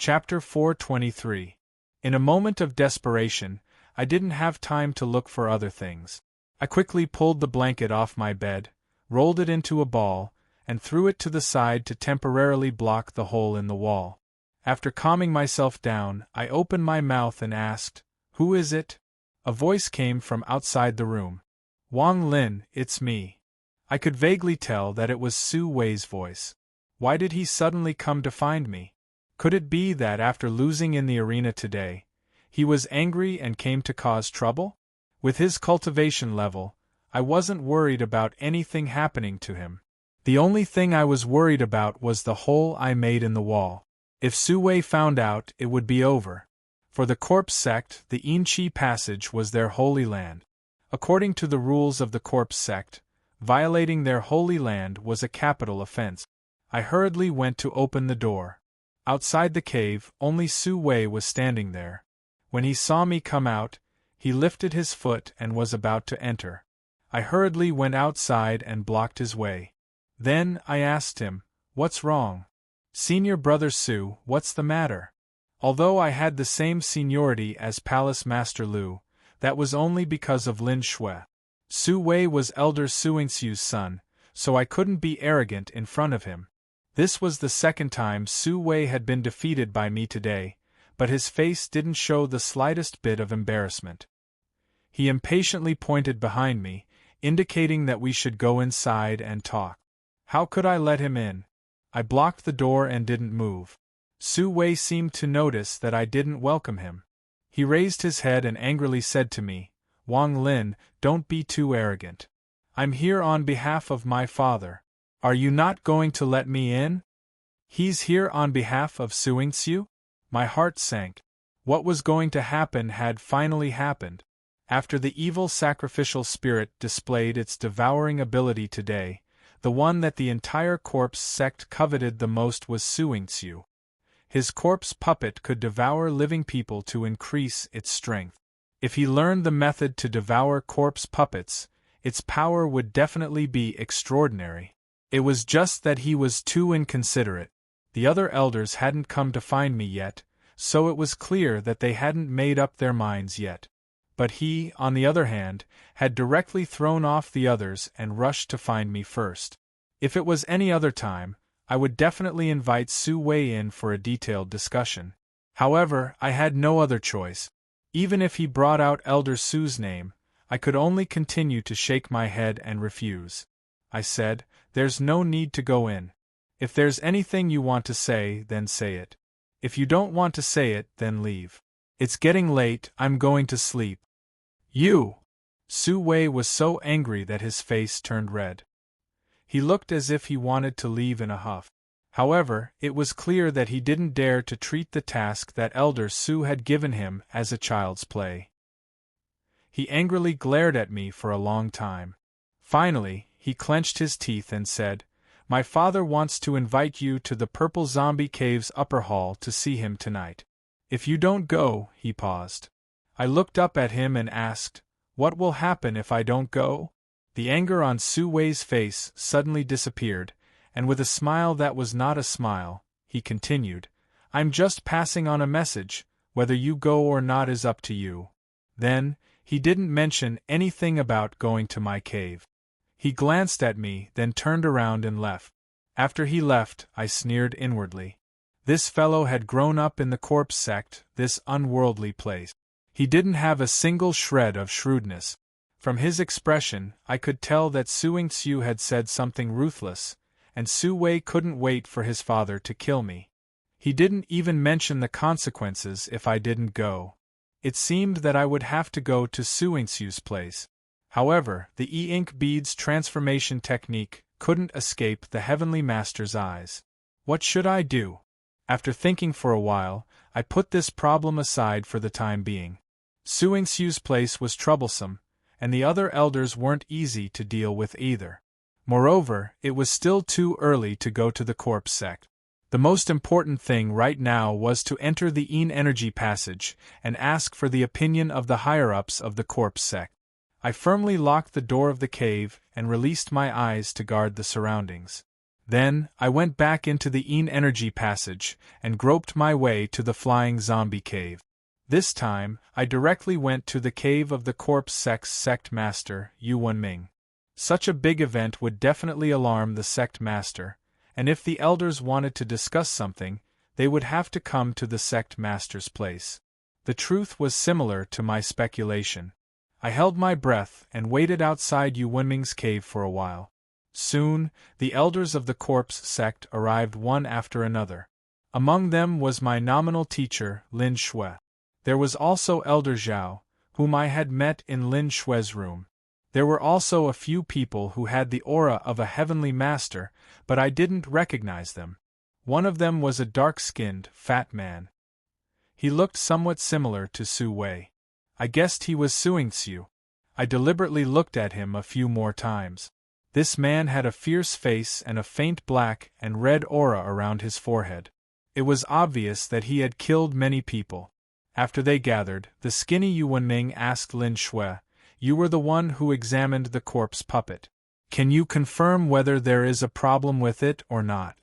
Chapter 423. In a moment of desperation, I didn't have time to look for other things. I quickly pulled the blanket off my bed, rolled it into a ball, and threw it to the side to temporarily block the hole in the wall. After calming myself down, I opened my mouth and asked, "Who is it?" A voice came from outside the room. "Wang Lin, it's me." I could vaguely tell that it was Su Wei's voice. Why did he suddenly come to find me? Could it be that after losing in the arena today, he was angry and came to cause trouble? With his cultivation level, I wasn't worried about anything happening to him. The only thing I was worried about was the hole I made in the wall. If Su Wei found out, it would be over. For the corpse sect, the Yinqi passage was their holy land. According to the rules of the corpse sect, violating their holy land was a capital offense. I hurriedly went to open the door. Outside the cave, only Su Wei was standing there. When he saw me come out, he lifted his foot and was about to enter. I hurriedly went outside and blocked his way. Then I asked him, "What's wrong? Senior Brother Su, what's the matter?" Although I had the same seniority as Palace Master Lu, that was only because of Lin Shui. Su Wei was Elder Suingxiu's son, so I couldn't be arrogant in front of him. This was the second time Su Wei had been defeated by me today, but his face didn't show the slightest bit of embarrassment. He impatiently pointed behind me, indicating that we should go inside and talk. How could I let him in? I blocked the door and didn't move. Su Wei seemed to notice that I didn't welcome him. He raised his head and angrily said to me, "Wang Lin, don't be too arrogant. I'm here on behalf of my father. Are you not going to let me in?" "He's here on behalf of Suingxiu?" My heart sank. What was going to happen had finally happened. After the evil sacrificial spirit displayed its devouring ability today, the one that the entire corpse sect coveted the most was Suingxiu. His corpse puppet could devour living people to increase its strength. If he learned the method to devour corpse puppets, its power would definitely be extraordinary. It was just that he was too inconsiderate. The other elders hadn't come to find me yet, so it was clear that they hadn't made up their minds yet. But he, on the other hand, had directly thrown off the others and rushed to find me first. If it was any other time, I would definitely invite Su Wei in for a detailed discussion. However, I had no other choice. Even if he brought out Elder Su's name, I could only continue to shake my head and refuse. I said, "There's no need to go in. If there's anything you want to say, then say it. If you don't want to say it, then leave. It's getting late, I'm going to sleep." "You!" Su Wei was so angry that his face turned red. He looked as if he wanted to leave in a huff. However, it was clear that he didn't dare to treat the task that Elder Su had given him as a child's play. He angrily glared at me for a long time. Finally, he clenched his teeth and said, "My father wants to invite you to the Purple Zombie Cave's upper hall to see him tonight. If you don't go," he paused. I looked up at him and asked, "What will happen if I don't go?" The anger on Su Wei's face suddenly disappeared, and with a smile that was not a smile, he continued, "I'm just passing on a message, whether you go or not is up to you." Then, he didn't mention anything about going to my cave. He glanced at me, then turned around and left. After he left, I sneered inwardly. This fellow had grown up in the corpse sect, this unworldly place. He didn't have a single shred of shrewdness. From his expression, I could tell that Suingxiu had said something ruthless, and Su Wei couldn't wait for his father to kill me. He didn't even mention the consequences if I didn't go. It seemed that I would have to go to Suingxiu's place. However, the E-Ink bead's transformation technique couldn't escape the Heavenly Master's eyes. What should I do? After thinking for a while, I put this problem aside for the time being. Suingxiu's place was troublesome, and the other elders weren't easy to deal with either. Moreover, it was still too early to go to the corpse sect. The most important thing right now was to enter the Yin energy passage and ask for the opinion of the higher-ups of the corpse sect. I firmly locked the door of the cave and released my eyes to guard the surroundings. Then, I went back into the energy passage, and groped my way to the flying zombie cave. This time, I directly went to the cave of the corpse sect master, Yu Wenming. Such a big event would definitely alarm the sect master, and if the elders wanted to discuss something, they would have to come to the sect master's place. The truth was similar to my speculation. I held my breath and waited outside Yu Wenming's cave for a while. Soon, the elders of the corpse sect arrived one after another. Among them was my nominal teacher, Lin Shui. There was also Elder Zhao, whom I had met in Lin Shui's room. There were also a few people who had the aura of a heavenly master, but I didn't recognize them. One of them was a dark-skinned, fat man. He looked somewhat similar to Su Wei. I guessed he was Suingxiu. I deliberately looked at him a few more times. This man had a fierce face and a faint black and red aura around his forehead. It was obvious that he had killed many people. After they gathered, the skinny Yu Wenming asked Lin Shui, "You were the one who examined the corpse puppet. Can you confirm whether there is a problem with it or not?"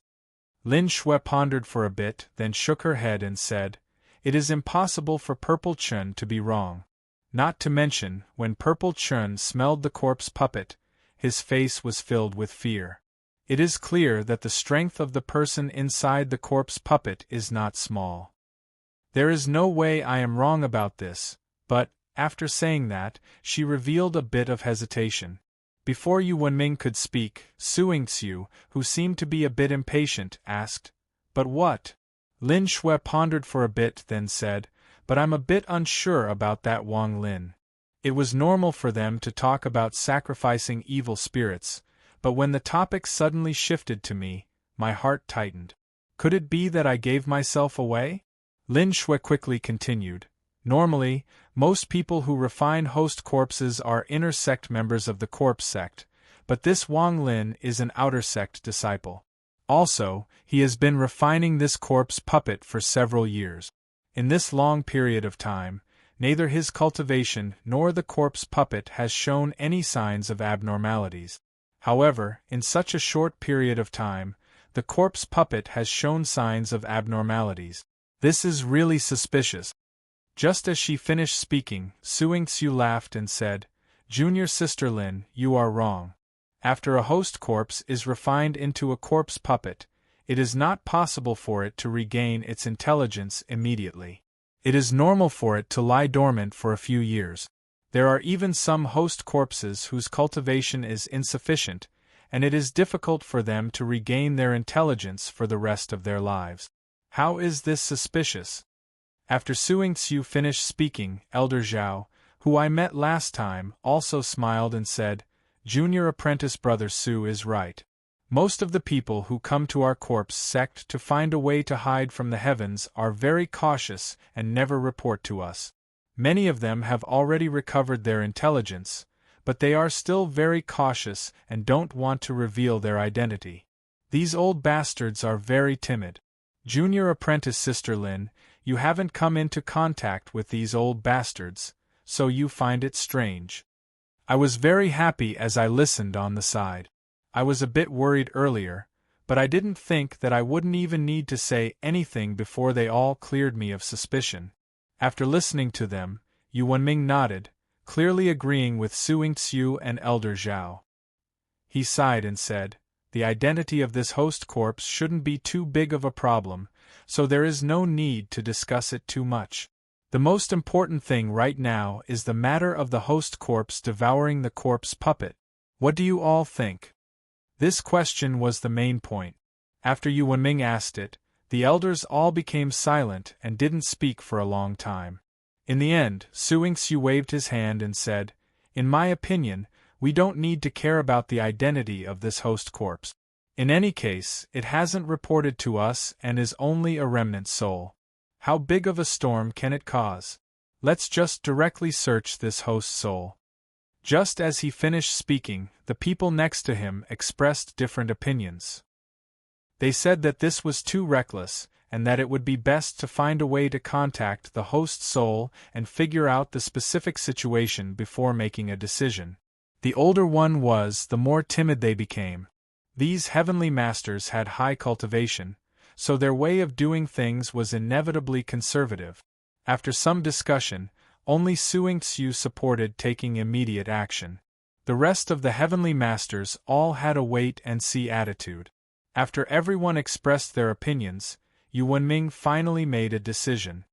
Lin Shui pondered for a bit, then shook her head and said, "It is impossible for Purple Chun to be wrong. Not to mention, when Purple Chun smelled the corpse puppet, his face was filled with fear. It is clear that the strength of the person inside the corpse puppet is not small. There is no way I am wrong about this, but, after saying that, she revealed a bit of hesitation. Before Yu Wenming could speak, Suingxiu, who seemed to be a bit impatient, asked, "But what?" Lin Shui pondered for a bit, then said, "But I'm a bit unsure about that Wang Lin. It was normal for them to talk about sacrificing evil spirits, but when the topic suddenly shifted to me, my heart tightened. Could it be that I gave myself away?" Lin Shui quickly continued, "Normally, most people who refine host corpses are inner sect members of the corpse sect, but this Wang Lin is an outer sect disciple. Also, he has been refining this corpse puppet for several years. In this long period of time, neither his cultivation nor the corpse puppet has shown any signs of abnormalities. However, in such a short period of time, the corpse puppet has shown signs of abnormalities. This is really suspicious." Just as she finished speaking, Suingxiu laughed and said, "Junior Sister Lin, you are wrong. After a host corpse is refined into a corpse puppet, it is not possible for it to regain its intelligence immediately. It is normal for it to lie dormant for a few years. There are even some host corpses whose cultivation is insufficient, and it is difficult for them to regain their intelligence for the rest of their lives. How is this suspicious?" After Suingxiu finished speaking, Elder Zhao, who I met last time, also smiled and said, "Junior apprentice brother Su is right. Most of the people who come to our corpse sect to find a way to hide from the heavens are very cautious and never report to us. Many of them have already recovered their intelligence, but they are still very cautious and don't want to reveal their identity. These old bastards are very timid. Junior apprentice Sister Lin, you haven't come into contact with these old bastards, so you find it strange." I was very happy as I listened on the side. I was a bit worried earlier, but I didn't think that I wouldn't even need to say anything before they all cleared me of suspicion. After listening to them, Yu Wenming nodded, clearly agreeing with Suingxiu and Elder Zhao. He sighed and said, "The identity of this host corpse shouldn't be too big of a problem, so there is no need to discuss it too much. The most important thing right now is the matter of the host corpse devouring the corpse puppet. What do you all think?" This question was the main point. After Yu Wenming asked it, the elders all became silent and didn't speak for a long time. In the end, Suingxiu waved his hand and said, "In my opinion, we don't need to care about the identity of this host corpse. In any case, it hasn't reported to us and is only a remnant soul. How big of a storm can it cause? Let's just directly search this host soul." Just as he finished speaking, the people next to him expressed different opinions. They said that this was too reckless, and that it would be best to find a way to contact the host soul and figure out the specific situation before making a decision. The older one was, the more timid they became. These heavenly masters had high cultivation, so their way of doing things was inevitably conservative. After some discussion, only Suing Tzu supported taking immediate action. The rest of the heavenly masters all had a wait-and-see attitude. After everyone expressed their opinions, Yu Wenming finally made a decision.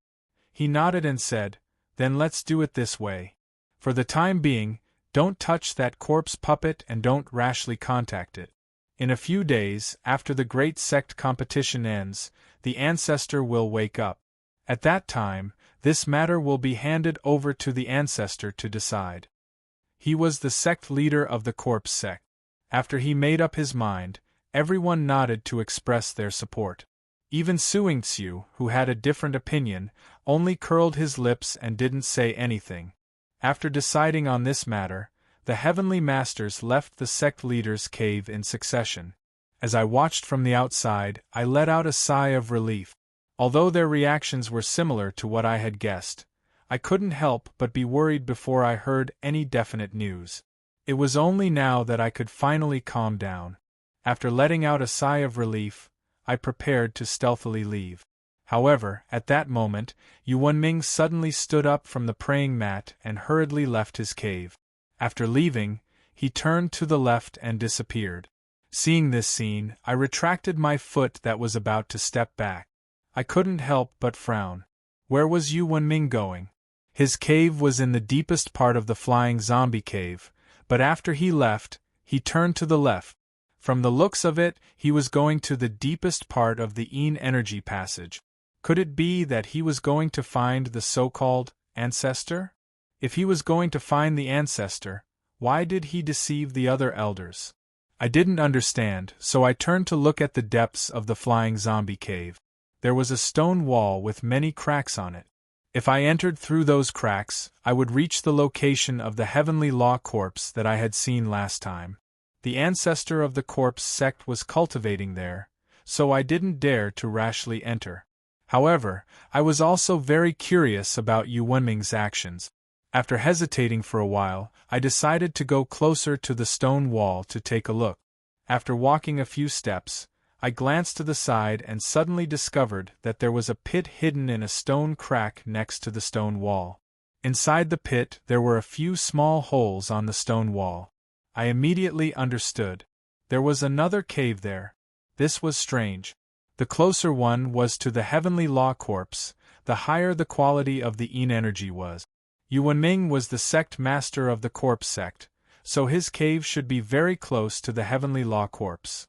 He nodded and said, "Then let's do it this way. For the time being, don't touch that corpse puppet and don't rashly contact it. In a few days, after the great sect competition ends, the ancestor will wake up. At that time, this matter will be handed over to the ancestor to decide." He was the sect leader of the corpse sect. After he made up his mind, everyone nodded to express their support. Even Suing Tzu, who had a different opinion, only curled his lips and didn't say anything. After deciding on this matter, the heavenly masters left the sect leader's cave in succession. As I watched from the outside, I let out a sigh of relief. Although their reactions were similar to what I had guessed, I couldn't help but be worried before I heard any definite news. It was only now that I could finally calm down. After letting out a sigh of relief, I prepared to stealthily leave. However, at that moment, Yu Wenming suddenly stood up from the praying mat and hurriedly left his cave. After leaving, he turned to the left and disappeared. Seeing this scene, I retracted my foot that was about to step back. I couldn't help but frown. Where was Yu Wenming going? His cave was in the deepest part of the flying zombie cave, but after he left, he turned to the left. From the looks of it, he was going to the deepest part of the Yin energy passage. Could it be that he was going to find the so-called ancestor? If he was going to find the ancestor, why did he deceive the other elders? I didn't understand, so I turned to look at the depths of the flying zombie cave. There was a stone wall with many cracks on it. If I entered through those cracks, I would reach the location of the heavenly law corpse that I had seen last time. The ancestor of the corpse sect was cultivating there, so I didn't dare to rashly enter. However, I was also very curious about Yu Wenming's actions. After hesitating for a while, I decided to go closer to the stone wall to take a look. After walking a few steps, I glanced to the side and suddenly discovered that there was a pit hidden in a stone crack next to the stone wall. Inside the pit there were a few small holes on the stone wall. I immediately understood. There was another cave there. This was strange. The closer one was to the heavenly law corpse, the higher the quality of the Yin energy was. Yu Wenming was the sect master of the corpse sect, so his cave should be very close to the heavenly law corpse.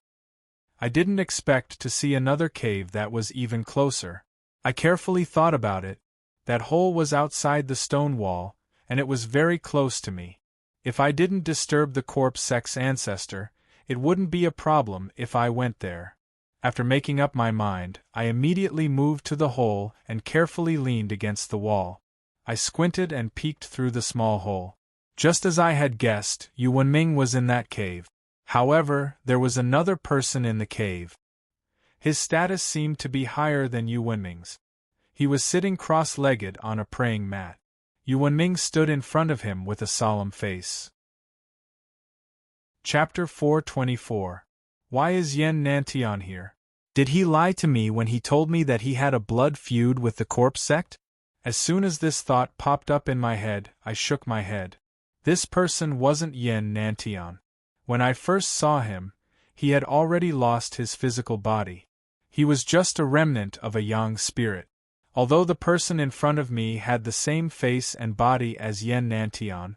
I didn't expect to see another cave that was even closer. I carefully thought about it. That hole was outside the stone wall, and it was very close to me. If I didn't disturb the corpse sect's ancestor, it wouldn't be a problem if I went there. After making up my mind, I immediately moved to the hole and carefully leaned against the wall. I squinted and peeked through the small hole. Just as I had guessed, Yu Wenming was in that cave. However, there was another person in the cave. His status seemed to be higher than Yu Wenming's. He was sitting cross-legged on a praying mat. Yu Wenming stood in front of him with a solemn face. Chapter 424. Why is Yen Nantian here? Did he lie to me when he told me that he had a blood feud with the corpse sect? As soon as this thought popped up in my head, I shook my head. This person wasn't Yen Nantian. When I first saw him, he had already lost his physical body. He was just a remnant of a young spirit. Although the person in front of me had the same face and body as Yen Nantian,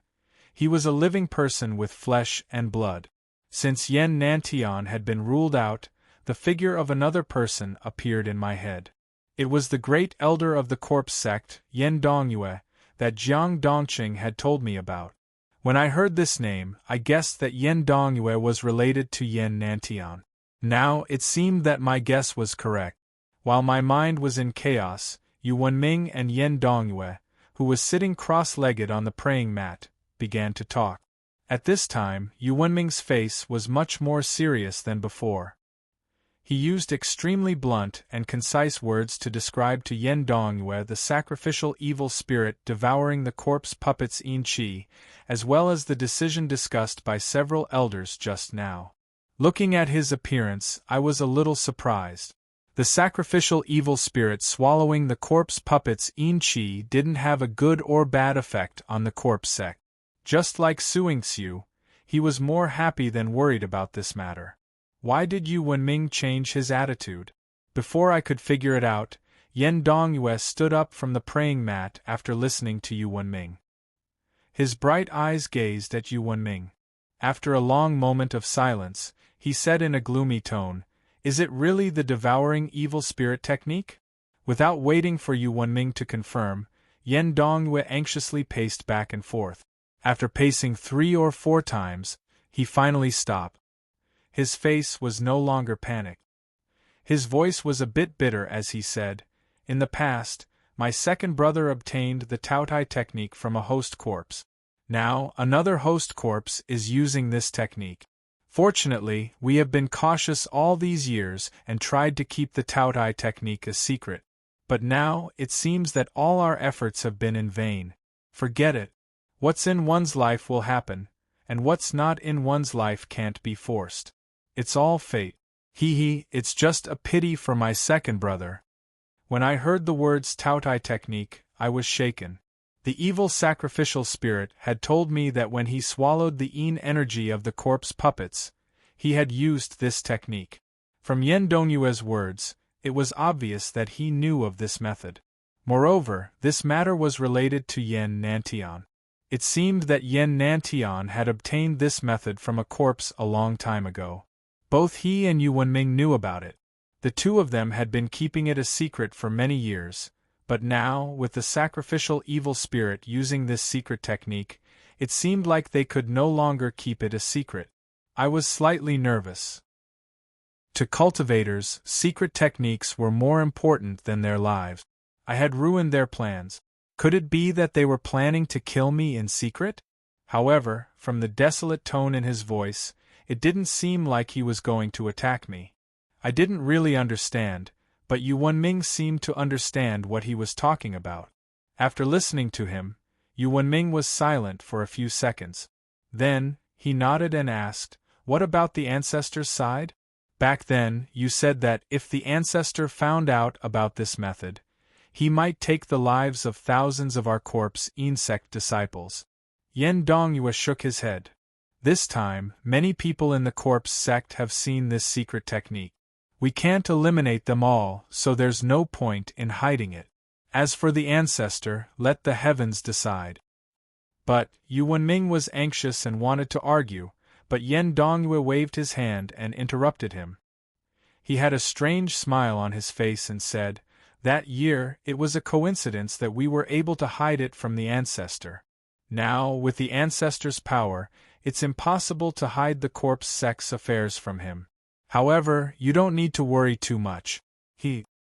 he was a living person with flesh and blood. Since Yen Nantian had been ruled out, the figure of another person appeared in my head. It was the great elder of the corpse sect, Yen Dongyue, that Jiang Dongqing had told me about. When I heard this name, I guessed that Yen Dongyue was related to Yen Nantian. Now, it seemed that my guess was correct. While my mind was in chaos, Yu Wenming and Yen Dongyue, who was sitting cross-legged on the praying mat, began to talk. At this time, Yu Wenming's face was much more serious than before. He used extremely blunt and concise words to describe to Yen Dongyue the sacrificial evil spirit devouring the corpse puppet's yin qi, as well as the decision discussed by several elders just now. Looking at his appearance, I was a little surprised. The sacrificial evil spirit swallowing the corpse puppet's chi didn't have a good or bad effect on the corpse sect. Just like Suing Xiu, he was more happy than worried about this matter. Why did Yu Wenming change his attitude? Before I could figure it out, Yen Dongyue stood up from the praying mat after listening to Yu Wenming. His bright eyes gazed at Yu Wenming. After a long moment of silence, he said in a gloomy tone, "Is it really the devouring evil spirit technique?" Without waiting for Yu Wenming to confirm, Yen Dongyue anxiously paced back and forth. After pacing 3 or 4 times, he finally stopped. His face was no longer panicked. His voice was a bit bitter as he said, "In the past, my second brother obtained the Taotai technique from a host corpse. Now, another host corpse is using this technique. Fortunately, we have been cautious all these years and tried to keep the Taotai technique a secret. But now, it seems that all our efforts have been in vain. Forget it. What's in one's life will happen, and what's not in one's life can't be forced. It's all fate. It's just a pity for my second brother." When I heard the words Taotai technique, I was shaken. The evil sacrificial spirit had told me that when he swallowed the energy of the corpse puppets, he had used this technique. From Yen Dongyue's words, it was obvious that he knew of this method. Moreover, this matter was related to Yen Nantian. It seemed that Yen Nantian had obtained this method from a corpse a long time ago. Both he and Yu Wenming knew about it. The two of them had been keeping it a secret for many years, but now, with the sacrificial evil spirit using this secret technique, it seemed like they could no longer keep it a secret. I was slightly nervous. To cultivators, secret techniques were more important than their lives. I had ruined their plans. Could it be that they were planning to kill me in secret? However, from the desolate tone in his voice, it didn't seem like he was going to attack me. I didn't really understand, but Yu Wenming seemed to understand what he was talking about. After listening to him, Yu Wenming was silent for a few seconds. Then, he nodded and asked, "What about the ancestor's side? Back then, you said that if the ancestor found out about this method, he might take the lives of thousands of our corpse insect disciples." Yen Dongyue shook his head. This time, many people in the corpse sect have seen this secret technique. We can't eliminate them all, so there's no point in hiding it. As for the ancestor, let the heavens decide. But, Yu Wenming was anxious and wanted to argue, but Yen Dongyue waved his hand and interrupted him. He had a strange smile on his face and said, "That year, it was a coincidence that we were able to hide it from the ancestor. Now, with the ancestor's power, it's impossible to hide the corpse sect's affairs from him. However, you don't need to worry too much.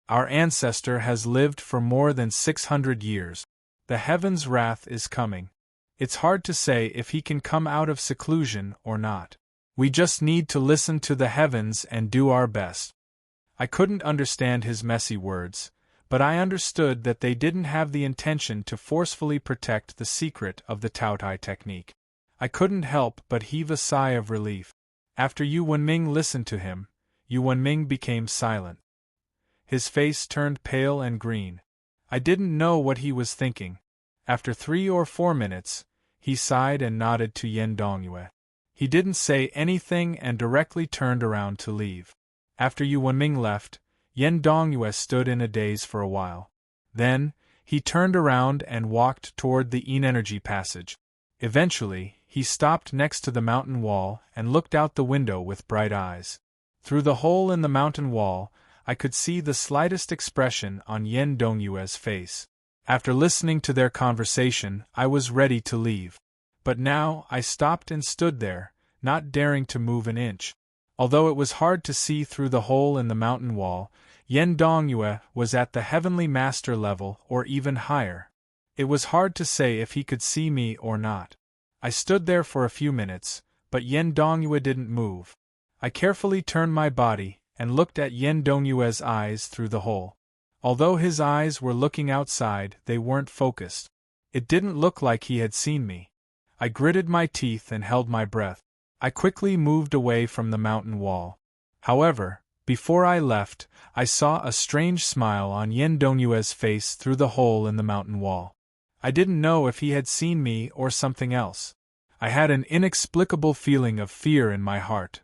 Our ancestor has lived for more than 600 years. The heaven's wrath is coming. It's hard to say if he can come out of seclusion or not. We just need to listen to the heavens and do our best." I couldn't understand his messy words, but I understood that they didn't have the intention to forcefully protect the secret of the Taotai technique. I couldn't help but heave a sigh of relief. After Yu Wenming listened to him, Yu Wenming became silent. His face turned pale and green. I didn't know what he was thinking. After 3 or 4 minutes, he sighed and nodded to Yen Dongyue. He didn't say anything and directly turned around to leave. After Yu Wenming left, Yen Dongyue stood in a daze for a while. Then, he turned around and walked toward the energy passage. Eventually, he stopped next to the mountain wall and looked out the window with bright eyes. Through the hole in the mountain wall, I could see the slightest expression on Yen Dongyue's face. After listening to their conversation, I was ready to leave. But now I stopped and stood there, not daring to move an inch. Although it was hard to see through the hole in the mountain wall, Yen Dongyue was at the heavenly master level or even higher. It was hard to say if he could see me or not. I stood there for a few minutes, but Yen Dongyue didn't move. I carefully turned my body and looked at Yen Dongyue's eyes through the hole. Although his eyes were looking outside, they weren't focused. It didn't look like he had seen me. I gritted my teeth and held my breath. I quickly moved away from the mountain wall. However, before I left, I saw a strange smile on Yen Dongyue's face through the hole in the mountain wall. I didn't know if he had seen me or something else. I had an inexplicable feeling of fear in my heart.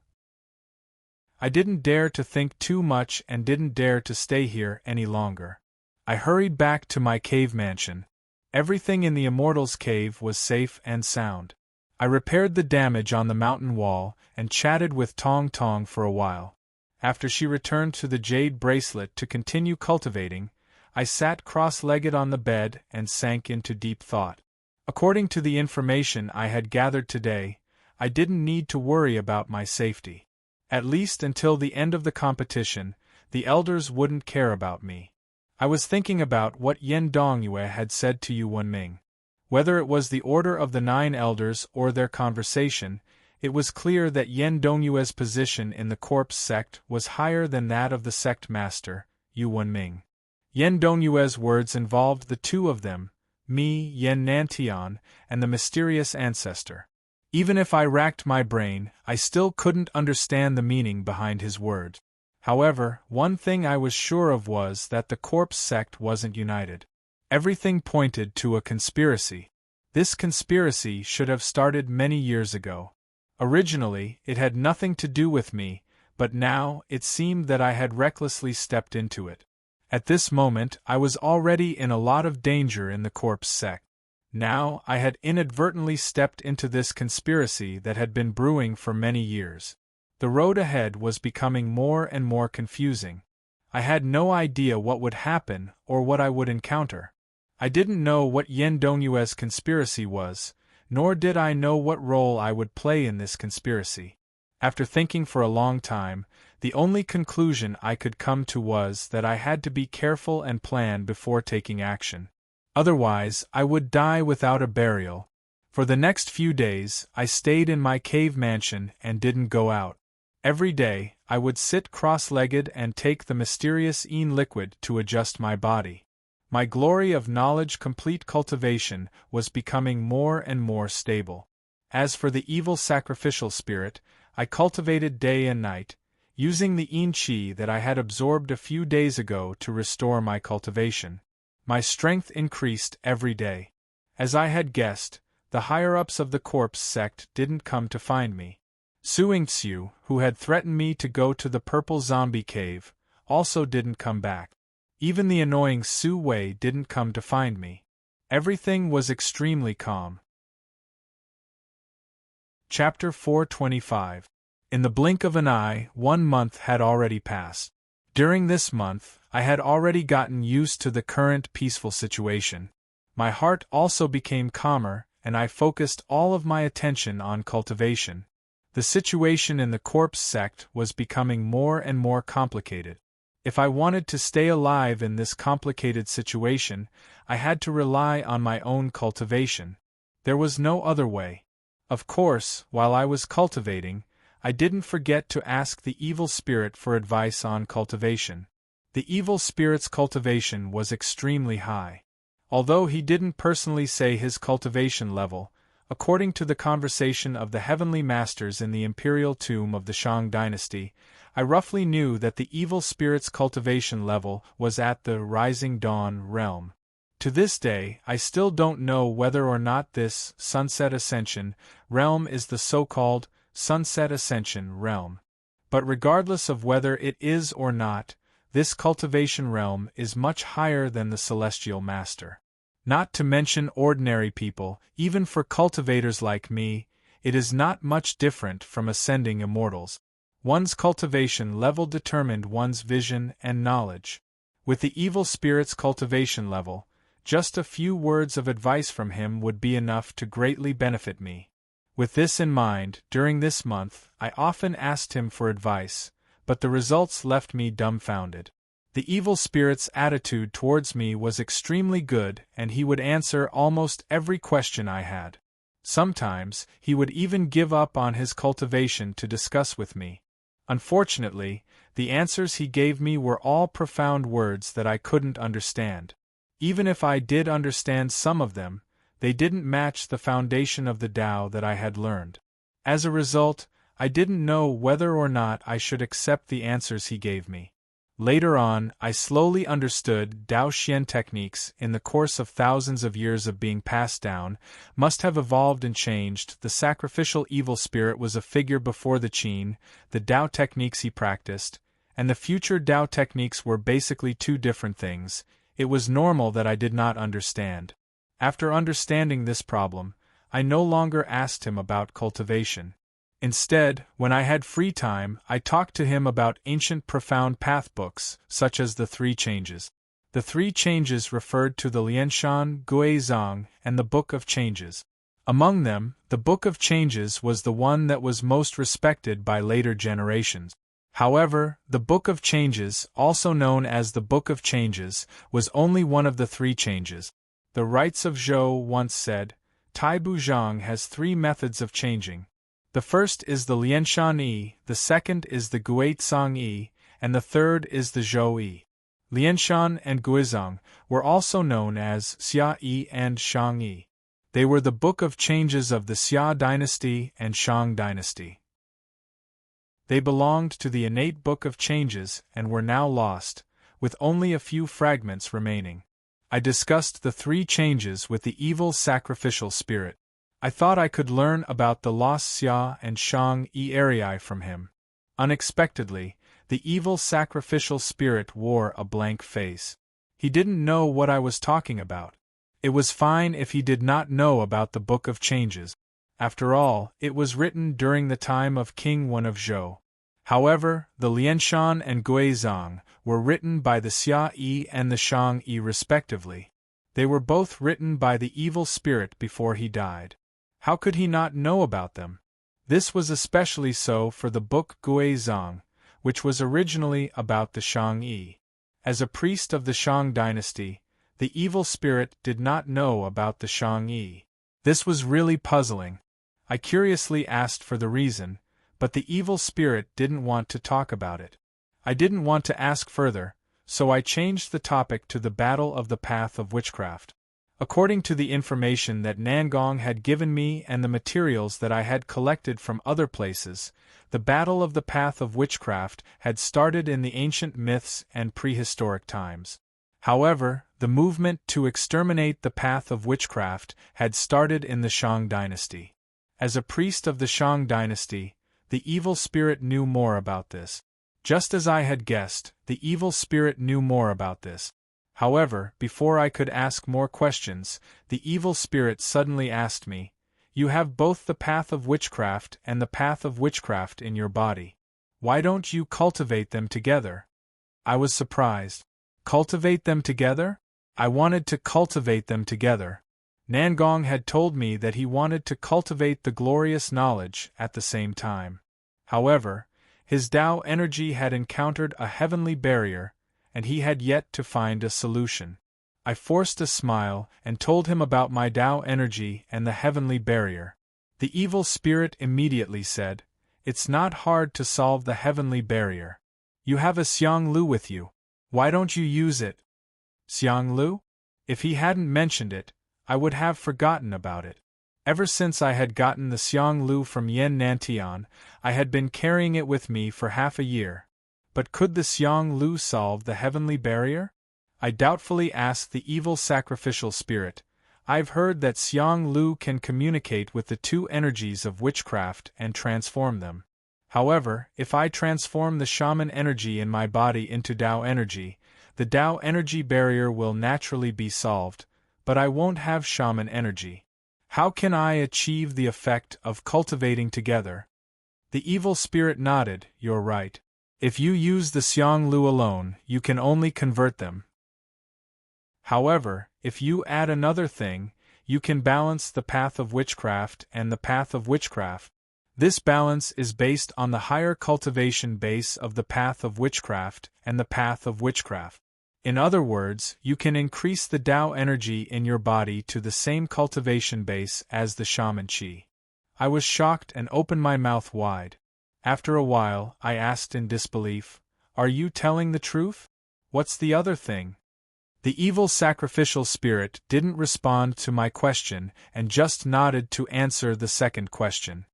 I didn't dare to think too much and didn't dare to stay here any longer. I hurried back to my cave mansion. Everything in the Immortal's cave was safe and sound. I repaired the damage on the mountain wall and chatted with Tong Tong for a while. After she returned to the jade bracelet to continue cultivating, I sat cross-legged on the bed and sank into deep thought. According to the information I had gathered today, I didn't need to worry about my safety. At least until the end of the competition, the elders wouldn't care about me. I was thinking about what Yen Dongyue had said to Yu Wenming. Whether it was the order of the 9 elders or their conversation, it was clear that Yen Dongyue's position in the corpse sect was higher than that of the sect master, Yu Wenming. Yen Dongyue's words involved the two of them, me, Yen Nantian, and the mysterious ancestor. Even if I racked my brain, I still couldn't understand the meaning behind his words. However, one thing I was sure of was that the corpse sect wasn't united. Everything pointed to a conspiracy. This conspiracy should have started many years ago. Originally, it had nothing to do with me, but now it seemed that I had recklessly stepped into it. At this moment, I was already in a lot of danger in the corpse sect. Now, I had inadvertently stepped into this conspiracy that had been brewing for many years. The road ahead was becoming more and more confusing. I had no idea what would happen or what I would encounter. I didn't know what Yen Dongyue's conspiracy was, nor did I know what role I would play in this conspiracy. After thinking for a long time, the only conclusion I could come to was that I had to be careful and plan before taking action. Otherwise, I would die without a burial. For the next few days, I stayed in my cave mansion and didn't go out. Every day, I would sit cross-legged and take the mysterious Een liquid to adjust my body. My glory of knowledge complete cultivation was becoming more and more stable. As for the evil sacrificial spirit, I cultivated day and night, using the Een Qi that I had absorbed a few days ago to restore my cultivation. My strength increased every day. As I had guessed, the higher-ups of the corpse sect didn't come to find me. Suingxiu, who had threatened me to go to the purple zombie cave, also didn't come back. Even the annoying Su Wei didn't come to find me. Everything was extremely calm. Chapter 425. In the blink of an eye, 1 month had already passed. During this month, I had already gotten used to the current peaceful situation. My heart also became calmer, and I focused all of my attention on cultivation. The situation in the corpse sect was becoming more and more complicated. If I wanted to stay alive in this complicated situation, I had to rely on my own cultivation. There was no other way. Of course, while I was cultivating, I didn't forget to ask the evil spirit for advice on cultivation. The evil spirit's cultivation was extremely high. Although he didn't personally say his cultivation level, according to the conversation of the heavenly masters in the imperial tomb of the Shang dynasty, I roughly knew that the evil spirit's cultivation level was at the Rising Dawn realm. To this day, I still don't know whether or not this Sunset Ascension realm is the so-called Sunset Ascension realm. But regardless of whether it is or not, this cultivation realm is much higher than the Celestial Master. Not to mention ordinary people, even for cultivators like me, it is not much different from ascending immortals. One's cultivation level determined one's vision and knowledge. With the evil spirit's cultivation level, just a few words of advice from him would be enough to greatly benefit me. With this in mind, during this month, I often asked him for advice, but the results left me dumbfounded. The evil spirit's attitude towards me was extremely good, and he would answer almost every question I had. Sometimes, he would even give up on his cultivation to discuss with me. Unfortunately, the answers he gave me were all profound words that I couldn't understand. Even if I did understand some of them, they didn't match the foundation of the Tao that I had learned. As a result, I didn't know whether or not I should accept the answers he gave me. Later on, I slowly understood Daoxian techniques in the course of thousands of years of being passed down, must have evolved and changed. The sacrificial evil spirit was a figure before the Qin, the Dao techniques he practiced, and the future Dao techniques were basically two different things. It was normal that I did not understand. After understanding this problem, I no longer asked him about cultivation. Instead, when I had free time, I talked to him about ancient profound path books, such as the Three Changes. The Three Changes referred to the Lianshan, Guizhong, and the Book of Changes. Among them, the Book of Changes was the one that was most respected by later generations. However, the Book of Changes, also known as the Book of Changes, was only one of the three changes. The Rites of Zhou once said, Tai Bu Zhang has three methods of changing. The first is the Lianshan Yi, the second is the Guizhong Yi, and the third is the Zhou Yi. Lianshan and Guizhong were also known as Xia Yi and Shang Yi. They were the Book of Changes of the Xia dynasty and Shang dynasty. They belonged to the innate Book of Changes and were now lost, with only a few fragments remaining. I discussed the three changes with the evil sacrificial spirit. I thought I could learn about the lost Xia and Shang Yi areae from him. Unexpectedly, the evil sacrificial spirit wore a blank face. He didn't know what I was talking about. It was fine if he did not know about the Book of Changes. After all, it was written during the time of King Wen of Zhou. However, the Lianshan and Guizhong were written by the Xia Yi and the Shang Yi respectively. They were both written by the evil spirit before he died. How could he not know about them? This was especially so for the book Guizhong, which was originally about the Shang Yi. As a priest of the Shang dynasty, the evil spirit did not know about the Shang Yi. This was really puzzling. I curiously asked for the reason, but the evil spirit didn't want to talk about it. I didn't want to ask further, so I changed the topic to the Battle of the Path of Witchcraft. According to the information that Nangong had given me and the materials that I had collected from other places, the Battle of the Path of Witchcraft had started in the ancient myths and prehistoric times. However, the movement to exterminate the path of witchcraft had started in the Shang dynasty. As a priest of the Shang dynasty, the evil spirit knew more about this. Just as I had guessed, the evil spirit knew more about this. However, before I could ask more questions, the evil spirit suddenly asked me, "You have both the path of witchcraft and the path of witchcraft in your body. Why don't you cultivate them together?" I was surprised. Cultivate them together? I wanted to cultivate them together. Nangong had told me that he wanted to cultivate the glorious knowledge at the same time. However, his Tao energy had encountered a heavenly barrier, and he had yet to find a solution. I forced a smile and told him about my Tao energy and the heavenly barrier. The evil spirit immediately said, "It's not hard to solve the heavenly barrier. You have a Xiang Lu with you. Why don't you use it?" Xiang Lu? If he hadn't mentioned it, I would have forgotten about it. Ever since I had gotten the Xiang Lu from Yen Nantian, I had been carrying it with me for half a year. But could the Xiang Lu solve the heavenly barrier? I doubtfully asked the evil sacrificial spirit. I've heard that Xiang Lu can communicate with the two energies of witchcraft and transform them. However, if I transform the shaman energy in my body into Tao energy, the Tao energy barrier will naturally be solved, but I won't have shaman energy. How can I achieve the effect of cultivating together? The evil spirit nodded. You're right. If you use the Xiang Lu alone, you can only convert them. However, if you add another thing, you can balance the path of witchcraft and the path of witchcraft. This balance is based on the higher cultivation base of the path of witchcraft and the path of witchcraft. In other words, you can increase the Tao energy in your body to the same cultivation base as the shaman qi. I was shocked and opened my mouth wide. After a while, I asked in disbelief, "Are you telling the truth? What's the other thing?" The evil sacrificial spirit didn't respond to my question and just nodded to answer the second question.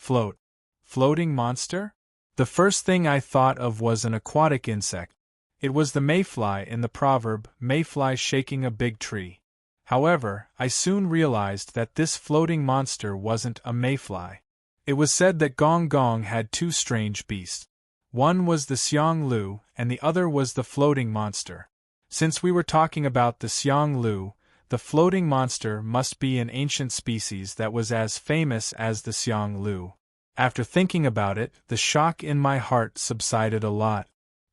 Float. Floating monster? The first thing I thought of was an aquatic insect. It was the mayfly in the proverb, mayfly shaking a big tree. However, I soon realized that this floating monster wasn't a mayfly. It was said that Gong Gong had two strange beasts. One was the Xiang Lu, and the other was the floating monster. Since we were talking about the Xiang Lu, the floating monster must be an ancient species that was as famous as the Xiang Lu. After thinking about it, the shock in my heart subsided a lot.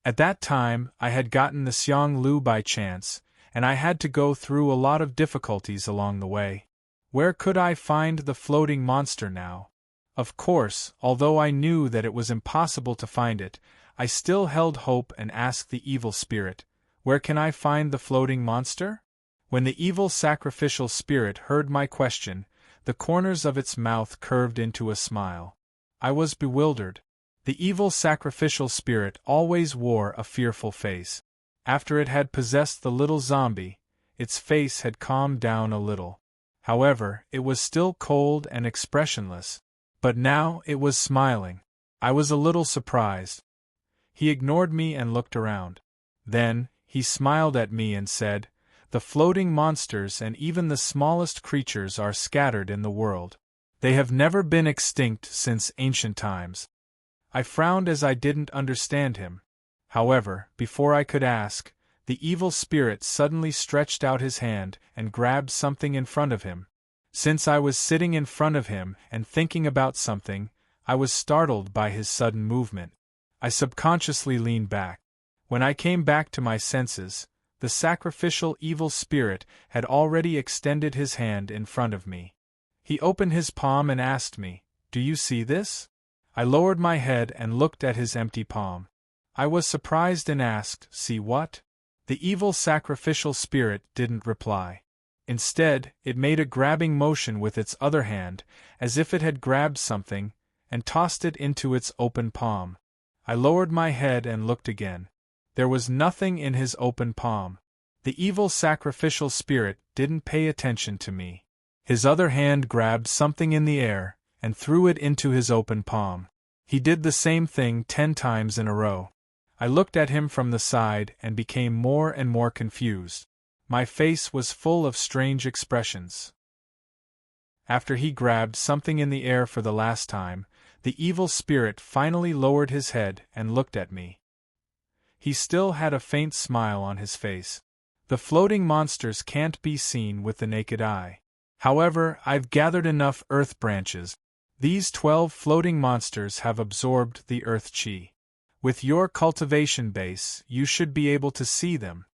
At that time, I had gotten the Xiang Lu by chance, and I had to go through a lot of difficulties along the way. Where could I find the floating monster now? Of course, although I knew that it was impossible to find it, I still held hope and asked the evil spirit, "Where can I find the floating monster?" When the evil sacrificial spirit heard my question, the corners of its mouth curved into a smile. I was bewildered. The evil sacrificial spirit always wore a fearful face. After it had possessed the little zombie, its face had calmed down a little. However, it was still cold and expressionless. But now it was smiling. I was a little surprised. He ignored me and looked around. Then, he smiled at me and said, "The floating monsters and even the smallest creatures are scattered in the world. They have never been extinct since ancient times." I frowned as I didn't understand him. However, before I could ask, the evil spirit suddenly stretched out his hand and grabbed something in front of him. Since I was sitting in front of him and thinking about something, I was startled by his sudden movement. I subconsciously leaned back. When I came back to my senses, the sacrificial evil spirit had already extended his hand in front of me. He opened his palm and asked me, "Do you see this?" I lowered my head and looked at his empty palm. I was surprised and asked, "See what?" The evil sacrificial spirit didn't reply. Instead, it made a grabbing motion with its other hand, as if it had grabbed something, and tossed it into its open palm. I lowered my head and looked again. There was nothing in his open palm. The evil sacrificial spirit didn't pay attention to me. His other hand grabbed something in the air, and threw it into his open palm. He did the same thing 10 times in a row. I looked at him from the side and became more and more confused. My face was full of strange expressions. After he grabbed something in the air for the last time, the evil spirit finally lowered his head and looked at me. He still had a faint smile on his face. The floating monsters can't be seen with the naked eye. However, I've gathered enough earth branches. These 12 floating monsters have absorbed the earth chi. With your cultivation base, you should be able to see them.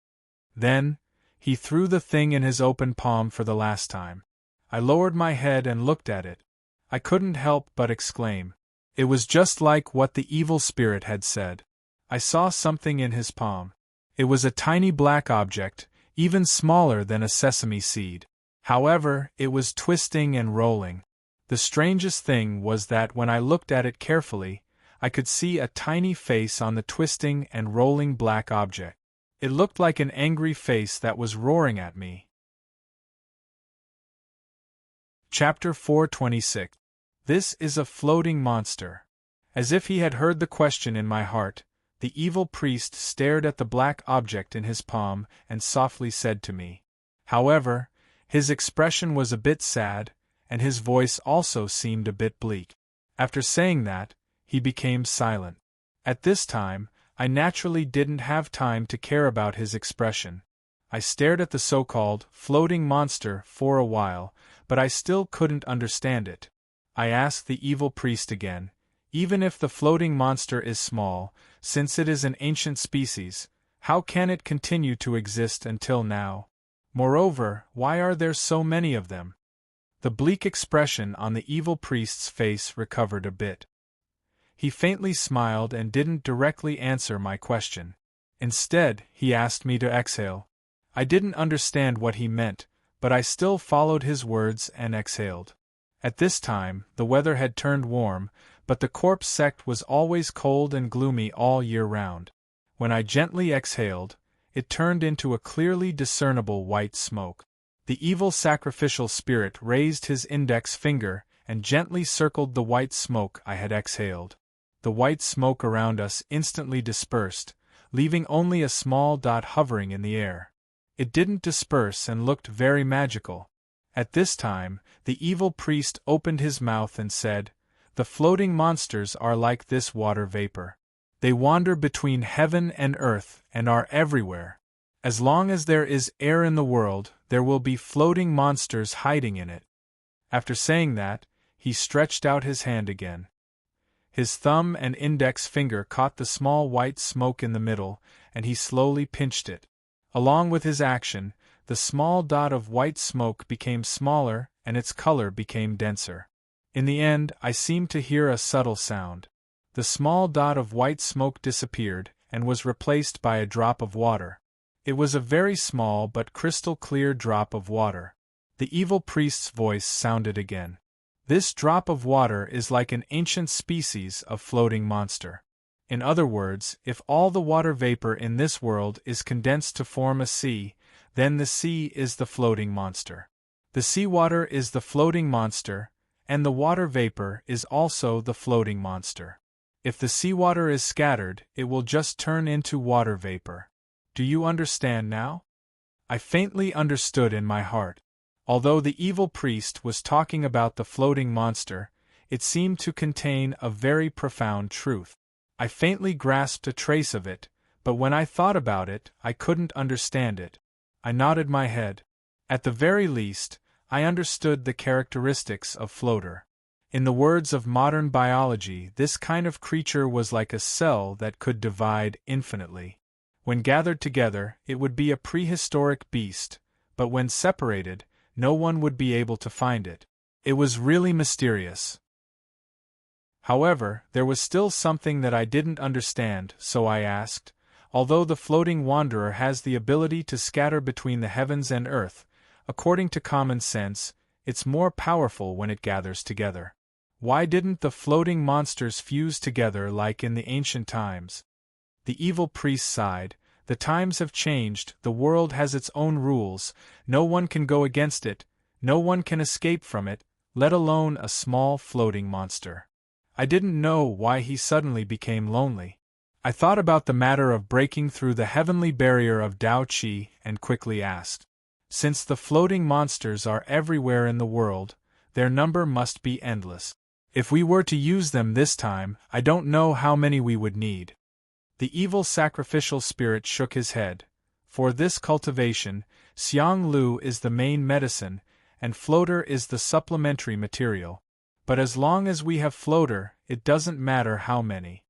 Then, he threw the thing in his open palm for the last time. I lowered my head and looked at it. I couldn't help but exclaim. It was just like what the evil spirit had said. I saw something in his palm. It was a tiny black object, even smaller than a sesame seed. However, it was twisting and rolling. The strangest thing was that when I looked at it carefully, I could see a tiny face on the twisting and rolling black object. It looked like an angry face that was roaring at me. Chapter 426. This is a floating monster. As if he had heard the question in my heart, the evil priest stared at the black object in his palm and softly said to me. However, his expression was a bit sad, and his voice also seemed a bit bleak. After saying that, he became silent. At this time, I naturally didn't have time to care about his expression. I stared at the so-called floating monster for a while, but I still couldn't understand it. I asked the evil priest again, even if the floating monster is small, since it is an ancient species, how can it continue to exist until now? Moreover, why are there so many of them? The bleak expression on the evil priest's face recovered a bit. He faintly smiled and didn't directly answer my question. Instead, he asked me to exhale. I didn't understand what he meant, but I still followed his words and exhaled. At this time, the weather had turned warm, but the corpse sect was always cold and gloomy all year round. When I gently exhaled, it turned into a clearly discernible white smoke. The evil sacrificial spirit raised his index finger and gently circled the white smoke I had exhaled. The white smoke around us instantly dispersed, leaving only a small dot hovering in the air. It didn't disperse and looked very magical. At this time, the evil priest opened his mouth and said, "The floating monsters are like this water vapor. They wander between heaven and earth and are everywhere. As long as there is air in the world, there will be floating monsters hiding in it." After saying that, he stretched out his hand again. His thumb and index finger caught the small white smoke in the middle, and he slowly pinched it. Along with his action, the small dot of white smoke became smaller and its color became denser. In the end, I seemed to hear a subtle sound. The small dot of white smoke disappeared and was replaced by a drop of water. It was a very small but crystal clear drop of water. The evil priest's voice sounded again. "This drop of water is like an ancient species of floating monster. In other words, if all the water vapor in this world is condensed to form a sea, then the sea is the floating monster. The seawater is the floating monster, and the water vapor is also the floating monster. If the seawater is scattered, it will just turn into water vapor. Do you understand now?" I faintly understood in my heart. Although the evil priest was talking about the floating monster, it seemed to contain a very profound truth. I faintly grasped a trace of it, but when I thought about it, I couldn't understand it. I nodded my head. At the very least, I understood the characteristics of floater. In the words of modern biology, this kind of creature was like a cell that could divide infinitely. When gathered together, it would be a prehistoric beast, but when separated, no one would be able to find it. It was really mysterious. However, there was still something that I didn't understand, so I asked, "Although the floating wanderer has the ability to scatter between the heavens and earth, according to common sense, it's more powerful when it gathers together. Why didn't the floating monsters fuse together like in the ancient times?" The evil priest sighed. "The times have changed, the world has its own rules, no one can go against it, no one can escape from it, let alone a small floating monster." I didn't know why he suddenly became lonely. I thought about the matter of breaking through the heavenly barrier of Tao Qi and quickly asked, "Since the floating monsters are everywhere in the world, their number must be endless. If we were to use them this time, I don't know how many we would need." The evil sacrificial spirit shook his head. "For this cultivation, Xiang Lu is the main medicine, and floater is the supplementary material. But as long as we have floater, it doesn't matter how many."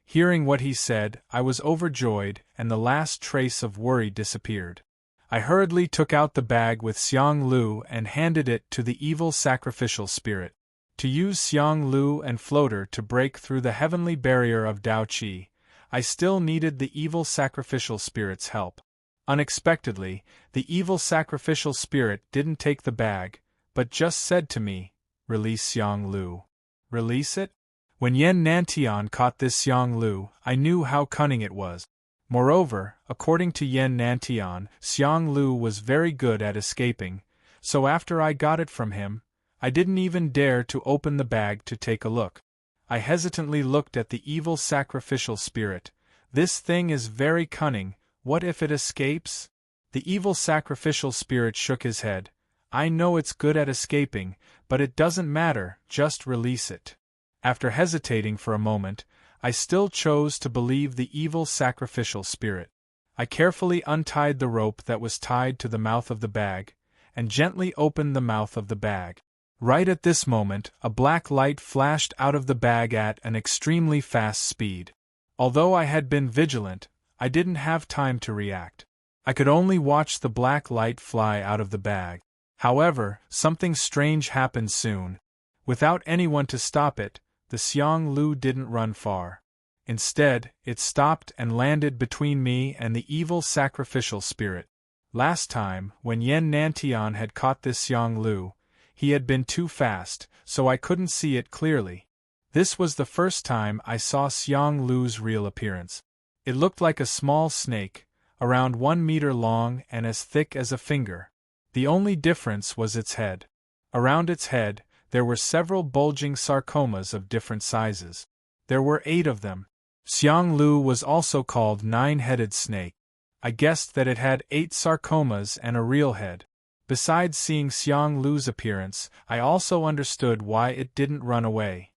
Hearing what he said, I was overjoyed, and the last trace of worry disappeared. I hurriedly took out the bag with Xiang Lu and handed it to the evil sacrificial spirit. To use Xiang Lu and floater to break through the heavenly barrier of Tao Qi, I still needed the evil sacrificial spirit's help. Unexpectedly, the evil sacrificial spirit didn't take the bag, but just said to me, "Release Xiang Lu." Release it? When Yen Nantian caught this Xiang Lu, I knew how cunning it was. Moreover, according to Yen Nantian, Xiang Lu was very good at escaping, so after I got it from him, I didn't even dare to open the bag to take a look. I hesitantly looked at the evil sacrificial spirit. "This thing is very cunning, what if it escapes?" The evil sacrificial spirit shook his head. "I know it's good at escaping, but it doesn't matter, just release it." After hesitating for a moment, I still chose to believe the evil sacrificial spirit. I carefully untied the rope that was tied to the mouth of the bag, and gently opened the mouth of the bag. Right at this moment, a black light flashed out of the bag at an extremely fast speed. Although I had been vigilant, I didn't have time to react. I could only watch the black light fly out of the bag. However, something strange happened soon. Without anyone to stop it, the Xiang Lu didn't run far. Instead, it stopped and landed between me and the evil sacrificial spirit. Last time, when Yen Nantian had caught this Xiang Lu, he had been too fast, so I couldn't see it clearly. This was the first time I saw Xiang Lu's real appearance. It looked like a small snake, around 1 meter long and as thick as a finger. The only difference was its head. Around its head, there were several bulging sarcomas of different sizes. There were 8 of them. Xiang Lu was also called nine-headed snake. I guessed that it had 8 sarcomas and a real head. Besides seeing Xiang Lu's appearance, I also understood why it didn't run away.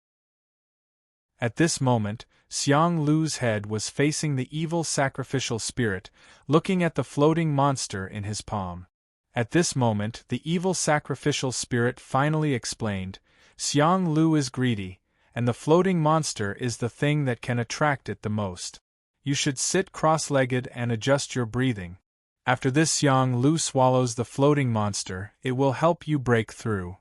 At this moment, Xiang Lu's head was facing the evil sacrificial spirit, looking at the floating monster in his palm. At this moment, the evil sacrificial spirit finally explained, "Xiang Lu is greedy, and the floating monster is the thing that can attract it the most. You should sit cross-legged and adjust your breathing. After this Xiang Lu swallows the floating monster, it will help you break through."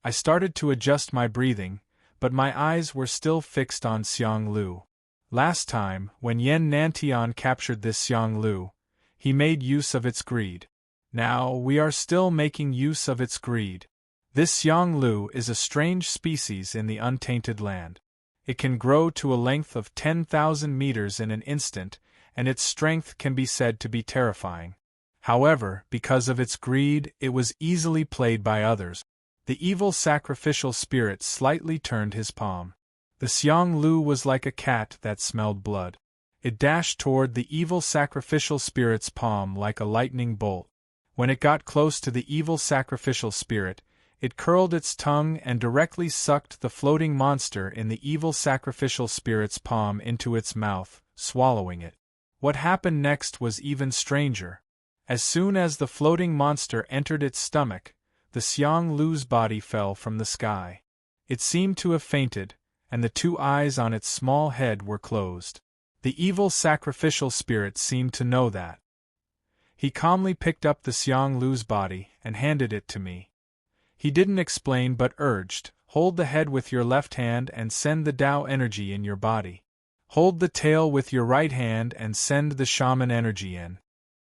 I started to adjust my breathing, but my eyes were still fixed on Xiang Lu. Last time, when Yan Nantian captured this Xiang Lu, he made use of its greed. Now we are still making use of its greed. This Xiang Lu is a strange species in the untainted land. It can grow to a length of 10,000 meters in an instant, and its strength can be said to be terrifying. However, because of its greed, it was easily played by others. The evil sacrificial spirit slightly turned his palm. The Xiang Lu was like a cat that smelled blood. It dashed toward the evil sacrificial spirit's palm like a lightning bolt. When it got close to the evil sacrificial spirit, it curled its tongue and directly sucked the floating monster in the evil sacrificial spirit's palm into its mouth, swallowing it. What happened next was even stranger. As soon as the floating monster entered its stomach, the Xiang Lu's body fell from the sky. It seemed to have fainted, and the 2 eyes on its small head were closed. The evil sacrificial spirit seemed to know that. He calmly picked up the Xiang Lu's body and handed it to me. He didn't explain but urged, "Hold the head with your left hand and send the Tao energy in your body. Hold the tail with your right hand and send the shaman energy in.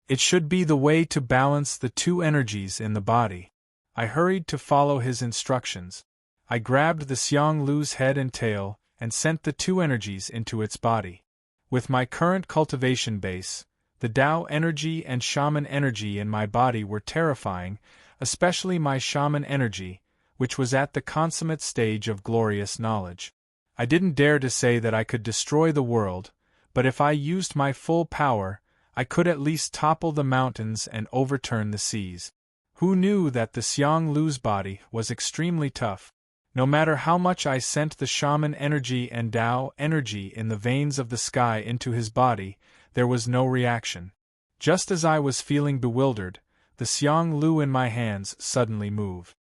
It should be the way to balance the 2 energies in the body." I hurried to follow his instructions. I grabbed the Xiang Lu's head and tail and sent the 2 energies into its body. With my current cultivation base, the Tao energy and shaman energy in my body were terrifying, especially my shaman energy, which was at the consummate stage of glorious knowledge. I didn't dare to say that I could destroy the world, but if I used my full power, I could at least topple the mountains and overturn the seas. Who knew that the Xiang Lu's body was extremely tough? No matter how much I sent the shaman energy and Tao energy in the veins of the sky into his body, there was no reaction. Just as I was feeling bewildered, the Xiang Lu in my hands suddenly moved.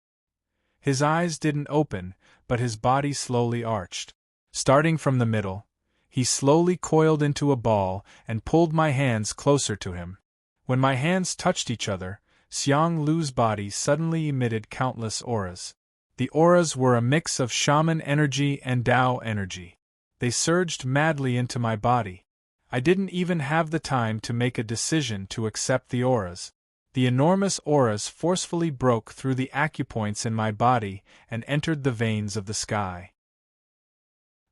His eyes didn't open, but his body slowly arched. Starting from the middle, he slowly coiled into a ball and pulled my hands closer to him. When my hands touched each other, Xiang Lu's body suddenly emitted countless auras. The auras were a mix of shaman energy and Tao energy. They surged madly into my body. I didn't even have the time to make a decision to accept the auras. The enormous auras forcefully broke through the acupoints in my body and entered the veins of the sky.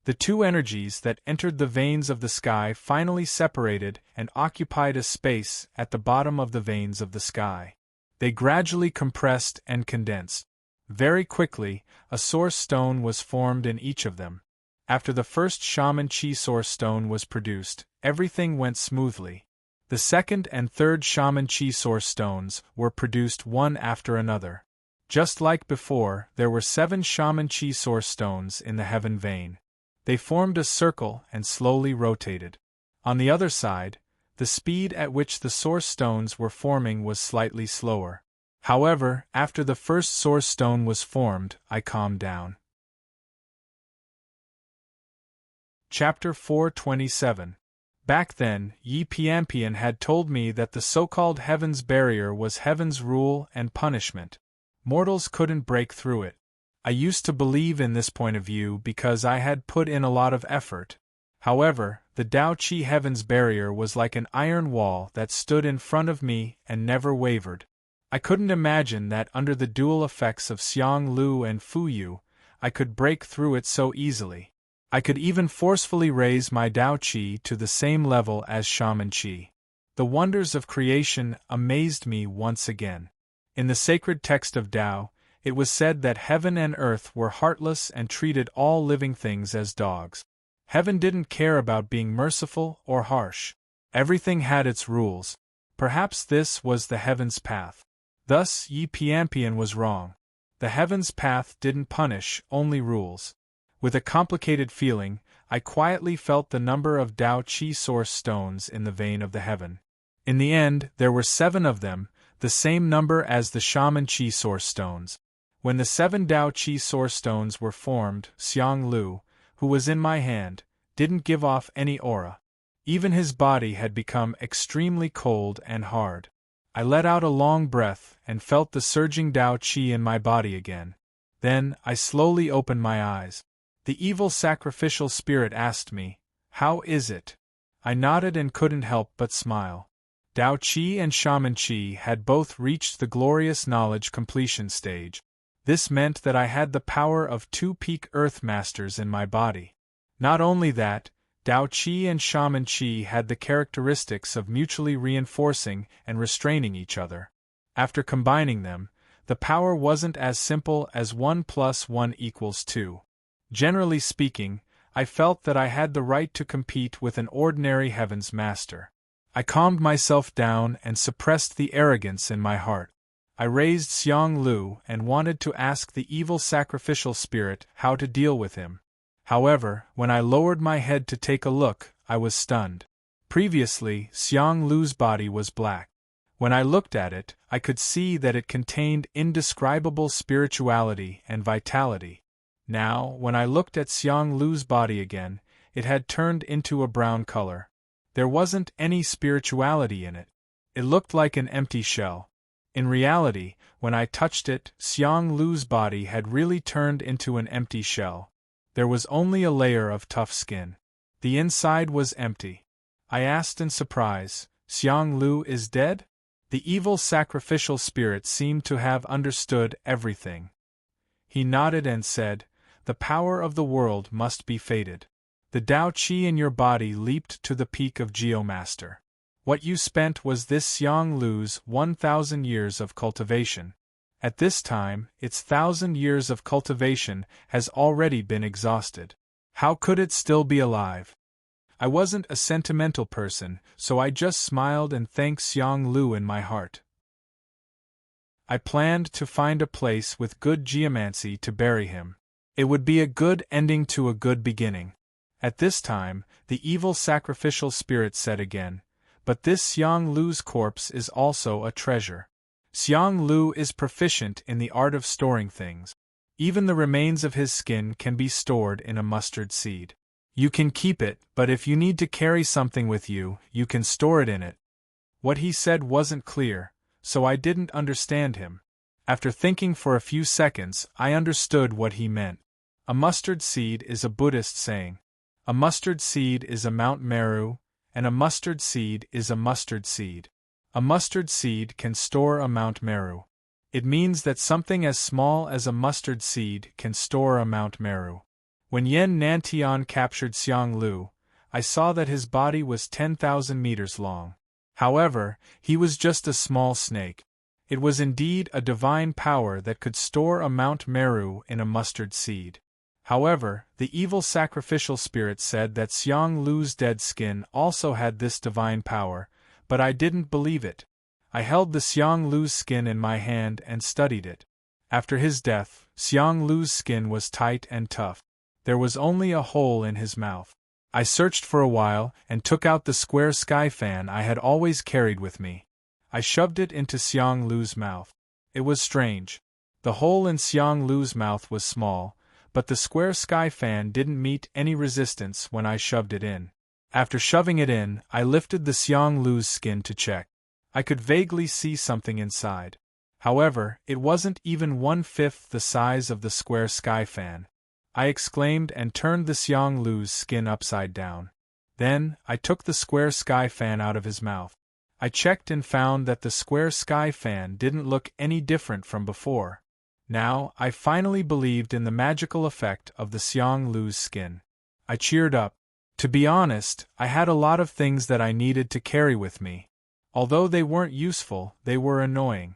The 2 energies that entered the veins of the sky finally separated and occupied a space at the bottom of the veins of the sky. They gradually compressed and condensed. Very quickly, a source stone was formed in each of them. After the first shaman chi source stone was produced, everything went smoothly. The second and third shaman chi source stones were produced one after another. Just like before, there were 7 shaman chi source stones in the heaven vein. They formed a circle and slowly rotated. On the other side, the speed at which the source stones were forming was slightly slower. However, after the first source stone was formed, I calmed down. Chapter 427. Back then, Yi Pianpian had told me that the so-called Heaven's Barrier was Heaven's rule and punishment. Mortals couldn't break through it. I used to believe in this point of view because I had put in a lot of effort. However, the Tao Chi Heaven's Barrier was like an iron wall that stood in front of me and never wavered. I couldn't imagine that under the dual effects of Xiang Lu and Fu Yu, I could break through it so easily. I could even forcefully raise my Tao Qi to the same level as Shaman Qi. The wonders of creation amazed me once again. In the sacred text of Tao, It was said that heaven and earth were heartless and treated all living things as dogs. Heaven didn't care about being merciful or harsh. Everything had its rules. Perhaps this was the heaven's path. Thus Yi Pianpian was wrong. The heaven's path didn't punish, only rules. With a complicated feeling, I quietly felt the number of Tao Qi source stones in the vein of the heaven. In the end, there were 7 of them, the same number as the Shaman Qi source stones. When the 7 Tao Qi source stones were formed, Xiang Lu, who was in my hand, didn't give off any aura. Even his body had become extremely cold and hard. I let out a long breath and felt the surging Tao Qi in my body again. Then, I slowly opened my eyes. The evil sacrificial spirit asked me, "How is it?" I nodded and couldn't help but smile. Tao Qi and Shaman Qi had both reached the glorious knowledge completion stage. This meant that I had the power of 2 peak Earth Masters in my body. Not only that, Tao Qi and Shaman Qi had the characteristics of mutually reinforcing and restraining each other. After combining them, the power wasn't as simple as 1 + 1 = 2. Generally speaking, I felt that I had the right to compete with an ordinary Heaven's Master. I calmed myself down and suppressed the arrogance in my heart. I raised Xiang Lu and wanted to ask the evil sacrificial spirit how to deal with him. However, when I lowered my head to take a look, I was stunned. Previously, Xiang Lu's body was black. When I looked at it, I could see that it contained indescribable spirituality and vitality. Now, when I looked at Xiang Lu's body again, it had turned into a brown color. There wasn't any spirituality in it. It looked like an empty shell. In reality, when I touched it, Xiang Lu's body had really turned into an empty shell. There was only a layer of tough skin. The inside was empty. I asked in surprise, "Xiang Lu is dead?" The evil sacrificial spirit seemed to have understood everything. He nodded and said, "The power of the world must be fated. The Tao Qi in your body leaped to the peak of Geomaster. What you spent was this Xiang Lu's 1,000 years of cultivation. At this time, its 1,000 years of cultivation has already been exhausted. How could it still be alive?" I wasn't a sentimental person, so I just smiled and thanked Xiang Lu in my heart. I planned to find a place with good geomancy to bury him. It would be a good ending to a good beginning. At this time, the evil sacrificial spirit said again, "But this Xiang Lu's corpse is also a treasure. Xiang Lu is proficient in the art of storing things. Even the remains of his skin can be stored in a mustard seed. You can keep it, but if you need to carry something with you, you can store it in it." What he said wasn't clear, so I didn't understand him. After thinking for a few seconds, I understood what he meant. A mustard seed is a Buddhist saying. A mustard seed is a Mount Meru, and a mustard seed is a mustard seed. A mustard seed can store a Mount Meru. It means that something as small as a mustard seed can store a Mount Meru. When Yen Nantian captured Xiang Lu, I saw that his body was 10,000 meters long. However, he was just a small snake. It was indeed a divine power that could store a Mount Meru in a mustard seed. However, the evil sacrificial spirit said that Xiang Lu's dead skin also had this divine power, but I didn't believe it. I held the Xiang Lu's skin in my hand and studied it. After his death, Xiang Lu's skin was tight and tough. There was only a hole in his mouth. I searched for a while and took out the square sky fan I had always carried with me. I shoved it into Xiang Lu's mouth. It was strange. The hole in Xiang Lu's mouth was small, but the square sky fan didn't meet any resistance when I shoved it in. After shoving it in, I lifted the Xiang Lu's skin to check. I could vaguely see something inside. However, it wasn't even 1/5 the size of the square sky fan. I exclaimed and turned the Xiang Lu's skin upside down. Then, I took the square sky fan out of his mouth. I checked and found that the square sky fan didn't look any different from before. Now, I finally believed in the magical effect of the Xiang Lu's skin. I cheered up. To be honest, I had a lot of things that I needed to carry with me. Although they weren't useful, they were annoying.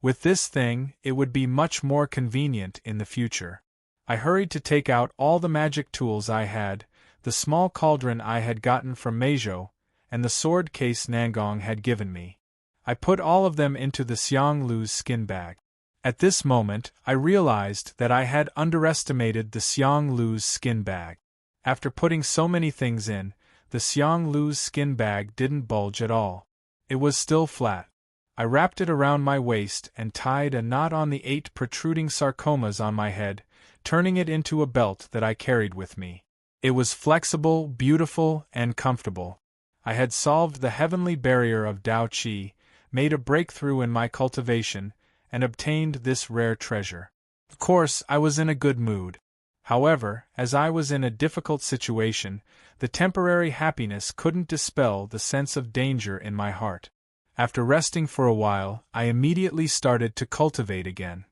With this thing, it would be much more convenient in the future. I hurried to take out all the magic tools I had, the small cauldron I had gotten from Meijo, and the sword case Nangong had given me. I put all of them into the Xiang Lu's skin bag. At this moment, I realized that I had underestimated the Xiang Lu's skin bag. After putting so many things in, the Xiang Lu's skin bag didn't bulge at all. It was still flat. I wrapped it around my waist and tied a knot on the 8 protruding sarcomas on my head, turning it into a belt that I carried with me. It was flexible, beautiful, and comfortable. I had solved the heavenly barrier of Tao Qi, made a breakthrough in my cultivation, and obtained this rare treasure. Of course, I was in a good mood. However, as I was in a difficult situation, the temporary happiness couldn't dispel the sense of danger in my heart. After resting for a while, I immediately started to cultivate again.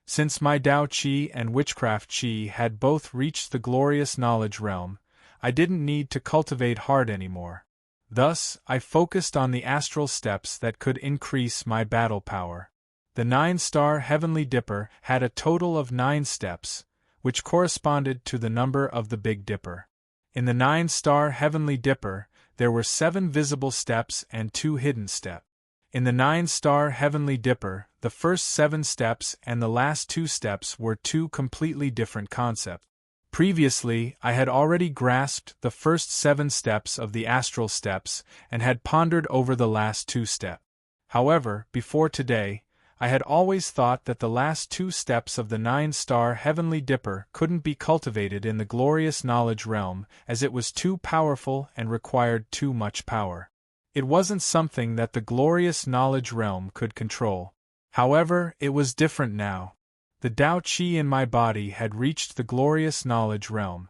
Since my Tao Qi and Witchcraft Qi had both reached the glorious knowledge realm, I didn't need to cultivate hard anymore. Thus, I focused on the astral steps that could increase my battle power. The 9-star Heavenly Dipper had a total of 9 steps, which corresponded to the number of the Big Dipper. In the 9-star Heavenly Dipper, there were 7 visible steps and 2 hidden steps. In the 9-star Heavenly Dipper, the first 7 steps and the last 2 steps were 2 completely different concepts. Previously, I had already grasped the first 7 steps of the astral steps and had pondered over the last 2 steps. However, before today, I had always thought that the last 2 steps of the 9-star Heavenly Dipper couldn't be cultivated in the glorious knowledge realm as it was too powerful and required too much power. It wasn't something that the glorious knowledge realm could control. However, it was different now. The Tao Qi in my body had reached the glorious knowledge realm.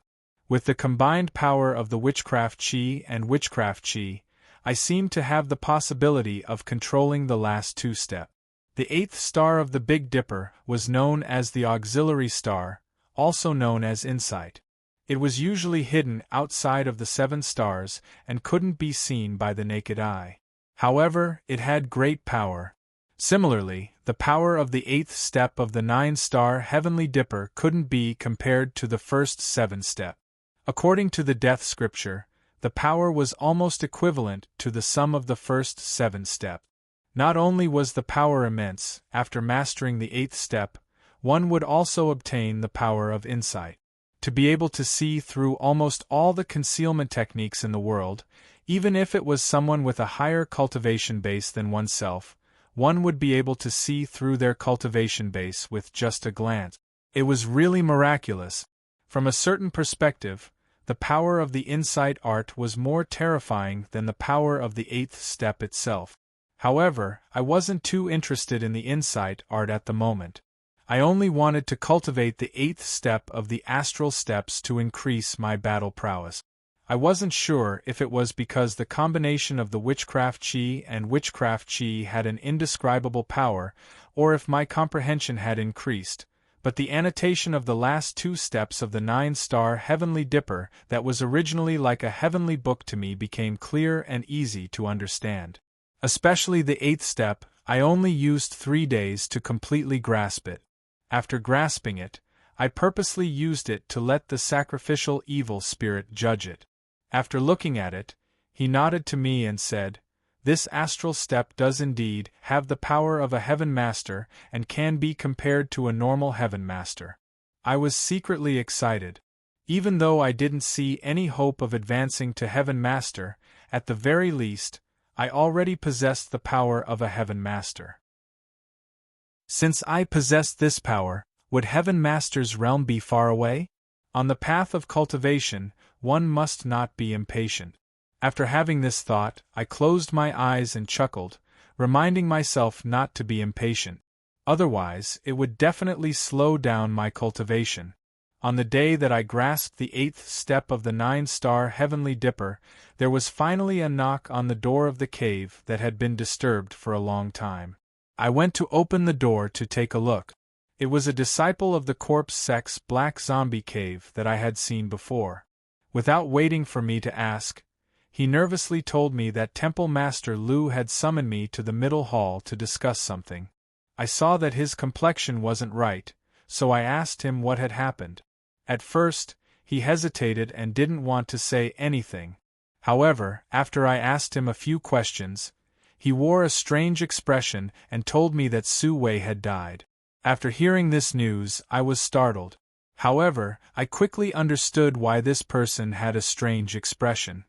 With the combined power of the Witchcraft Qi and Witchcraft Qi, I seemed to have the possibility of controlling the last 2 steps. The 8th star of the Big Dipper was known as the auxiliary star, also known as insight. It was usually hidden outside of the 7 stars and couldn't be seen by the naked eye. However, it had great power. Similarly, the power of the 8th step of the 9-star Heavenly Dipper couldn't be compared to the first 7 steps. According to the Death Scripture, the power was almost equivalent to the sum of the first 7 steps. Not only was the power immense, after mastering the 8th step, one would also obtain the power of insight. To be able to see through almost all the concealment techniques in the world, even if it was someone with a higher cultivation base than oneself, one would be able to see through their cultivation base with just a glance. It was really miraculous. From a certain perspective, the power of the insight art was more terrifying than the power of the 8th step itself. However, I wasn't too interested in the insight art at the moment. I only wanted to cultivate the 8th step of the astral steps to increase my battle prowess. I wasn't sure if it was because the combination of the Witchcraft Qi and Witchcraft Qi had an indescribable power, or if my comprehension had increased, but the annotation of the last 2 steps of the 9-star Heavenly Dipper that was originally like a heavenly book to me became clear and easy to understand. Especially the 8th step, I only used 3 days to completely grasp it. After grasping it, I purposely used it to let the sacrificial evil spirit judge it. After looking at it, he nodded to me and said, "This astral step does indeed have the power of a heaven master and can be compared to a normal heaven master." I was secretly excited. Even though I didn't see any hope of advancing to heaven master, at the very least, I already possessed the power of a heaven master. Since I possessed this power, would heaven master's realm be far away? On the path of cultivation, one must not be impatient. After having this thought, I closed my eyes and chuckled, reminding myself not to be impatient. Otherwise, it would definitely slow down my cultivation. On the day that I grasped the 8th step of the 9-star Heavenly Dipper, there was finally a knock on the door of the cave that had been disturbed for a long time. I went to open the door to take a look. It was a disciple of the corpse sex Black Zombie Cave that I had seen before. Without waiting for me to ask, He nervously told me that Temple Master Lu had summoned me to the middle hall to discuss something. I saw that his complexion wasn't right, so I asked him what had happened. At first, he hesitated and didn't want to say anything. However, after I asked him a few questions, he wore a strange expression and told me that Su Wei had died. After hearing this news, I was startled. However, I quickly understood why this person had a strange expression.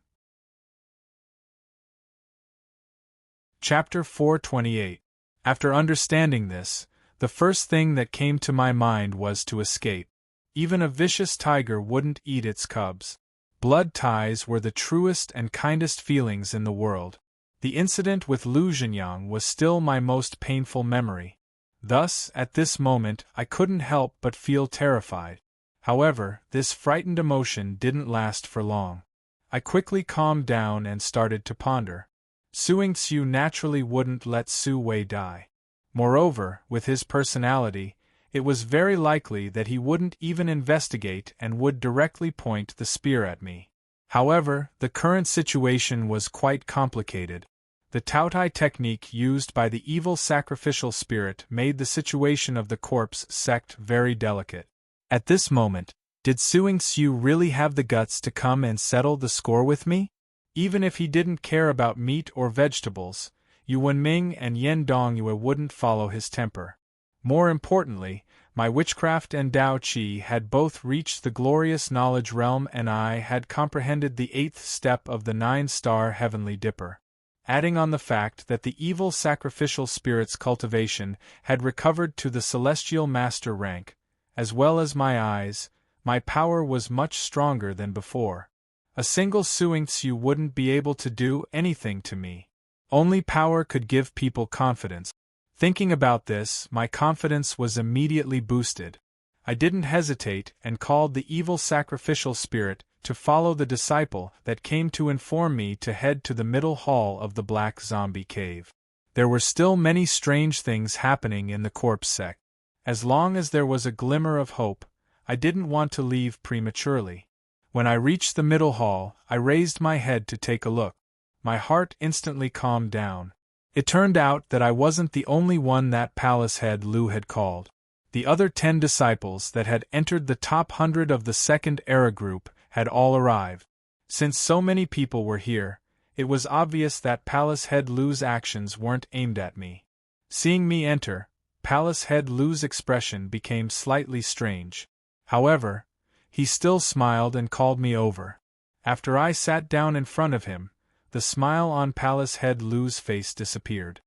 Chapter 428. After understanding this, the first thing that came to my mind was to escape. Even a vicious tiger wouldn't eat its cubs. Blood ties were the truest and kindest feelings in the world. The incident with Lu Zhenyang was still my most painful memory. Thus, at this moment, I couldn't help but feel terrified. However, this frightened emotion didn't last for long. I quickly calmed down and started to ponder. Suing Xiu naturally wouldn't let Su Wei die. Moreover, with his personality, it was very likely that he wouldn't even investigate and would directly point the spear at me. However, the current situation was quite complicated. The Taotai technique used by the evil sacrificial spirit made the situation of the corpse sect very delicate. At this moment, did Suing Xiu really have the guts to come and settle the score with me? Even if he didn't care about meat or vegetables, Yuan Ming and Yen Dongyue wouldn't follow his temper. More importantly, my witchcraft and Dao Qi had both reached the glorious knowledge realm and I had comprehended the 8th step of the 9-star heavenly dipper. Adding on the fact that the evil sacrificial spirit's cultivation had recovered to the celestial master rank, as well as my eyes, my power was much stronger than before. A single Suing Xiu wouldn't be able to do anything to me. Only power could give people confidence. Thinking about this, my confidence was immediately boosted. I didn't hesitate and called the evil sacrificial spirit to follow the disciple that came to inform me to head to the middle hall of the Black Zombie Cave. There were still many strange things happening in the corpse sect. As long as there was a glimmer of hope, I didn't want to leave prematurely. When I reached the middle hall, I raised my head to take a look. My heart instantly calmed down. It turned out that I wasn't the only one that palace head Lu had called. The other 10 disciples that had entered the top 100 of the second era group had all arrived. Since so many people were here, it was obvious that Palace Head Lu's actions weren't aimed at me. Seeing me enter, Palace Head Lu's expression became slightly strange. However, he still smiled and called me over. After I sat down in front of him, the smile on Palace Head Lu's face disappeared.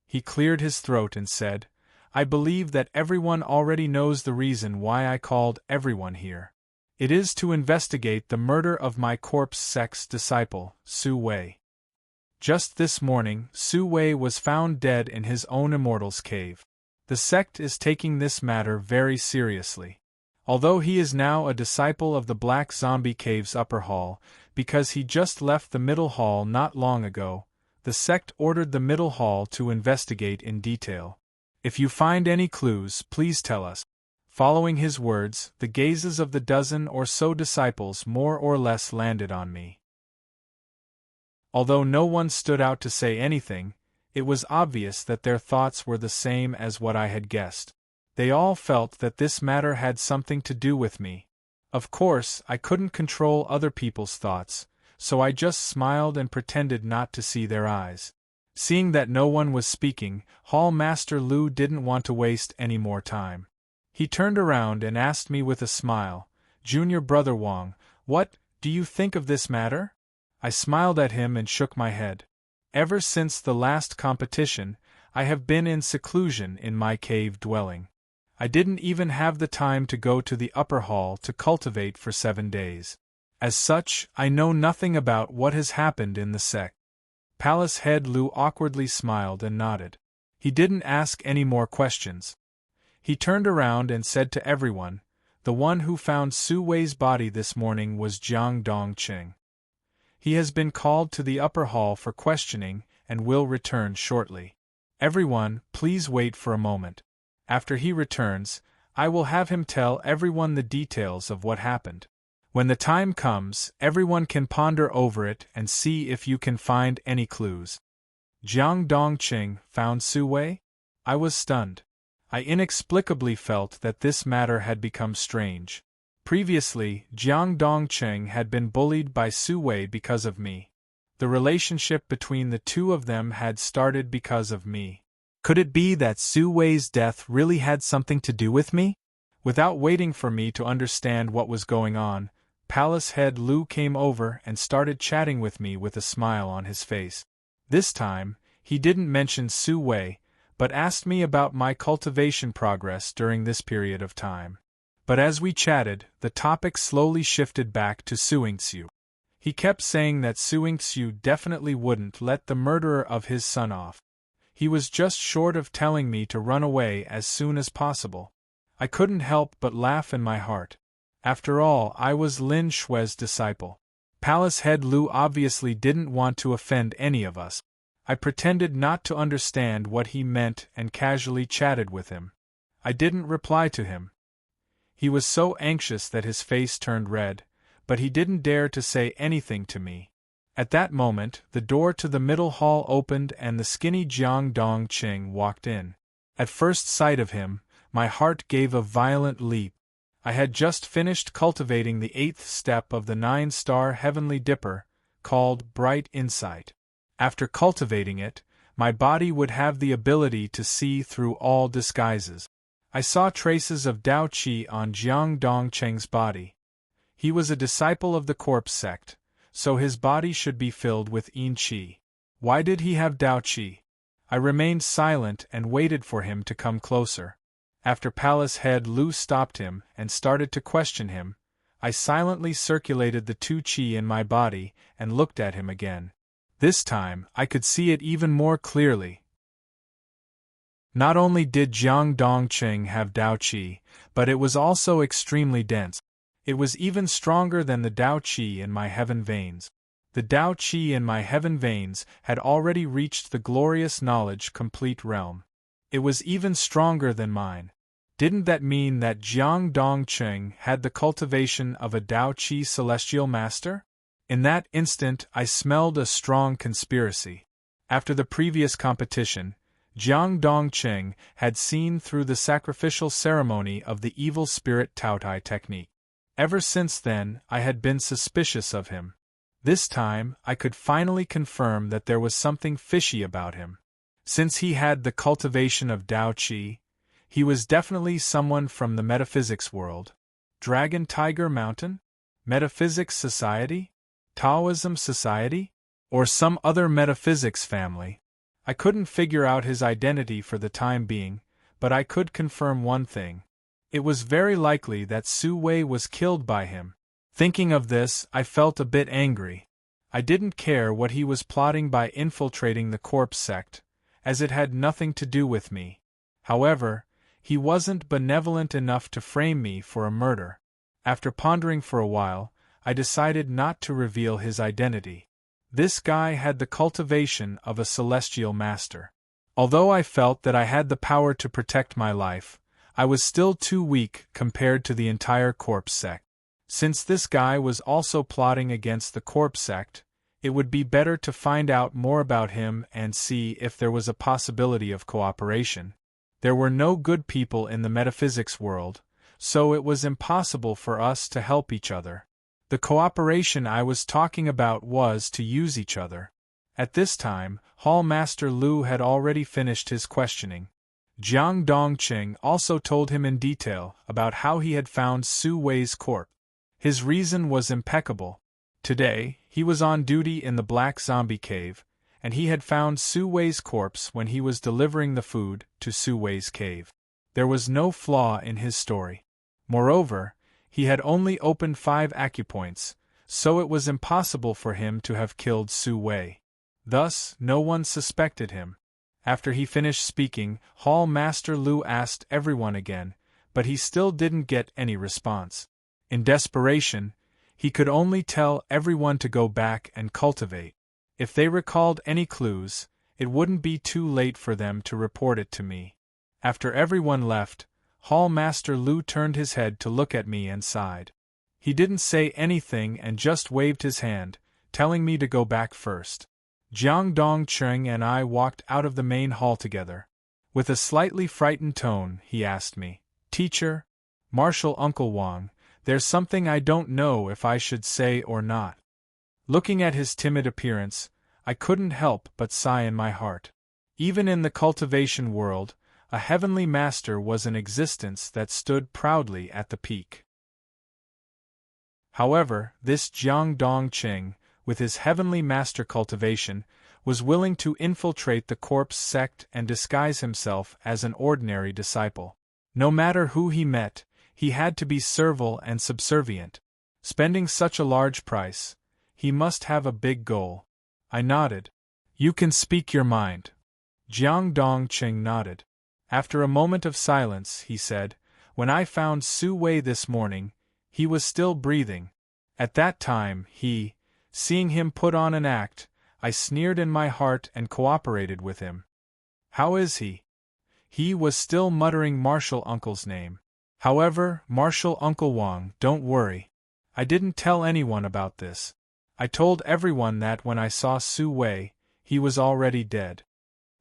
He cleared his throat and said, "I believe that everyone already knows the reason why I called everyone here. It is to investigate the murder of my corpse sect's disciple, Su Wei. Just this morning, Su Wei was found dead in his own immortal's cave. The sect is taking this matter very seriously. Although he is now a disciple of the Black Zombie Cave's upper hall, because he just left the middle hall not long ago, the sect ordered the middle hall to investigate in detail. If you find any clues, please tell us." Following his words, the gazes of the dozen or so disciples more or less landed on me. Although no one stood out to say anything, it was obvious that their thoughts were the same as what I had guessed. They all felt that this matter had something to do with me. Of course, I couldn't control other people's thoughts, so I just smiled and pretended not to see their eyes. Seeing that no one was speaking, Hall Master Lu didn't want to waste any more time. He turned around and asked me with a smile, "Junior Brother Wang, what do you think of this matter?" I smiled at him and shook my head. Ever since the last competition, I have been in seclusion in my cave dwelling. I didn't even have the time to go to the upper hall to cultivate for 7 days. As such, I know nothing about what has happened in the sect. Palace Head Lu awkwardly smiled and nodded. He didn't ask any more questions. He turned around and said to everyone, "The one who found Su Wei's body this morning was Jiang Dongqing. He has been called to the upper hall for questioning and will return shortly. Everyone, please wait for a moment. After he returns, I will have him tell everyone the details of what happened." When the time comes, everyone can ponder over it and see if you can find any clues. Jiang Dongqing found Su Wei? I was stunned. I inexplicably felt that this matter had become strange. Previously, Jiang Dongqing had been bullied by Su Wei because of me. The relationship between the two of them had started because of me. Could it be that Su Wei's death really had something to do with me? Without waiting for me to understand what was going on, Palace Head Lu came over and started chatting with me with a smile on his face. This time, he didn't mention Su Wei, but asked me about my cultivation progress during this period of time. But as we chatted, the topic slowly shifted back to Su Yingxiu. He kept saying that Su Yingxiu definitely wouldn't let the murderer of his son off. He was just short of telling me to run away as soon as possible. I couldn't help but laugh in my heart. After all, I was Lin Shui's disciple. Palace Head Lu obviously didn't want to offend any of us. I pretended not to understand what he meant and casually chatted with him. I didn't reply to him. He was so anxious that his face turned red, but he didn't dare to say anything to me. At that moment, the door to the middle hall opened and the skinny Jiang Dongqing walked in. At first sight of him, my heart gave a violent leap. I had just finished cultivating the 8th step of the 9-star heavenly dipper, called Bright Insight. After cultivating it, my body would have the ability to see through all disguises. I saw traces of Dao Qi on Jiang Dongqing's body. He was a disciple of the corpse sect, so his body should be filled with Yin Qi. Why did he have Dao Qi? I remained silent and waited for him to come closer. After Palace Head Lu stopped him and started to question him, I silently circulated the 2 Qi in my body and looked at him again. This time, I could see it even more clearly. Not only did Jiang Dongqing have Dao Qi, but it was also extremely dense. It was even stronger than the Dao Qi in my heaven veins. The Dao Qi in my heaven veins had already reached the glorious knowledge complete realm. It was even stronger than mine. Didn't that mean that Jiang Dongqing had the cultivation of a Dao Qi celestial master? In that instant I smelled a strong conspiracy. After the previous competition, Jiang Dongqing had seen through the sacrificial ceremony of the evil spirit Taotai technique. Ever since then, I had been suspicious of him. This time, I could finally confirm that there was something fishy about him. Since he had the cultivation of Dao Qi, he was definitely someone from the metaphysics world. Dragon Tiger Mountain? Metaphysics Society? Taoism Society? Or some other metaphysics family? I couldn't figure out his identity for the time being, but I could confirm one thing. It was very likely that Su Wei was killed by him. Thinking of this, I felt a bit angry. I didn't care what he was plotting by infiltrating the corpse sect, as it had nothing to do with me. However, he wasn't benevolent enough to frame me for a murder. After pondering for a while, I decided not to reveal his identity. This guy had the cultivation of a celestial master. Although I felt that I had the power to protect my life, I was still too weak compared to the entire corpse sect. Since this guy was also plotting against the corpse sect, it would be better to find out more about him and see if there was a possibility of cooperation. There were no good people in the metaphysics world, so it was impossible for us to help each other. The cooperation I was talking about was to use each other. At this time, Hall Master Lu had already finished his questioning. Jiang Dongqing also told him in detail about how he had found Su Wei's corpse. His reason was impeccable. Today, he was on duty in the Black Zombie Cave, and he had found Su Wei's corpse when he was delivering the food to Su Wei's cave. There was no flaw in his story. Moreover, he had only opened 5 acupoints, so it was impossible for him to have killed Su Wei. Thus, no one suspected him. After he finished speaking, Hall Master Lu asked everyone again, but he still didn't get any response. In desperation, he could only tell everyone to go back and cultivate. If they recalled any clues, it wouldn't be too late for them to report it to me. After everyone left, Hall Master Lu turned his head to look at me and sighed. He didn't say anything and just waved his hand, telling me to go back first. Jiang Dongqing and I walked out of the main hall together. With a slightly frightened tone, he asked me, "Teacher, Martial Uncle Wang, there's something I don't know if I should say or not." Looking at his timid appearance, I couldn't help but sigh in my heart. Even in the cultivation world, a heavenly master was an existence that stood proudly at the peak. However, this Jiang Dongqing, with his heavenly master cultivation, was willing to infiltrate the corpse sect and disguise himself as an ordinary disciple. No matter who he met, he had to be servile and subservient. Spending such a large price, he must have a big goal. I nodded. "You can speak your mind." Jiang Dongqing nodded. After a moment of silence, he said, "When I found Su Wei this morning, he was still breathing. At that time, seeing him put on an act, I sneered in my heart and cooperated with him." "How is he?" He was still muttering Martial Uncle's name. "However, Martial Uncle Wang, don't worry. I didn't tell anyone about this. I told everyone that when I saw Su Wei, he was already dead."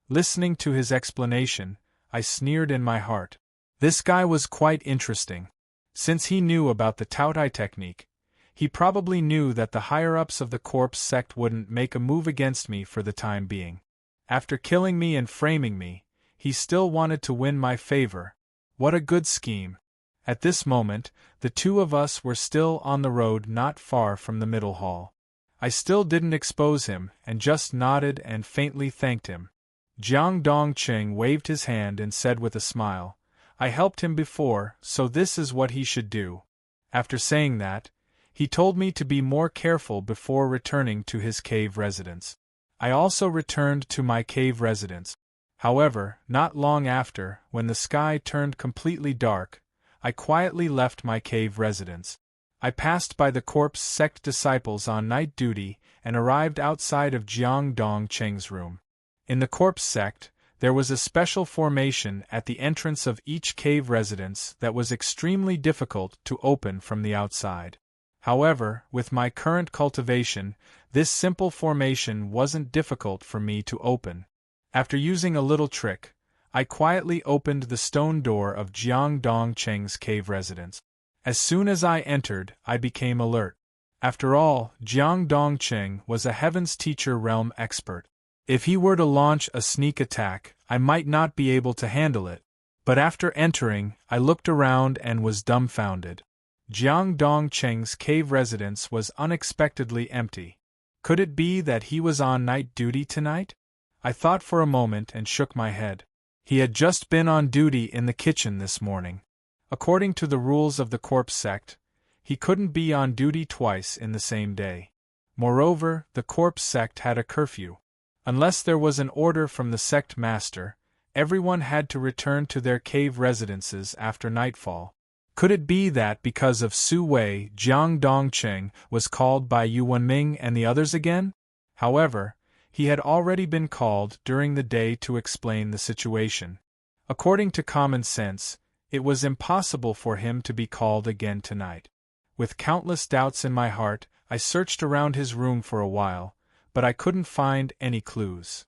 Listening to his explanation, I sneered in my heart. This guy was quite interesting. Since he knew about the Taotai technique, he probably knew that the higher-ups of the corpse sect wouldn't make a move against me for the time being. After killing me and framing me, he still wanted to win my favor. What a good scheme. At this moment, the two of us were still on the road not far from the middle hall. I still didn't expose him and just nodded and faintly thanked him. Jiang Dongqing waved his hand and said with a smile, "I helped him before, so this is what he should do." After saying that, he told me to be more careful before returning to his cave residence. I also returned to my cave residence. However, not long after, when the sky turned completely dark, I quietly left my cave residence. I passed by the corpse sect disciples on night duty and arrived outside of Jiang Dongqing's room. In the corpse sect, there was a special formation at the entrance of each cave residence that was extremely difficult to open from the outside. However, with my current cultivation, this simple formation wasn't difficult for me to open. After using a little trick, I quietly opened the stone door of Jiang Dongqing's cave residence. As soon as I entered, I became alert. After all, Jiang Dongqing was a Heaven's Teacher realm expert. If he were to launch a sneak attack, I might not be able to handle it. But after entering, I looked around and was dumbfounded. Jiang Dongqing's cave residence was unexpectedly empty. Could it be that he was on night duty tonight? I thought for a moment and shook my head. He had just been on duty in the kitchen this morning. According to the rules of the corpse sect, he couldn't be on duty twice in the same day. Moreover, the corpse sect had a curfew. Unless there was an order from the sect master, everyone had to return to their cave residences after nightfall. Could it be that because of Su Wei, Jiang Dongqing was called by Yu Wenming and the others again? However, he had already been called during the day to explain the situation. According to common sense, it was impossible for him to be called again tonight. With countless doubts in my heart, I searched around his room for a while, but I couldn't find any clues.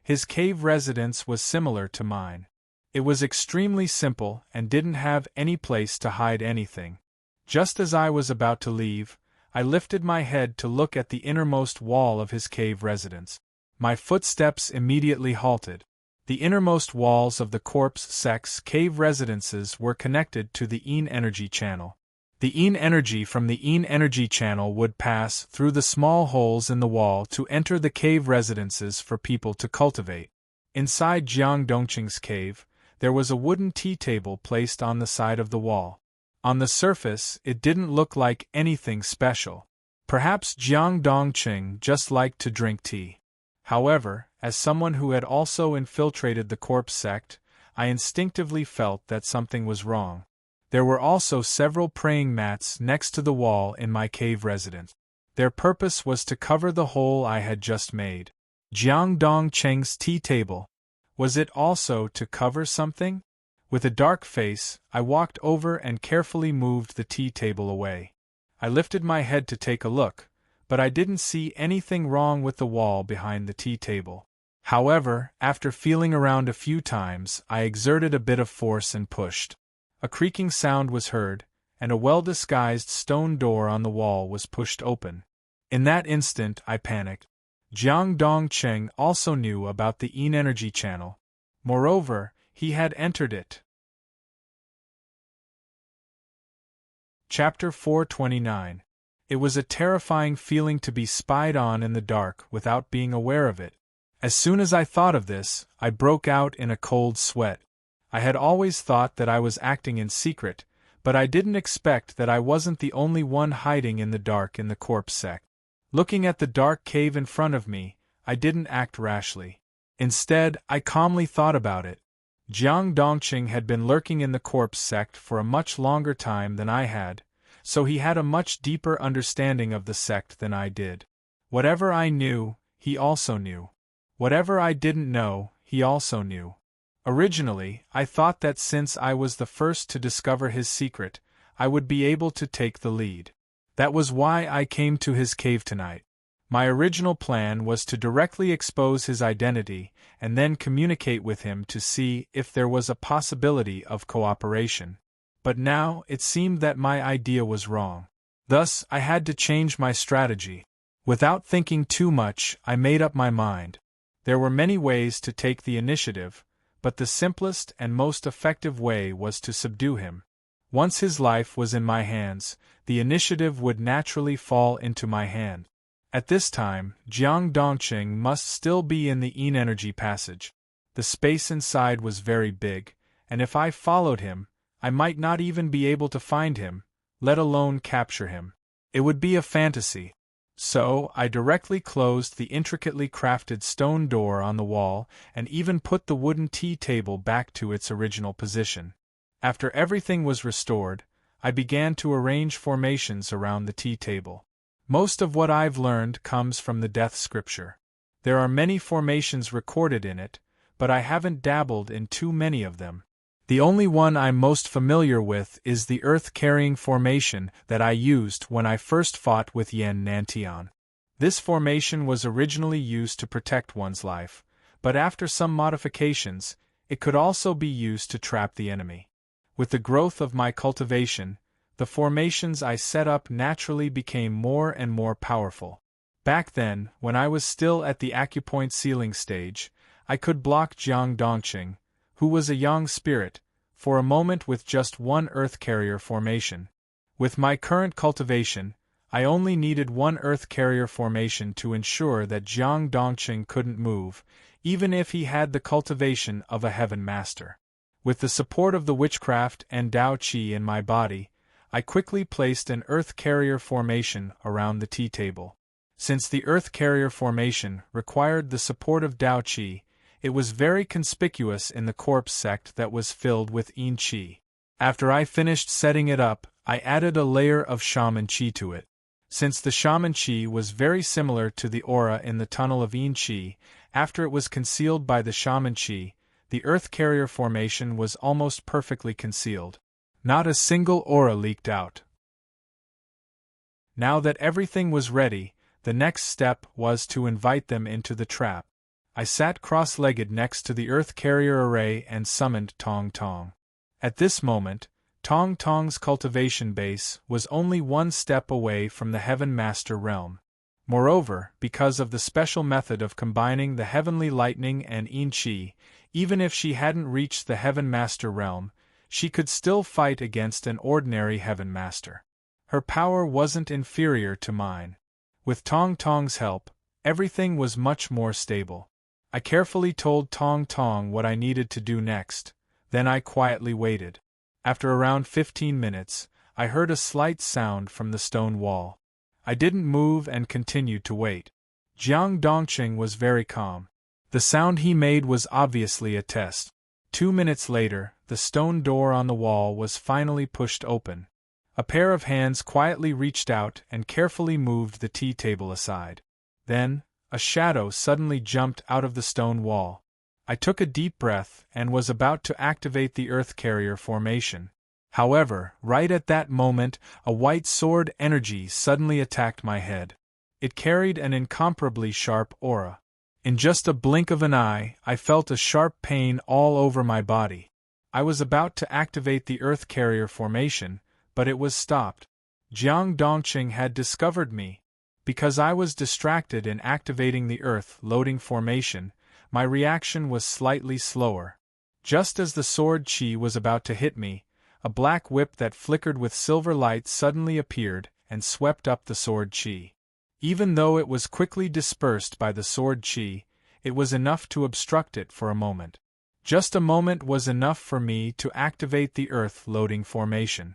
His cave residence was similar to mine. It was extremely simple and didn't have any place to hide anything. Just as I was about to leave, I lifted my head to look at the innermost wall of his cave residence. My footsteps immediately halted. The innermost walls of the corpse sect's cave residences were connected to the Yin energy channel. The Yin energy from the Yin energy channel would pass through the small holes in the wall to enter the cave residences for people to cultivate. Inside Jiang Dongqing's cave, there was a wooden tea table placed on the side of the wall. On the surface, it didn't look like anything special. Perhaps Jiang Dongqing just liked to drink tea. However, as someone who had also infiltrated the corpse sect, I instinctively felt that something was wrong. There were also several praying mats next to the wall in my cave residence. Their purpose was to cover the hole I had just made. Jiang Dongqing's tea table. Was it also to cover something? With a dark face, I walked over and carefully moved the tea table away. I lifted my head to take a look, but I didn't see anything wrong with the wall behind the tea table. However, after feeling around a few times, I exerted a bit of force and pushed. A creaking sound was heard, and a well-disguised stone door on the wall was pushed open. In that instant, I panicked. Jiang Dongcheng also knew about the Yin energy channel. Moreover, he had entered it. Chapter 429. It was a terrifying feeling to be spied on in the dark without being aware of it. As soon as I thought of this, I broke out in a cold sweat. I had always thought that I was acting in secret, but I didn't expect that I wasn't the only one hiding in the dark in the corpse sect. Looking at the dark cave in front of me, I didn't act rashly. Instead, I calmly thought about it. Jiang Dongqing had been lurking in the corpse sect for a much longer time than I had, so he had a much deeper understanding of the sect than I did. Whatever I knew, he also knew. Whatever I didn't know, he also knew. Originally, I thought that since I was the first to discover his secret, I would be able to take the lead. That was why I came to his cave tonight. My original plan was to directly expose his identity and then communicate with him to see if there was a possibility of cooperation. But now it seemed that my idea was wrong. Thus, I had to change my strategy. Without thinking too much, I made up my mind. There were many ways to take the initiative, but the simplest and most effective way was to subdue him. Once his life was in my hands, the initiative would naturally fall into my hand. At this time, Jiang Dongqing must still be in the Yin energy passage. The space inside was very big, and if I followed him, I might not even be able to find him, let alone capture him. It would be a fantasy. So, I directly closed the intricately crafted stone door on the wall and even put the wooden tea table back to its original position. After everything was restored, I began to arrange formations around the tea table. Most of what I've learned comes from the death scripture. There are many formations recorded in it, but I haven't dabbled in too many of them. The only one I'm most familiar with is the earth-carrying formation that I used when I first fought with Yan Nantian. This formation was originally used to protect one's life, but after some modifications, it could also be used to trap the enemy. With the growth of my cultivation, the formations I set up naturally became more and more powerful. Back then, when I was still at the acupoint sealing stage, I could block Jiang Dongqing, who was a young spirit, for a moment with just one earth carrier formation. With my current cultivation, I only needed one earth carrier formation to ensure that Jiang Dongqing couldn't move, even if he had the cultivation of a heaven master. With the support of the witchcraft and Dao Qi in my body, I quickly placed an earth carrier formation around the tea table. Since the earth carrier formation required the support of Dao Qi, it was very conspicuous in the corpse sect that was filled with Yin Qi. After I finished setting it up, I added a layer of Shaman Qi to it. Since the Shaman Qi was very similar to the aura in the tunnel of Yin Qi, after it was concealed by the Shaman Qi, the earth carrier formation was almost perfectly concealed. Not a single aura leaked out. Now that everything was ready, the next step was to invite them into the trap. I sat cross-legged next to the earth carrier array and summoned Tong Tong. At this moment, Tong Tong's cultivation base was only one step away from the Heaven Master realm. Moreover, because of the special method of combining the heavenly lightning and Yin Qi, even if she hadn't reached the Heaven Master realm, she could still fight against an ordinary Heaven Master. Her power wasn't inferior to mine. With Tong Tong's help, everything was much more stable. I carefully told Tong Tong what I needed to do next, then I quietly waited. After around 15 minutes, I heard a slight sound from the stone wall. I didn't move and continued to wait. Jiang Dongqing was very calm. The sound he made was obviously a test. 2 minutes later, the stone door on the wall was finally pushed open. A pair of hands quietly reached out and carefully moved the tea table aside. Then, a shadow suddenly jumped out of the stone wall. I took a deep breath and was about to activate the Earth Carrier formation. However, right at that moment, a white sword energy suddenly attacked my head. It carried an incomparably sharp aura. In just a blink of an eye, I felt a sharp pain all over my body. I was about to activate the Earth Carrier formation, but it was stopped. Jiang Dongqing had discovered me. Because I was distracted in activating the Earth loading formation, my reaction was slightly slower. Just as the sword chi was about to hit me, a black whip that flickered with silver light suddenly appeared and swept up the sword chi. Even though it was quickly dispersed by the sword chi, it was enough to obstruct it for a moment. Just a moment was enough for me to activate the Earth loading formation.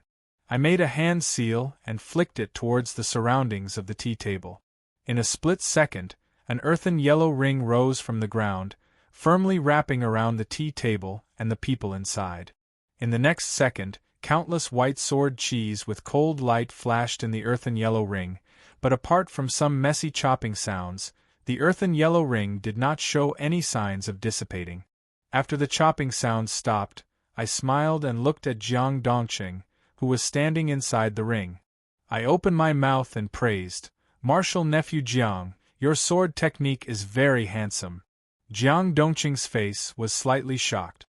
I made a hand seal and flicked it towards the surroundings of the tea table. In a split second, an earthen yellow ring rose from the ground, firmly wrapping around the tea table and the people inside. In the next second, countless white sword chis with cold light flashed in the earthen yellow ring, but apart from some messy chopping sounds, the earthen yellow ring did not show any signs of dissipating. After the chopping sounds stopped, I smiled and looked at Jiang Dongqing, who was standing inside the ring. I opened my mouth and praised, "Martial nephew Jiang, your sword technique is very handsome." Jiang Dongqing's face was slightly shocked.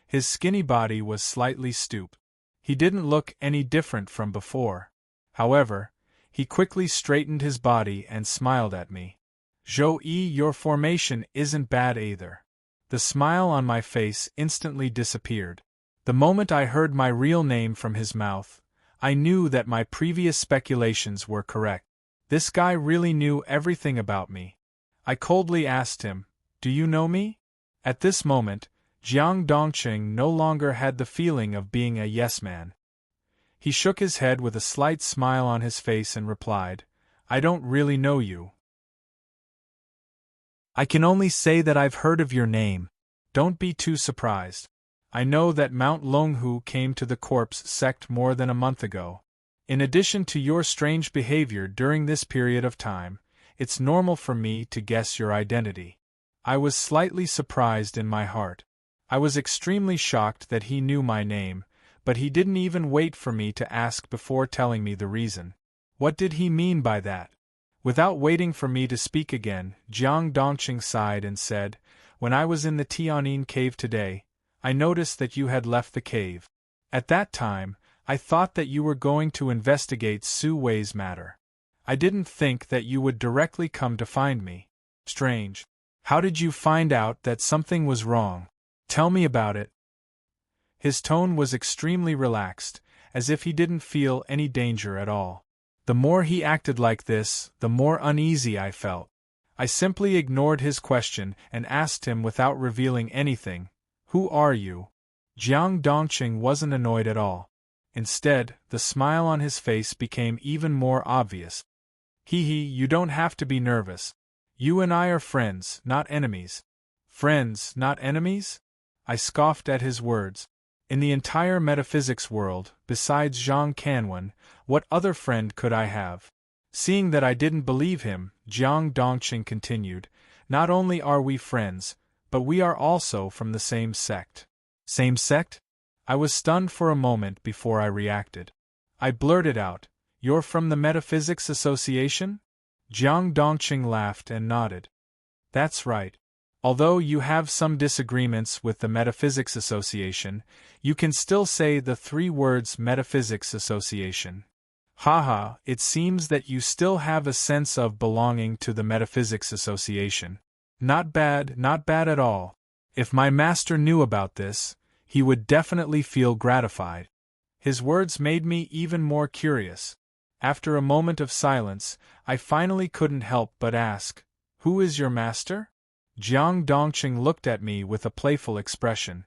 His skinny body was slightly stooped. He didn't look any different from before. However, he quickly straightened his body and smiled at me. "Zhou Yi, your formation isn't bad either." The smile on my face instantly disappeared. The moment I heard my real name from his mouth, I knew that my previous speculations were correct. This guy really knew everything about me. I coldly asked him, "Do you know me?" At this moment, Jiang Dongqing no longer had the feeling of being a yes-man. He shook his head with a slight smile on his face and replied, "I don't really know you. I can only say that I've heard of your name. Don't be too surprised. I know that Mount Longhu came to the corpse sect more than a month ago. In addition to your strange behavior during this period of time, it's normal for me to guess your identity." I was slightly surprised in my heart. I was extremely shocked that he knew my name, but he didn't even wait for me to ask before telling me the reason. What did he mean by that? Without waiting for me to speak again, Jiang Dongqing sighed and said, "When I was in the Tianin cave today, I noticed that you had left the cave. At that time, I thought that you were going to investigate Su Wei's matter. I didn't think that you would directly come to find me. Strange. How did you find out that something was wrong? Tell me about it." His tone was extremely relaxed, as if he didn't feel any danger at all. The more he acted like this, the more uneasy I felt. I simply ignored his question and asked him without revealing anything, "Who are you?" Jiang Dongqing wasn't annoyed at all. Instead, the smile on his face became even more obvious. You don't have to be nervous. You and I are friends, not enemies." "Friends, not enemies?" I scoffed at his words. In the entire metaphysics world, besides Zhang Canwen, what other friend could I have? Seeing that I didn't believe him, Jiang Dongqing continued, "Not only are we friends, but we are also from the same sect." "Same sect?" I was stunned for a moment before I reacted. I blurted out, "You're from the Metaphysics Association?" Jiang Dongqing laughed and nodded. "That's right. Although you have some disagreements with the Metaphysics Association, you can still say the 3 words Metaphysics Association. Haha, it seems that you still have a sense of belonging to the Metaphysics Association. Not bad at all. If my master knew about this, he would definitely feel gratified." His words made me even more curious. After a moment of silence, I finally couldn't help but ask, "Who is your master?" Jiang Dongqing looked at me with a playful expression.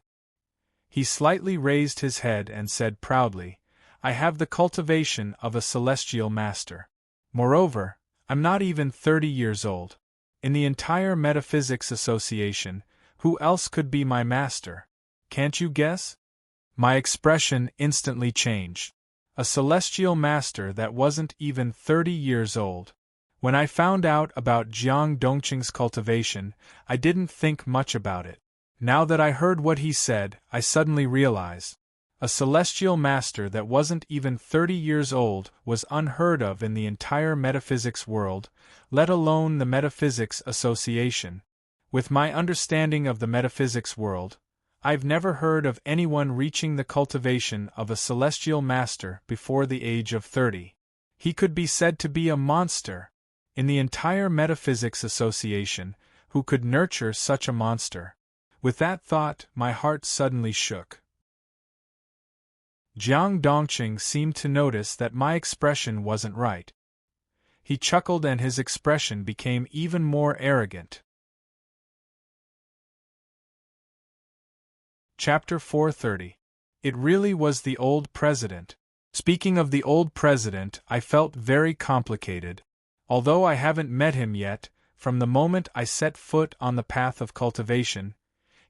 He slightly raised his head and said proudly, "I have the cultivation of a celestial master. Moreover, I'm not even 30 years old. In the entire Metaphysics Association, who else could be my master? Can't you guess?" My expression instantly changed. A celestial master that wasn't even 30 years old. When I found out about Jiang Dongqing's cultivation, I didn't think much about it. Now that I heard what he said, I suddenly realized. A celestial master that wasn't even 30 years old was unheard of in the entire metaphysics world, let alone the Metaphysics Association. With my understanding of the metaphysics world, I've never heard of anyone reaching the cultivation of a celestial master before the age of 30. He could be said to be a monster. In the entire Metaphysics Association, who could nurture such a monster? With that thought, my heart suddenly shook. Jiang Dongqing seemed to notice that my expression wasn't right. He chuckled and his expression became even more arrogant. Chapter 430. It really was the old president. Speaking of the old president, I felt very complicated. Although I haven't met him yet, from the moment I set foot on the path of cultivation,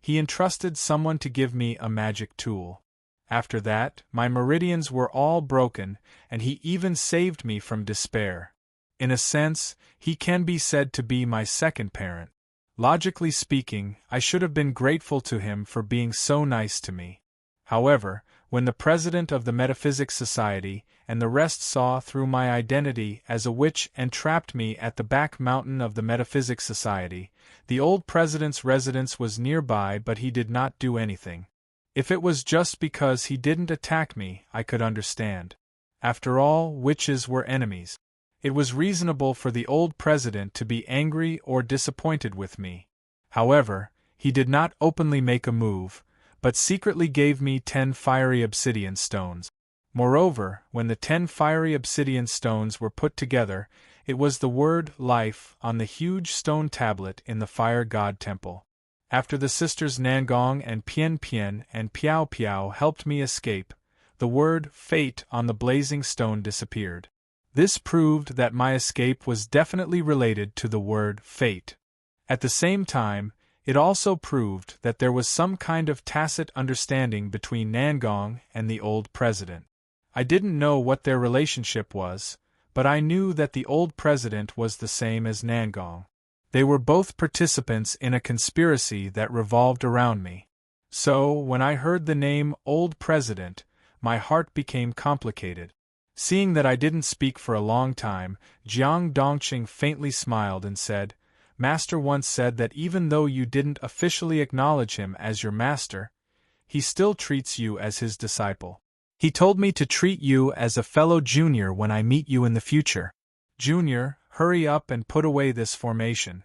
he entrusted someone to give me a magic tool. After that, my meridians were all broken, and he even saved me from despair. In a sense, he can be said to be my second parent. Logically speaking, I should have been grateful to him for being so nice to me. However, when the president of the Metaphysics Society and the rest saw through my identity as a witch and trapped me at the back mountain of the Metaphysics Society, the old president's residence was nearby, but he did not do anything. If it was just because he didn't attack me, I could understand. After all, witches were enemies. It was reasonable for the old president to be angry or disappointed with me. However, he did not openly make a move, but secretly gave me 10 fiery obsidian stones. Moreover, when the 10 fiery obsidian stones were put together, it was the word life on the huge stone tablet in the fire god temple. After the sisters Nangong and Pian Pian and Piao Piao helped me escape, the word fate on the blazing stone disappeared. This proved that my escape was definitely related to the word fate. At the same time, it also proved that there was some kind of tacit understanding between Nangong and the old president. I didn't know what their relationship was, but I knew that the old president was the same as Nangong. They were both participants in a conspiracy that revolved around me. So, when I heard the name Old President, my heart became complicated. Seeing that I didn't speak for a long time, Jiang Dongqing faintly smiled and said, "Master once said that even though you didn't officially acknowledge him as your master, he still treats you as his disciple. He told me to treat you as a fellow junior when I meet you in the future. Junior, hurry up and put away this formation."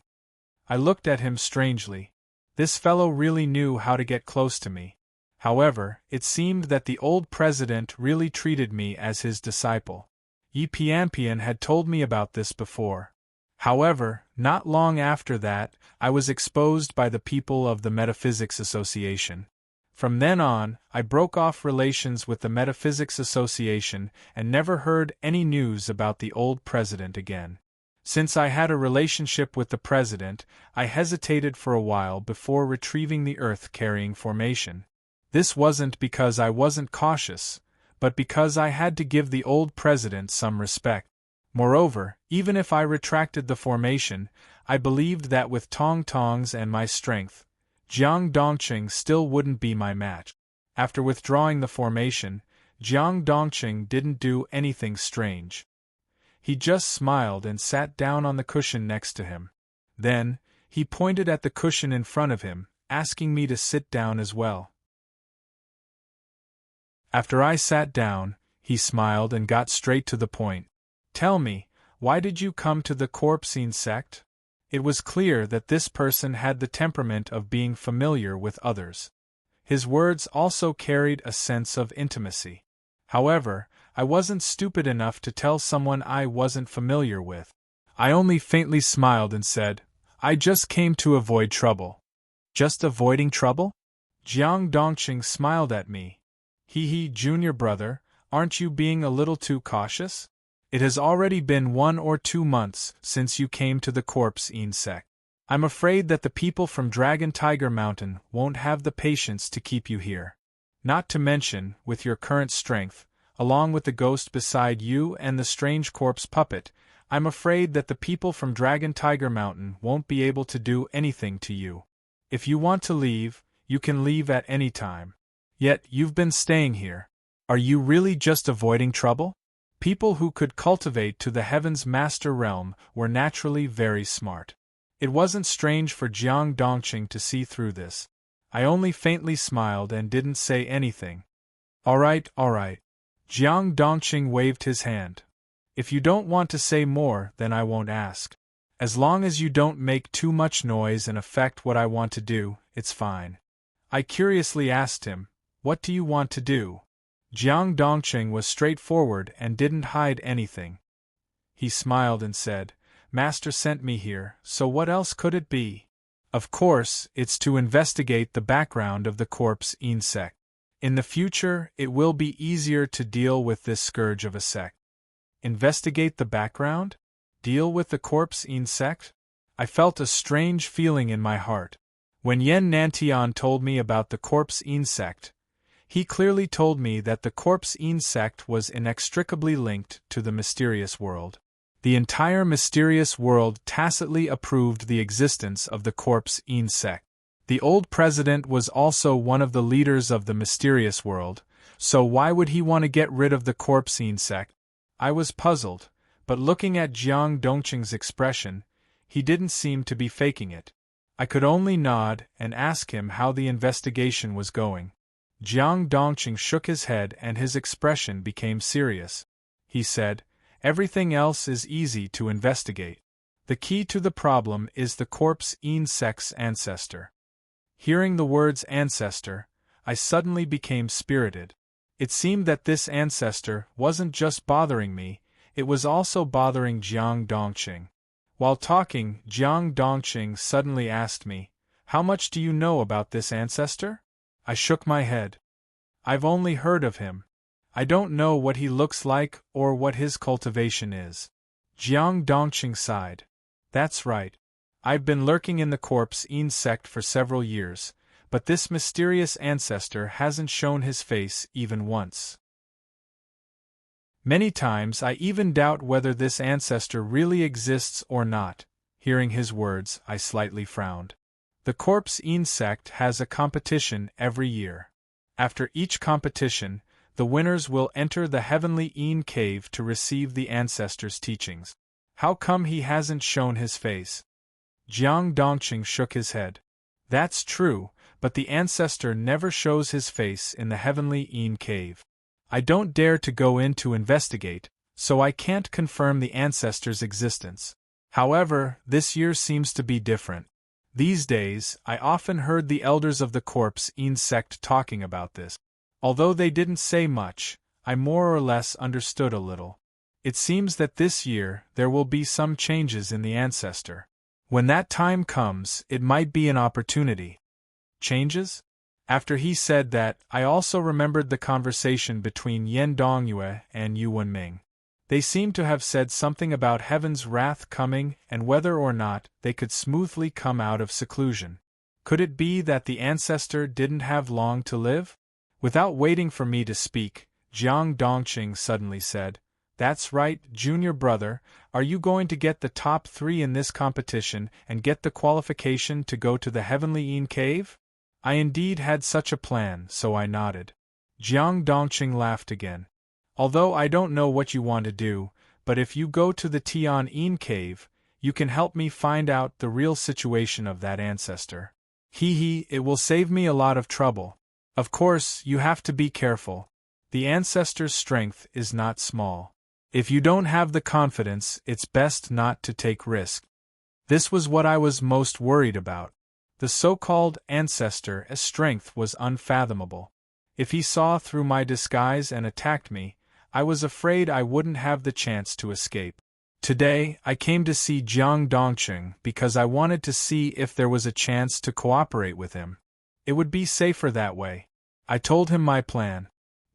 I looked at him strangely. This fellow really knew how to get close to me. However, it seemed that the old president really treated me as his disciple. Yi Pianpian had told me about this before. However, not long after that, I was exposed by the people of the Metaphysics Association. From then on, I broke off relations with the Metaphysics Association and never heard any news about the old president again. Since I had a relationship with the president, I hesitated for a while before retrieving the earth-carrying formation. This wasn't because I wasn't cautious, but because I had to give the old president some respect. Moreover, even if I retracted the formation, I believed that with Tong Tongs and my strength, Jiang Dongqing still wouldn't be my match. After withdrawing the formation, Jiang Dongqing didn't do anything strange. He just smiled and sat down on the cushion next to him. Then, he pointed at the cushion in front of him, asking me to sit down as well. After I sat down, he smiled and got straight to the point. "Tell me, why did you come to the Corpsine sect?" It was clear that this person had the temperament of being familiar with others. His words also carried a sense of intimacy. However, I wasn't stupid enough to tell someone I wasn't familiar with. I only faintly smiled and said, "I just came to avoid trouble." "Just avoiding trouble?" Jiang Dongqing smiled at me. "Hee, junior brother, aren't you being a little too cautious? It has already been 1 or 2 months since you came to the Corpsine sect. I'm afraid that the people from Dragon Tiger Mountain won't have the patience to keep you here. Not to mention, with your current strength, along with the ghost beside you and the strange corpse puppet, I'm afraid that the people from Dragon Tiger Mountain won't be able to do anything to you. If you want to leave, You can leave at any time. Yet, you've been staying here. Are you really just avoiding trouble? People who could cultivate to the heaven's master realm were naturally very smart. It wasn't strange for Jiang Dongqing to see through this. I only faintly smiled and didn't say anything. All right. Jiang Dongqing waved his hand. If you don't want to say more, then I won't ask. As long as you don't make too much noise and affect what I want to do, it's fine. I curiously asked him, what do you want to do? Jiang Dongqing was straightforward and didn't hide anything. He smiled and said, Master sent me here, so what else could it be? Of course, it's to investigate the background of the corpse insect. In the future, it will be easier to deal with this scourge of a sect. Investigate the background? Deal with the corpse insect? I felt a strange feeling in my heart. When Yen Nantian told me about the corpse insect, he clearly told me that the corpse insect was inextricably linked to the mysterious world. The entire mysterious world tacitly approved the existence of the corpse insect. The old president was also one of the leaders of the mysterious world, so why would he want to get rid of the corpse insect? I was puzzled, but looking at Jiang Dongqing's expression, he didn't seem to be faking it. I could only nod and ask him how the investigation was going. Jiang Dongqing shook his head and his expression became serious. He said, everything else is easy to investigate. The key to the problem is the corpse insect's ancestor. Hearing the words ancestor, I suddenly became spirited. It seemed that this ancestor wasn't just bothering me, it was also bothering Jiang Dongqing. While talking, Jiang Dongqing suddenly asked me, how much do you know about this ancestor? I shook my head. I've only heard of him. I don't know what he looks like or what his cultivation is. Jiang Dongqing sighed. That's right. I've been lurking in the corpse insect for several years, but this mysterious ancestor hasn't shown his face even once. Many times I even doubt whether this ancestor really exists or not. Hearing his words, I slightly frowned. The corpse insect has a competition every year. After each competition, the winners will enter the heavenly Yin cave to receive the ancestor's teachings. How come he hasn't shown his face? Jiang Dongqing shook his head. That's true, but the ancestor never shows his face in the heavenly Yin cave. I don't dare to go in to investigate, so I can't confirm the ancestor's existence. However, this year seems to be different. These days, I often heard the elders of the corpse insect talking about this. Although they didn't say much, I more or less understood a little. It seems that this year there will be some changes in the ancestor. When that time comes, it might be an opportunity. Changes? After he said that, I also remembered the conversation between Yen Dongyue and Yu Wenming. They seemed to have said something about heaven's wrath coming and whether or not they could smoothly come out of seclusion. Could it be that the ancestor didn't have long to live? Without waiting for me to speak, Jiang Dongqing suddenly said, That's right, junior brother, are you going to get the top 3 in this competition and get the qualification to go to the heavenly Yin cave? I indeed had such a plan, so I nodded. Jiang Dongqing laughed again. Although I don't know what you want to do, but if you go to the Tian Yin cave, you can help me find out the real situation of that ancestor. It will save me a lot of trouble. Of course, you have to be careful. The ancestor's strength is not small. If you don't have the confidence, it's best not to take risk. This was what I was most worried about. The so-called ancestor's strength was unfathomable. If he saw through my disguise and attacked me, I was afraid I wouldn't have the chance to escape. Today, I came to see Jiang Dongqing because I wanted to see if there was a chance to cooperate with him. It would be safer that way. I told him my plan.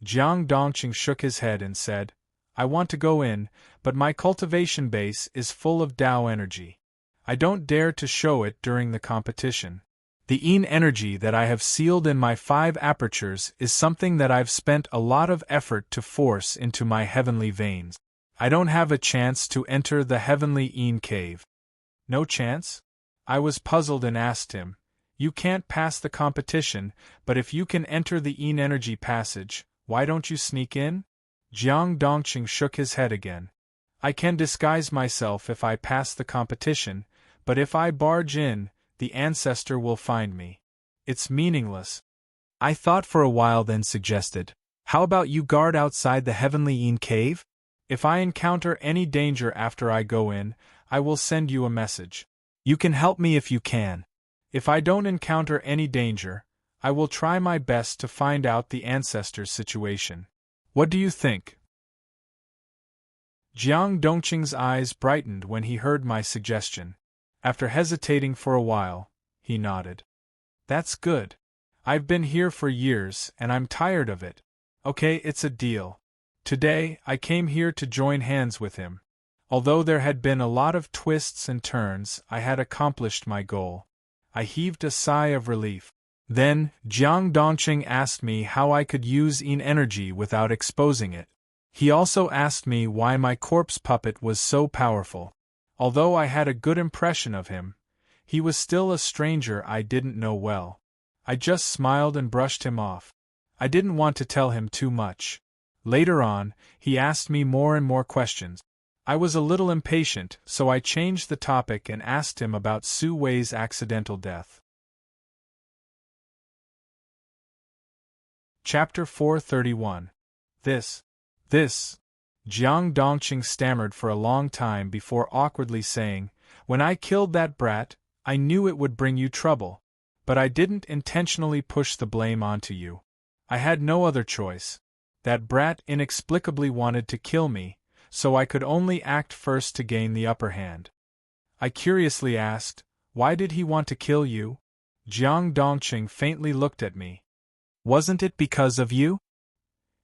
Jiang Dongqing shook his head and said, I want to go in, but my cultivation base is full of Tao energy. I don't dare to show it during the competition. The Yin energy that I have sealed in my 5 apertures is something that I've spent a lot of effort to force into my heavenly veins. I don't have a chance to enter the heavenly Yin cave. No chance? I was puzzled and asked him, You can't pass the competition, but if you can enter the Yin energy passage, why don't you sneak in? Jiang Dongqing shook his head again. I can disguise myself if I pass the competition, but if I barge in, the ancestor will find me. It's meaningless. I thought for a while, then suggested, how about you guard outside the heavenly Yin cave? If I encounter any danger after I go in, I will send you a message. You can help me if you can. If I don't encounter any danger, I will try my best to find out the ancestor's situation. What do you think? Jiang Dongqing's eyes brightened when he heard my suggestion. After hesitating for a while, he nodded. That's good. I've been here for years and I'm tired of it. Okay, it's a deal. Today, I came here to join hands with him. Although there had been a lot of twists and turns, I had accomplished my goal. I heaved a sigh of relief. Then, Jiang Dongqing asked me how I could use Yin energy without exposing it. He also asked me why my corpse puppet was so powerful. Although I had a good impression of him, he was still a stranger I didn't know well. I just smiled and brushed him off. I didn't want to tell him too much. Later on, he asked me more and more questions. I was a little impatient, so I changed the topic and asked him about Su Wei's accidental death. Chapter 431. This. Jiang Dongqing stammered for a long time before awkwardly saying, When I killed that brat, I knew it would bring you trouble. But I didn't intentionally push the blame onto you. I had no other choice. That brat inexplicably wanted to kill me, so I could only act first to gain the upper hand. I curiously asked, Why did he want to kill you? Jiang Dongqing faintly looked at me. Wasn't it because of you?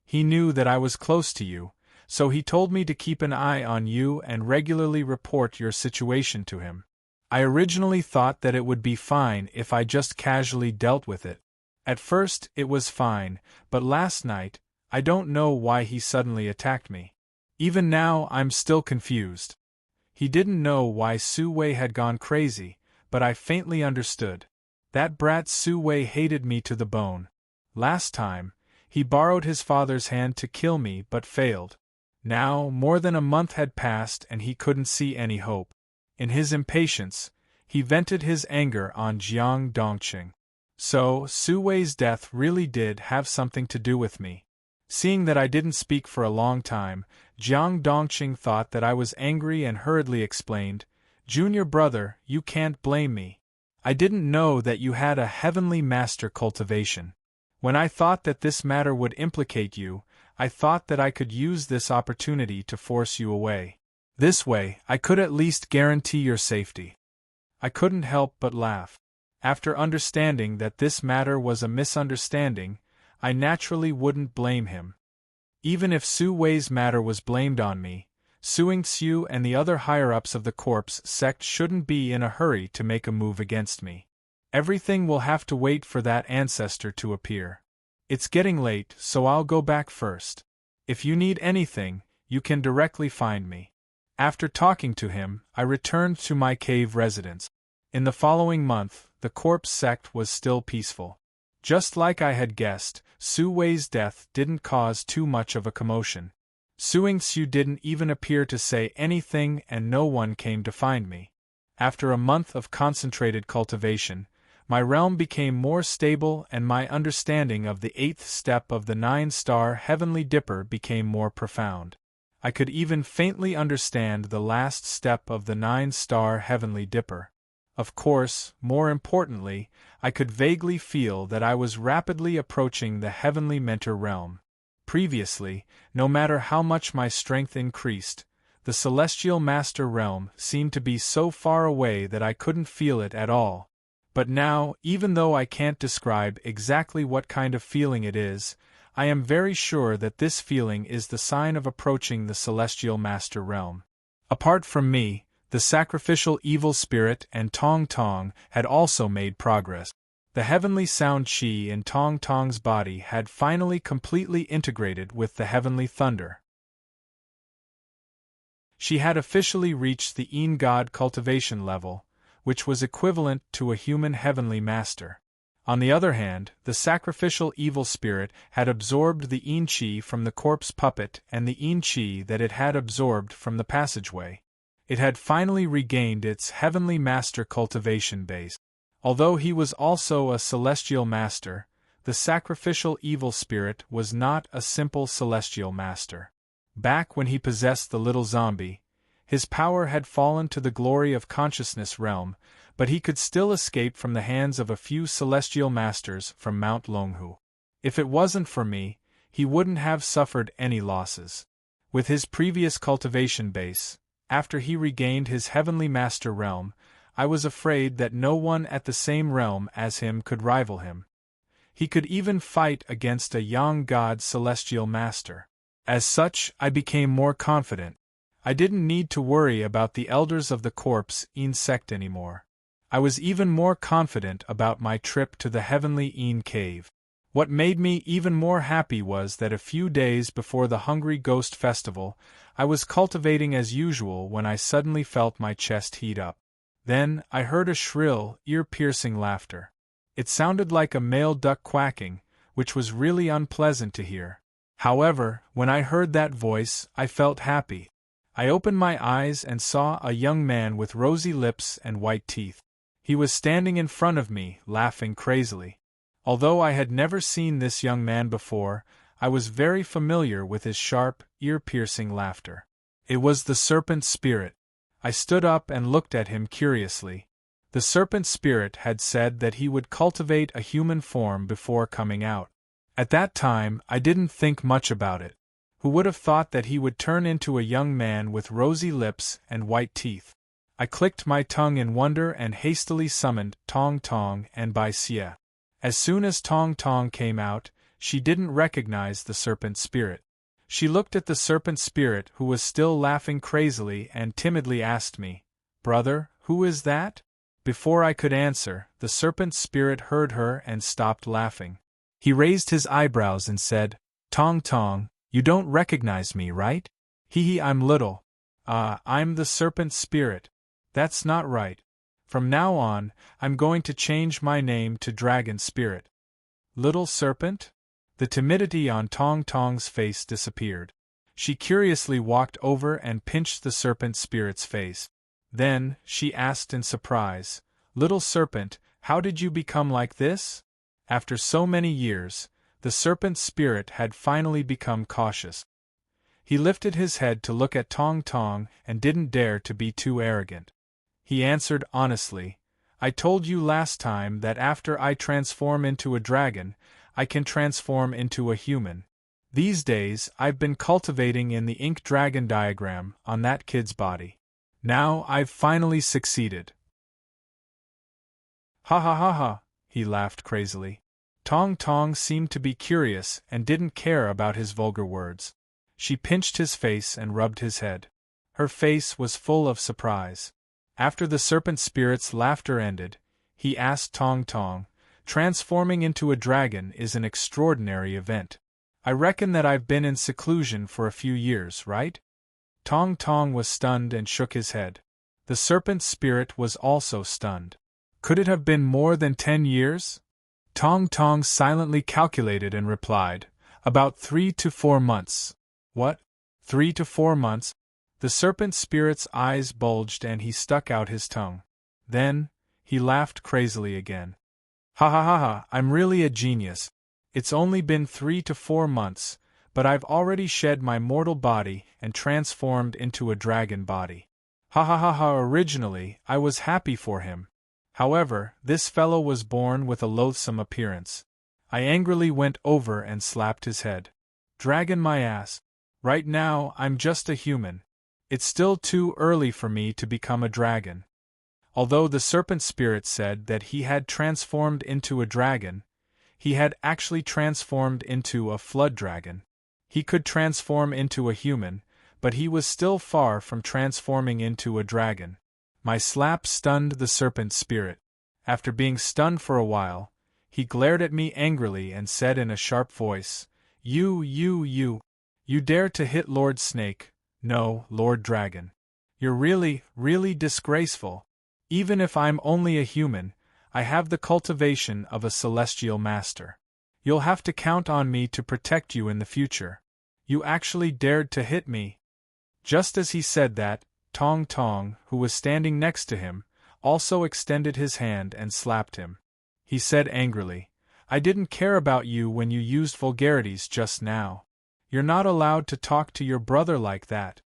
He knew that I was close to you, so he told me to keep an eye on you and regularly report your situation to him. I originally thought that it would be fine if I just casually dealt with it. At first, it was fine, but last night, I don't know why he suddenly attacked me. Even now, I'm still confused. He didn't know why Su Wei had gone crazy, but I faintly understood. That brat Su Wei hated me to the bone. Last time, he borrowed his father's hand to kill me but failed. Now, more than a month had passed and he couldn't see any hope. In his impatience, he vented his anger on Jiang Dongqing. So, Su Wei's death really did have something to do with me. Seeing that I didn't speak for a long time, Jiang Dongqing thought that I was angry and hurriedly explained, Junior brother, you can't blame me. I didn't know that you had a heavenly master cultivation. When I thought that this matter would implicate you, I thought that I could use this opportunity to force you away. This way, I could at least guarantee your safety. I couldn't help but laugh. After understanding that this matter was a misunderstanding, I naturally wouldn't blame him. Even if Su Wei's matter was blamed on me, Suing Xiu and the other higher-ups of the corpse sect shouldn't be in a hurry to make a move against me. Everything will have to wait for that ancestor to appear. It's getting late, so I'll go back first. If you need anything, you can directly find me. After talking to him, I returned to my cave residence. In the following month, the corpse sect was still peaceful. Just like I had guessed, Su Wei's death didn't cause too much of a commotion. Suing Xiu didn't even appear to say anything and no one came to find me. After a month of concentrated cultivation, my realm became more stable and my understanding of the 8th step of the 9-star Heavenly Dipper became more profound. I could even faintly understand the last step of the 9-star Heavenly Dipper. Of course, more importantly, I could vaguely feel that I was rapidly approaching the Heavenly Mentor realm. Previously, no matter how much my strength increased, the Celestial Master realm seemed to be so far away that I couldn't feel it at all. But now, even though I can't describe exactly what kind of feeling it is, I am very sure that this feeling is the sign of approaching the Celestial Master realm. Apart from me, the sacrificial evil spirit and Tong Tong had also made progress. The heavenly sound chi in Tong Tong's body had finally completely integrated with the heavenly thunder. She had officially reached the Yin God cultivation level, which was equivalent to a human heavenly master. On the other hand, the sacrificial evil spirit had absorbed the Enchi from the corpse puppet and the Enchi that it had absorbed from the passageway. It had finally regained its heavenly master cultivation base. Although he was also a celestial master, the sacrificial evil spirit was not a simple celestial master. Back when he possessed the little zombie, his power had fallen to the glory of consciousness realm, but he could still escape from the hands of a few celestial masters from Mount Longhu. If it wasn't for me, he wouldn't have suffered any losses. With his previous cultivation base, after he regained his heavenly master realm, I was afraid that no one at the same realm as him could rival him. He could even fight against a young god celestial master. As such, I became more confident. I didn't need to worry about the elders of the corpse insect anymore. I was even more confident about my trip to the heavenly Een cave. What made me even more happy was that a few days before the Hungry Ghost Festival, I was cultivating as usual when I suddenly felt my chest heat up. Then, I heard a shrill, ear-piercing laughter. It sounded like a male duck quacking, which was really unpleasant to hear. However, when I heard that voice, I felt happy. I opened my eyes and saw a young man with rosy lips and white teeth. He was standing in front of me, laughing crazily. Although I had never seen this young man before, I was very familiar with his sharp, ear-piercing laughter. It was the serpent spirit. I stood up and looked at him curiously. The serpent spirit had said that he would cultivate a human form before coming out. At that time, I didn't think much about it. Who would have thought that he would turn into a young man with rosy lips and white teeth? I clicked my tongue in wonder and hastily summoned Tong Tong and Bai Xie. As soon as Tong Tong came out, she didn't recognize the serpent spirit. She looked at the serpent spirit who was still laughing crazily and timidly asked me, "Brother, who is that?" Before I could answer, the serpent spirit heard her and stopped laughing. He raised his eyebrows and said, "Tong Tong, you don't recognize me, right?" "Hee, I'm little. I'm the serpent spirit." "That's not right. From now on, I'm going to change my name to Dragon Spirit." "Little serpent?" The timidity on Tong Tong's face disappeared. She curiously walked over and pinched the serpent spirit's face. Then, she asked in surprise, "Little serpent, how did you become like this?" After so many years, the serpent spirit had finally become cautious. He lifted his head to look at Tong Tong and didn't dare to be too arrogant. He answered honestly, "I told you last time that after I transform into a dragon, I can transform into a human. These days, I've been cultivating in the ink dragon diagram on that kid's body. Now I've finally succeeded." "Ha ha ha ha," he laughed crazily. Tong Tong seemed to be curious and didn't care about his vulgar words. She pinched his face and rubbed his head. Her face was full of surprise. After the serpent spirit's laughter ended, he asked Tong Tong, "Transforming into a dragon is an extraordinary event. I reckon that I've been in seclusion for a few years, right?" Tong Tong was stunned and shook his head. The serpent spirit was also stunned. Could it have been more than 10 years? Tong Tong silently calculated and replied, "About 3 to 4 months. "What? 3 to 4 months?" The serpent spirit's eyes bulged and he stuck out his tongue. Then, he laughed crazily again. "Ha ha ha ha, I'm really a genius. It's only been 3 to 4 months, but I've already shed my mortal body and transformed into a dragon body. Ha ha ha ha, originally, I was happy for him. However, this fellow was born with a loathsome appearance. I angrily went over and slapped his head. Dragon my ass. Right now, I'm just a human. It's still too early for me to become a dragon." Although the serpent spirit said that he had transformed into a dragon, he had actually transformed into a flood dragon. He could transform into a human, but he was still far from transforming into a dragon. My slap stunned the serpent spirit. After being stunned for a while, he glared at me angrily and said in a sharp voice, You dare to hit Lord Snake, no, Lord Dragon. You're really, really disgraceful. Even if I'm only a human, I have the cultivation of a celestial master. You'll have to count on me to protect you in the future. You actually dared to hit me." Just as he said that, Tong Tong, who was standing next to him, also extended his hand and slapped him. He said angrily, "I didn't care about you when you used vulgarities just now. You're not allowed to talk to your brother like that."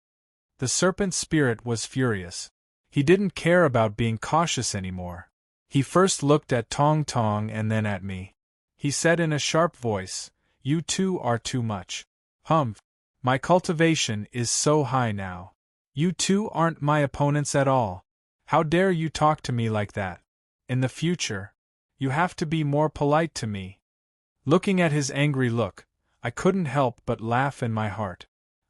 The serpent spirit was furious. He didn't care about being cautious anymore. He first looked at Tong Tong and then at me. He said in a sharp voice, "You two are too much. Humph. My cultivation is so high now. You two aren't my opponents at all. How dare you talk to me like that? In the future, you have to be more polite to me." Looking at his angry look, I couldn't help but laugh in my heart.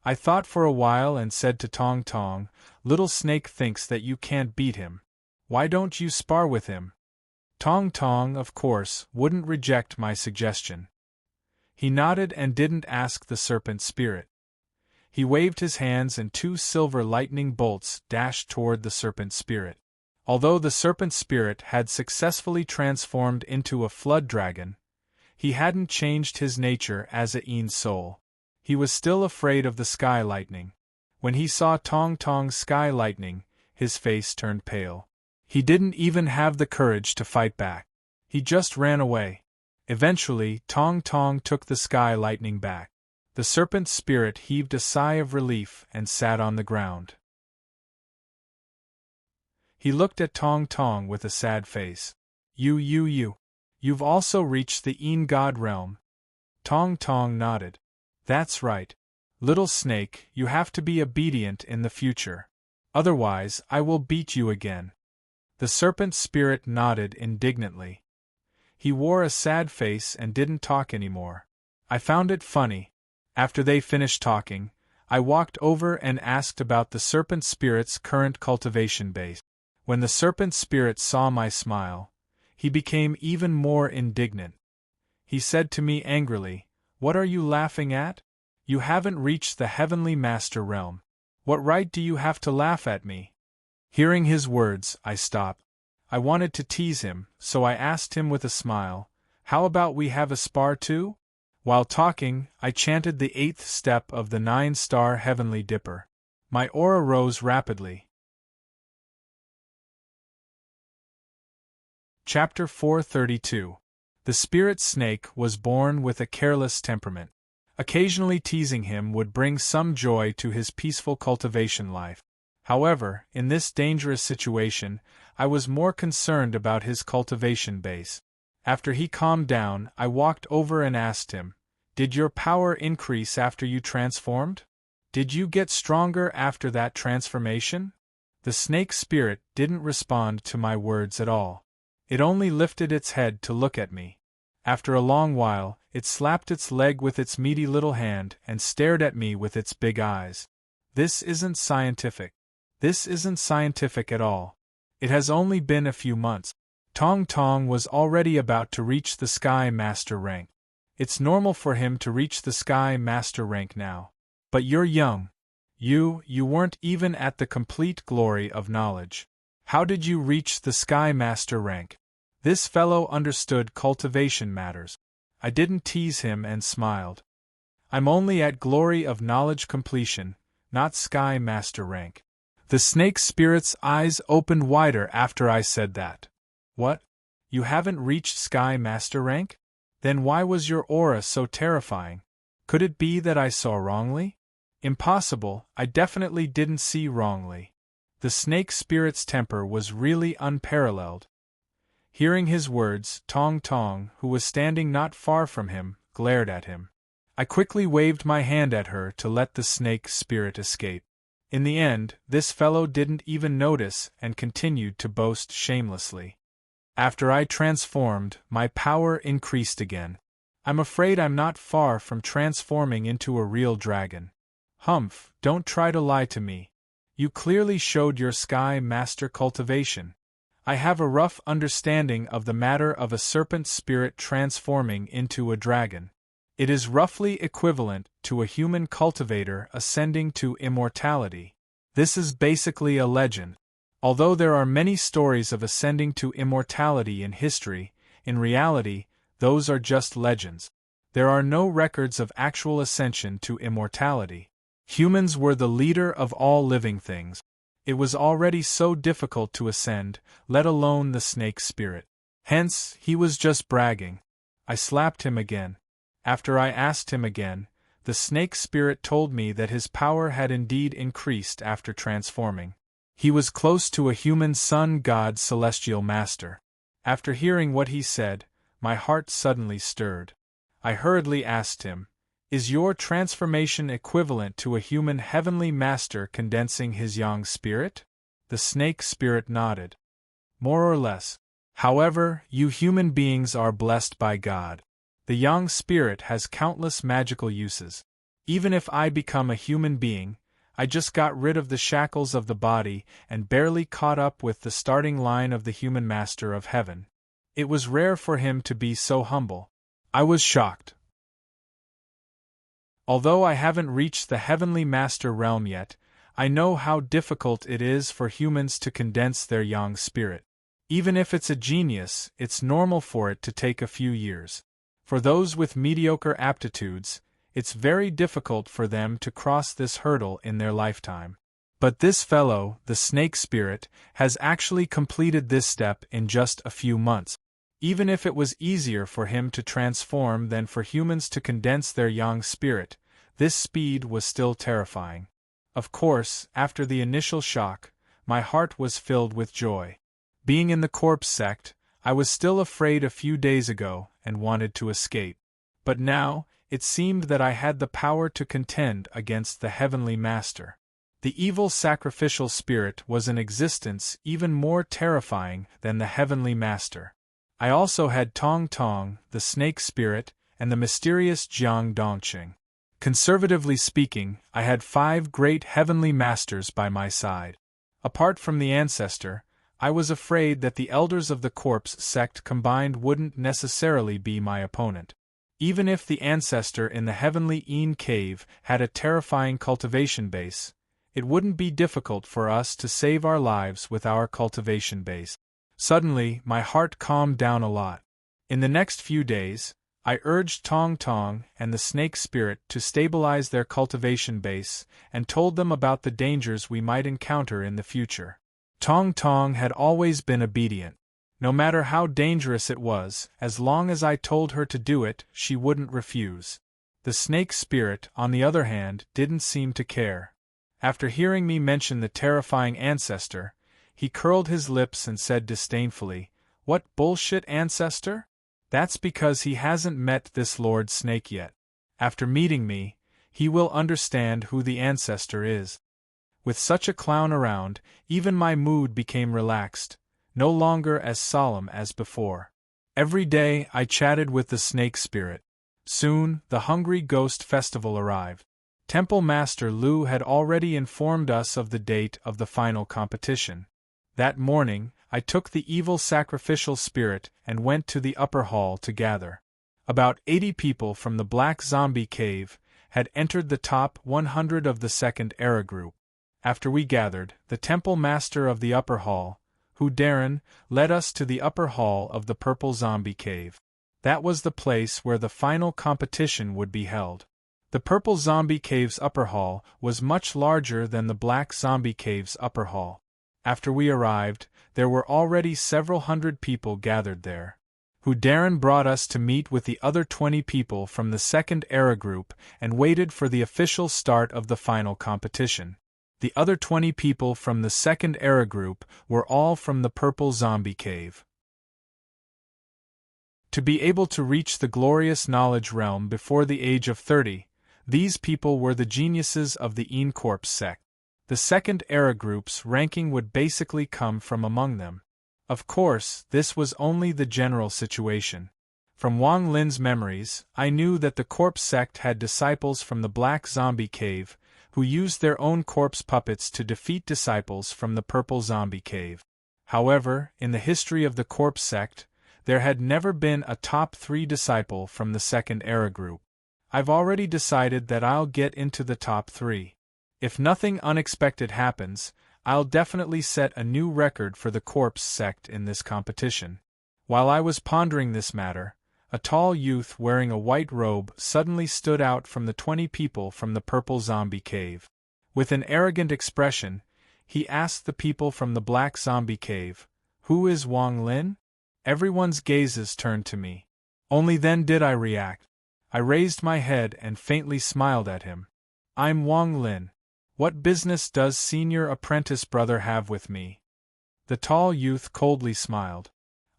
I thought for a while and said to Tong Tong, "Little Snake thinks that you can't beat him. Why don't you spar with him?" Tong Tong, of course, wouldn't reject my suggestion. He nodded and didn't ask the serpent spirit. He waved his hands and 2 silver lightning bolts dashed toward the serpent spirit. Although the serpent spirit had successfully transformed into a flood dragon, he hadn't changed his nature as a Een soul. He was still afraid of the sky lightning. When he saw Tong Tong's sky lightning, his face turned pale. He didn't even have the courage to fight back. He just ran away. Eventually, Tong Tong took the sky lightning back. The serpent spirit heaved a sigh of relief and sat on the ground. He looked at Tong Tong with a sad face. You've also reached the Een God realm." Tong Tong nodded. "That's right. Little Snake, you have to be obedient in the future. Otherwise, I will beat you again." The serpent spirit nodded indignantly. He wore a sad face and didn't talk anymore. I found it funny. After they finished talking, I walked over and asked about the serpent spirit's current cultivation base. When the serpent spirit saw my smile, he became even more indignant. He said to me angrily, "What are you laughing at? You haven't reached the heavenly master realm. What right do you have to laugh at me?" Hearing his words, I stopped. I wanted to tease him, so I asked him with a smile, "How about we have a spar too?" While talking, I chanted the 8th step of the 9-star heavenly dipper. My aura rose rapidly. Chapter 432. The spirit snake was born with a careless temperament. Occasionally teasing him would bring some joy to his peaceful cultivation life. However, in this dangerous situation, I was more concerned about his cultivation base. After he calmed down, I walked over and asked him, "Did your power increase after you transformed? Did you get stronger after that transformation?" The snake spirit didn't respond to my words at all. It only lifted its head to look at me. After a long while, it slapped its leg with its meaty little hand and stared at me with its big eyes. This isn't scientific. This isn't scientific at all. It has only been a few months. Tong Tong was already about to reach the Sky Master rank. It's normal for him to reach the Sky Master rank now. But you're young. You weren't even at the complete glory of knowledge. How did you reach the Sky Master rank? This fellow understood cultivation matters. I didn't tease him and smiled. I'm only at glory of knowledge completion, not Sky Master rank. The snake spirit's eyes opened wider after I said that. What? You haven't reached Sky Master rank? Then why was your aura so terrifying? Could it be that I saw wrongly? Impossible, I definitely didn't see wrongly. The snake spirit's temper was really unparalleled. Hearing his words, Tong Tong, who was standing not far from him, glared at him. I quickly waved my hand at her to let the snake spirit escape. In the end, this fellow didn't even notice and continued to boast shamelessly. After I transformed, my power increased again. I'm afraid I'm not far from transforming into a real dragon. Humph, don't try to lie to me. You clearly showed your Sky Master cultivation. I have a rough understanding of the matter of a serpent spirit transforming into a dragon. It is roughly equivalent to a human cultivator ascending to immortality. This is basically a legend. Although there are many stories of ascending to immortality in history, in reality, those are just legends. There are no records of actual ascension to immortality. Humans were the leader of all living things. It was already so difficult to ascend, let alone the snake spirit. Hence, he was just bragging. I slapped him again. After I asked him again, the snake spirit told me that his power had indeed increased after transforming. He was close to a human sun god celestial master. After hearing what he said, my heart suddenly stirred. I hurriedly asked him, "Is your transformation equivalent to a human heavenly master condensing his yang spirit?" The snake spirit nodded. "More or less. However, you human beings are blessed by God. The yang spirit has countless magical uses. Even if I become a human being, I just got rid of the shackles of the body and barely caught up with the starting line of the human master of heaven." It was rare for him to be so humble. I was shocked. Although I haven't reached the heavenly master realm yet, I know how difficult it is for humans to condense their yang spirit. Even if it's a genius, it's normal for it to take a few years. For those with mediocre aptitudes, it's very difficult for them to cross this hurdle in their lifetime. But this fellow, the snake spirit, has actually completed this step in just a few months. Even if it was easier for him to transform than for humans to condense their yang spirit, this speed was still terrifying. Of course, after the initial shock, my heart was filled with joy. Being in the corpse sect, I was still afraid a few days ago and wanted to escape. But now, it seemed that I had the power to contend against the heavenly master. The evil sacrificial spirit was in existence even more terrifying than the heavenly master. I also had Tong Tong, the snake spirit, and the mysterious Jiang Dongqing. Conservatively speaking, I had 5 great heavenly masters by my side. Apart from the ancestor, I was afraid that the elders of the corpse sect combined wouldn't necessarily be my opponent. Even if the ancestor in the heavenly Yin cave had a terrifying cultivation base, it wouldn't be difficult for us to save our lives with our cultivation base. Suddenly, my heart calmed down a lot. In the next few days, I urged Tong Tong and the snake spirit to stabilize their cultivation base and told them about the dangers we might encounter in the future. Tong Tong had always been obedient. No matter how dangerous it was, as long as I told her to do it, she wouldn't refuse. The snake spirit, on the other hand, didn't seem to care. After hearing me mention the terrifying ancestor, he curled his lips and said disdainfully, "What bullshit ancestor? That's because he hasn't met this Lord Snake yet. After meeting me, he will understand who the ancestor is." With such a clown around, even my mood became relaxed, no longer as solemn as before. Every day I chatted with the snake spirit. Soon, the Hungry Ghost Festival arrived. Temple Master Lu had already informed us of the date of the final competition. That morning, I took the evil sacrificial spirit and went to the upper hall to gather. About 80 people from the Black Zombie Cave had entered the top 100 of the Second Era group. After we gathered, the Temple Master of the upper hall, Hu Darren, led us to the upper hall of the Purple Zombie Cave. That was the place where the final competition would be held. The Purple Zombie Cave's upper hall was much larger than the Black Zombie Cave's upper hall. After we arrived, there were already several hundred people gathered there. Hu Darren brought us to meet with the other 20 people from the Second Era group and waited for the official start of the final competition. The other 20 people from the Second Era group were all from the Purple Zombie Cave. To be able to reach the glorious knowledge realm before the age of 30, these people were the geniuses of the Yin Corpse sect. The Second Era group's ranking would basically come from among them. Of course, this was only the general situation. From Wang Lin's memories, I knew that the Corpse sect had disciples from the Black Zombie Cave, who used their own corpse puppets to defeat disciples from the Purple Zombie Cave. However, in the history of the Corpse sect, there had never been a top 3 disciple from the Second Era group. I've already decided that I'll get into the top 3. If nothing unexpected happens, I'll definitely set a new record for the corpse sect in this competition. While I was pondering this matter, a tall youth wearing a white robe suddenly stood out from the 20 people from the purple zombie cave. With an arrogant expression, he asked the people from the black zombie cave, "Who is Wang Lin?" Everyone's gazes turned to me. Only then did I react. I raised my head and faintly smiled at him. "I'm Wang Lin. What business does senior apprentice brother have with me?" The tall youth coldly smiled.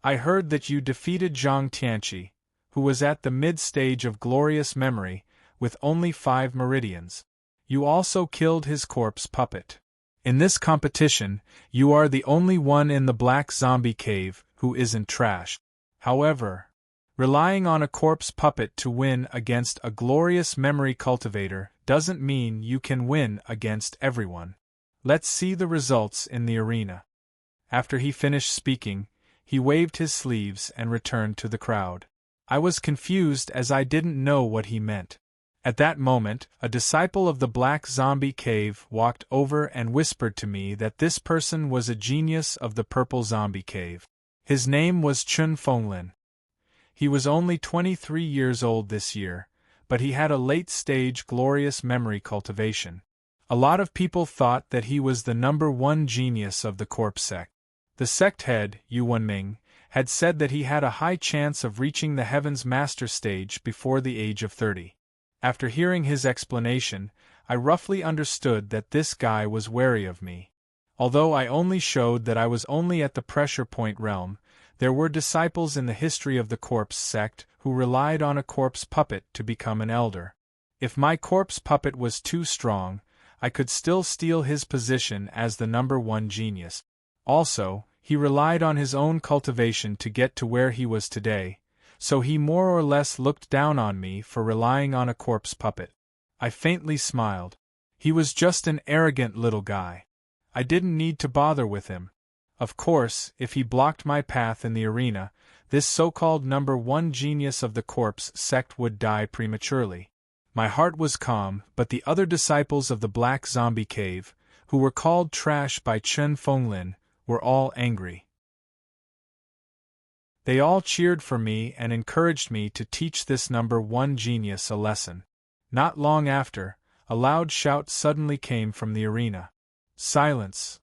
"I heard that you defeated Zhang Tianqi, who was at the mid-stage of glorious memory, with only 5 meridians. You also killed his corpse puppet. In this competition, you are the only one in the black zombie cave who isn't trashed. However, relying on a corpse puppet to win against a glorious memory cultivator doesn't mean you can win against everyone. Let's see the results in the arena." After he finished speaking, he waved his sleeves and returned to the crowd. I was confused as I didn't know what he meant. At that moment, a disciple of the black zombie cave walked over and whispered to me that this person was a genius of the purple zombie cave. His name was Chun Fenglin. He was only 23 years old this year, but he had a late-stage glorious memory cultivation. A lot of people thought that he was the #1 genius of the corpse sect. The sect head, Yu Wenming, had said that he had a high chance of reaching the Heaven's Master stage before the age of 30. After hearing his explanation, I roughly understood that this guy was wary of me. Although I only showed that I was only at the pressure point realm, there were disciples in the history of the corpse sect who relied on a corpse puppet to become an elder. If my corpse puppet was too strong, I could still steal his position as the #1 genius. Also, he relied on his own cultivation to get to where he was today, so he more or less looked down on me for relying on a corpse puppet. I faintly smiled. He was just an arrogant little guy. I didn't need to bother with him. Of course, if he blocked my path in the arena, this so-called #1 genius of the corpse sect would die prematurely. My heart was calm, but the other disciples of the black zombie cave, who were called trash by Chun Fenglin, were all angry. They all cheered for me and encouraged me to teach this #1 genius a lesson. Not long after, a loud shout suddenly came from the arena. "Silence!"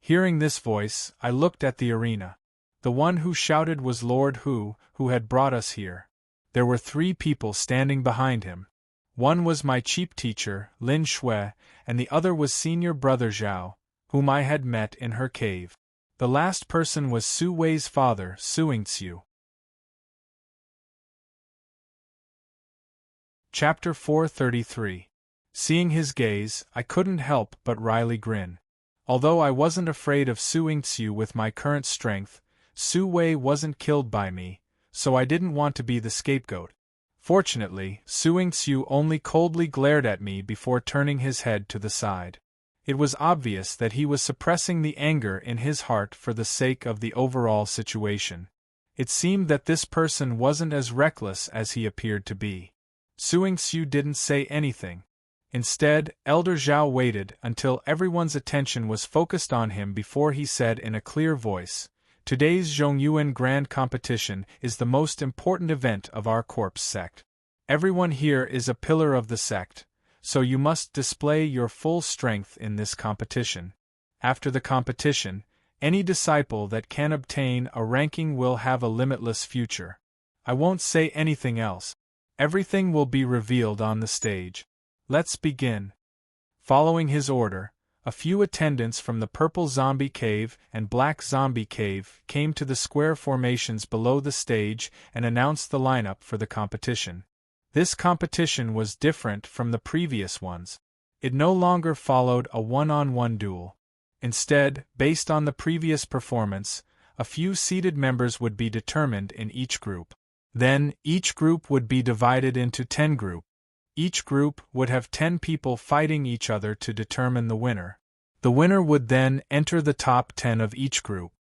Hearing this voice, I looked at the arena. The one who shouted was Lord Hu had brought us here. There were 3 people standing behind him. One was my cheap teacher, Lin Shui, and the other was senior brother Zhao, whom I had met in her cave. The last person was Su Wei's father, Suingxiu. Chapter 433. Seeing his gaze, I couldn't help but wryly grin. Although I wasn't afraid of Suingxiu with my current strength, Su Wei wasn't killed by me, so I didn't want to be the scapegoat. Fortunately, Suingxiu only coldly glared at me before turning his head to the side. It was obvious that he was suppressing the anger in his heart for the sake of the overall situation. It seemed that this person wasn't as reckless as he appeared to be. Suingxiu didn't say anything. Instead, Elder Zhao waited until everyone's attention was focused on him before he said in a clear voice, "Today's Zhongyuan Grand Competition is the most important event of our corpse sect. Everyone here is a pillar of the sect, so you must display your full strength in this competition. After the competition, any disciple that can obtain a ranking will have a limitless future. I won't say anything else. Everything will be revealed on the stage. Let's begin." Following his order, a few attendants from the purple zombie cave and black zombie cave came to the square formations below the stage and announced the lineup for the competition. This competition was different from the previous ones. It no longer followed a one-on-one duel. Instead, based on the previous performance, a few seeded members would be determined in each group. Then, each group would be divided into 10 groups. Each group would have 10 people fighting each other to determine the winner. The winner would then enter the top 10 of each group.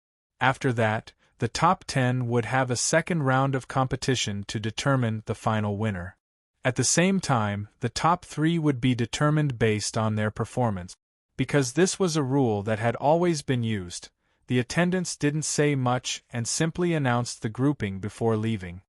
After that, the top 10 would have a second round of competition to determine the final winner. At the same time, the top 3 would be determined based on their performance. Because this was a rule that had always been used, the attendants didn't say much and simply announced the grouping before leaving.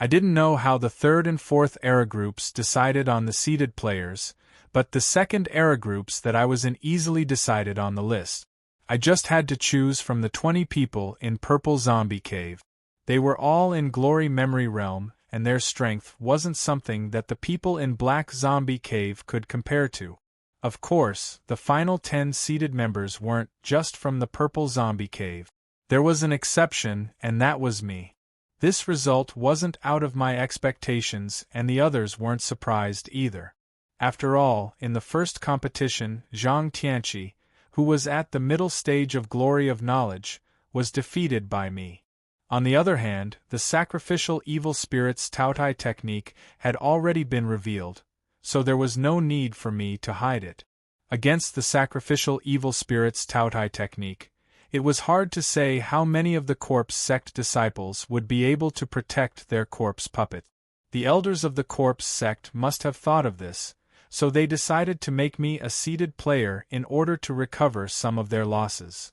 I didn't know how the third and fourth era groups decided on the seated players, but the second era groups that I was in easily decided on the list. I just had to choose from the 20 people in Purple Zombie Cave. They were all in Glory Memory Realm, and their strength wasn't something that the people in Black Zombie Cave could compare to. Of course, the final 10 seated members weren't just from the Purple Zombie Cave. There was an exception, and that was me. This result wasn't out of my expectations, and the others weren't surprised either. After all, in the first competition, Zhang Tianqi, who was at the middle stage of Glory of Knowledge, was defeated by me. On the other hand, the sacrificial evil spirits Taotai technique had already been revealed, so there was no need for me to hide it. Against the sacrificial evil spirits Taotai technique, it was hard to say how many of the corpse sect disciples would be able to protect their corpse puppet. The elders of the corpse sect must have thought of this, so they decided to make me a seated player in order to recover some of their losses.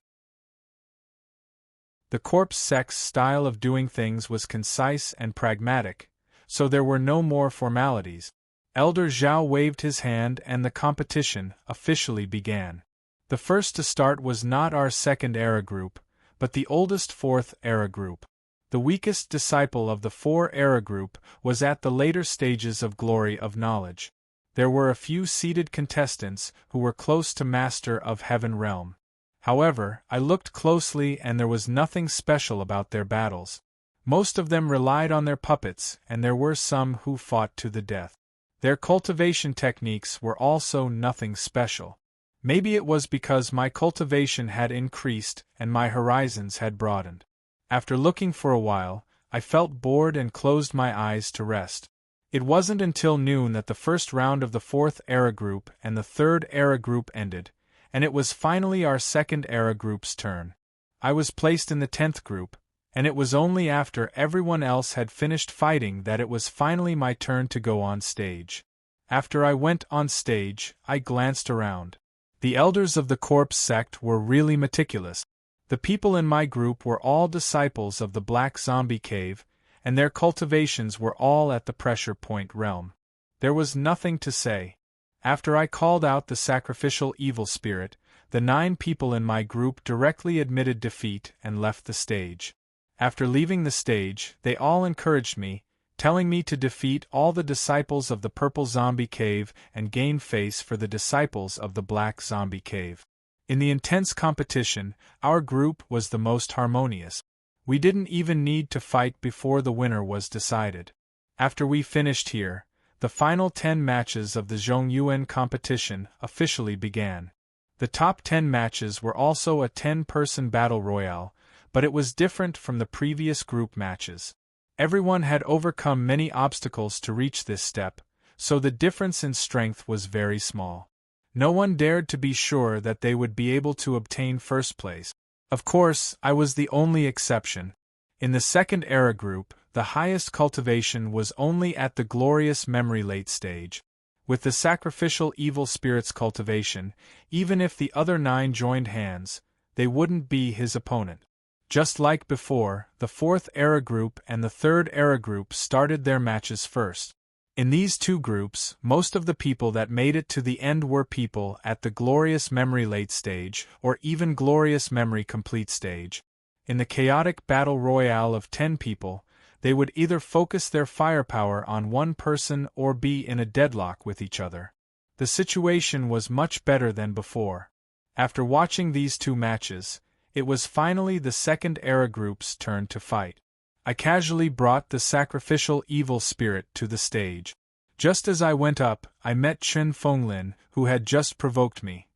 The corpse sect's style of doing things was concise and pragmatic, so there were no more formalities. Elder Zhao waved his hand and the competition officially began. The first to start was not our second era group, but the oldest fourth era group. The weakest disciple of the 4 era group was at the later stages of Glory of Knowledge. There were a few seated contestants who were close to Master of Heaven Realm. However, I looked closely and there was nothing special about their battles. Most of them relied on their puppets, and there were some who fought to the death. Their cultivation techniques were also nothing special. Maybe it was because my cultivation had increased and my horizons had broadened. After looking for a while, I felt bored and closed my eyes to rest. It wasn't until noon that the first round of the 4th era group and the 3rd era group ended, and it was finally our 2nd era group's turn. I was placed in the 10th group, and it was only after everyone else had finished fighting that it was finally my turn to go on stage. After I went on stage, I glanced around. The elders of the corpse sect were really meticulous. The people in my group were all disciples of the Black Zombie Cave, and their cultivations were all at the pressure point realm. There was nothing to say. After I called out the sacrificial evil spirit, the 9 people in my group directly admitted defeat and left the stage. After leaving the stage, they all encouraged me, telling me to defeat all the disciples of the Purple Zombie Cave and gain face for the disciples of the Black Zombie Cave. In the intense competition, our group was the most harmonious. We didn't even need to fight before the winner was decided. After we finished here, the final 10 matches of the Zhongyuan competition officially began. The top 10 matches were also a 10-person battle royale, but it was different from the previous group matches. Everyone had overcome many obstacles to reach this step, so the difference in strength was very small. No one dared to be sure that they would be able to obtain first place. Of course, I was the only exception. In the 2nd era group, the highest cultivation was only at the glorious memory late stage. With the sacrificial evil spirits cultivation, even if the other 9 joined hands, they wouldn't be his opponent. Just like before, the 4th era group and the 3rd era group started their matches first. In these 2 groups, most of the people that made it to the end were people at the glorious memory late stage or even glorious memory complete stage. In the chaotic battle royale of 10 people, they would either focus their firepower on one person or be in a deadlock with each other. The situation was much better than before. After watching these 2 matches, it was finally the 2nd era group's turn to fight. I casually brought the sacrificial evil spirit to the stage. Just as I went up, I met Chen Fenglin, who had just provoked me.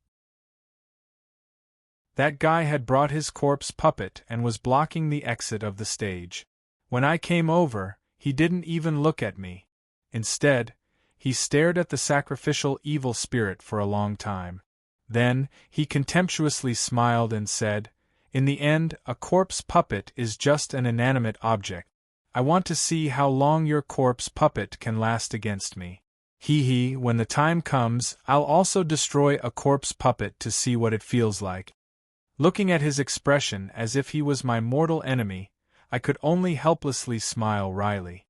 That guy had brought his corpse puppet and was blocking the exit of the stage. When I came over, he didn't even look at me. Instead, he stared at the sacrificial evil spirit for a long time. Then, he contemptuously smiled and said, "In the end, a corpse puppet is just an inanimate object. I want to see how long your corpse puppet can last against me." When the time comes, I'll also destroy a corpse puppet to see what it feels like. Looking at his expression as if he was my mortal enemy, I could only helplessly smile wryly.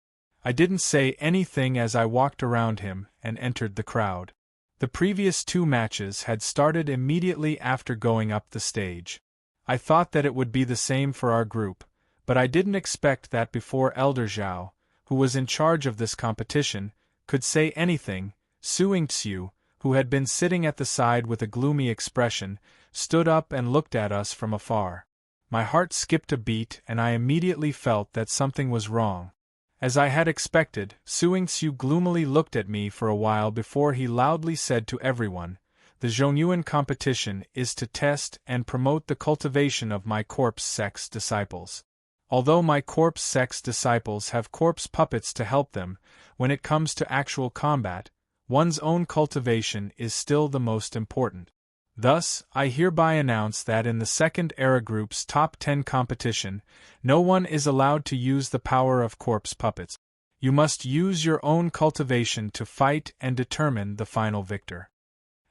I didn't say anything as I walked around him and entered the crowd. The previous 2 matches had started immediately after going up the stage. I thought that it would be the same for our group, but I didn't expect that before Elder Zhao, who was in charge of this competition, could say anything. Suing Xiu, who had been sitting at the side with a gloomy expression, stood up and looked at us from afar. My heart skipped a beat and I immediately felt that something was wrong. As I had expected, Suing Xiu gloomily looked at me for a while before he loudly said to everyone, "The Zhongyuan competition is to test and promote the cultivation of my corpse sex disciples. Although my corpse sex disciples have corpse puppets to help them, when it comes to actual combat, one's own cultivation is still the most important. Thus, I hereby announce that in the second era group's top 10 competition, no one is allowed to use the power of corpse puppets. You must use your own cultivation to fight and determine the final victor."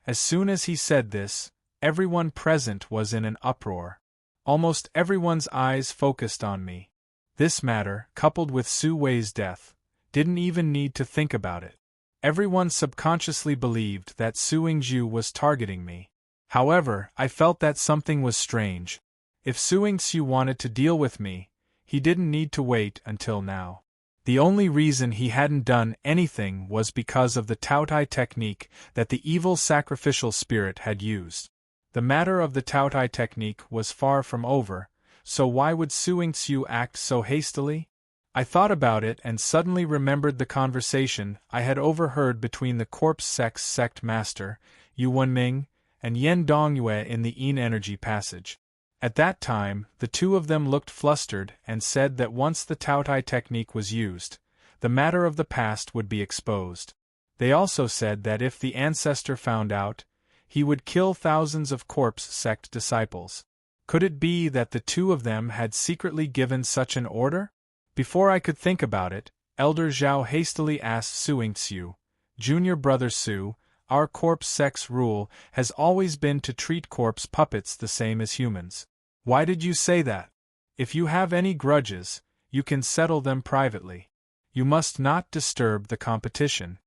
As soon as he said this, everyone present was in an uproar. Almost everyone's eyes focused on me. This matter, coupled with Su Wei's death, didn't even need to think about it. Everyone subconsciously believed that Su Yingzhu was targeting me. However, I felt that something was strange. If Su Yingzhu wanted to deal with me, he didn't need to wait until now. The only reason he hadn't done anything was because of the Taotai technique that the evil sacrificial spirit had used. The matter of the Taotai technique was far from over, so why would Su Yingzhu act so hastily? I thought about it and suddenly remembered the conversation I had overheard between the corpse sex sect master, Yu Wenming, and Yen Dongyue in the Yin Energy passage. At that time, the 2 of them looked flustered and said that once the Taotai technique was used, the matter of the past would be exposed. They also said that if the ancestor found out, he would kill thousands of corpse sect disciples. Could it be that the 2 of them had secretly given such an order? Before I could think about it, Elder Zhao hastily asked Su Yingzhu, "Junior brother Su, our corpse sex rule has always been to treat corpse puppets the same as humans. Why did you say that? If you have any grudges, you can settle them privately. You must not disturb the competition."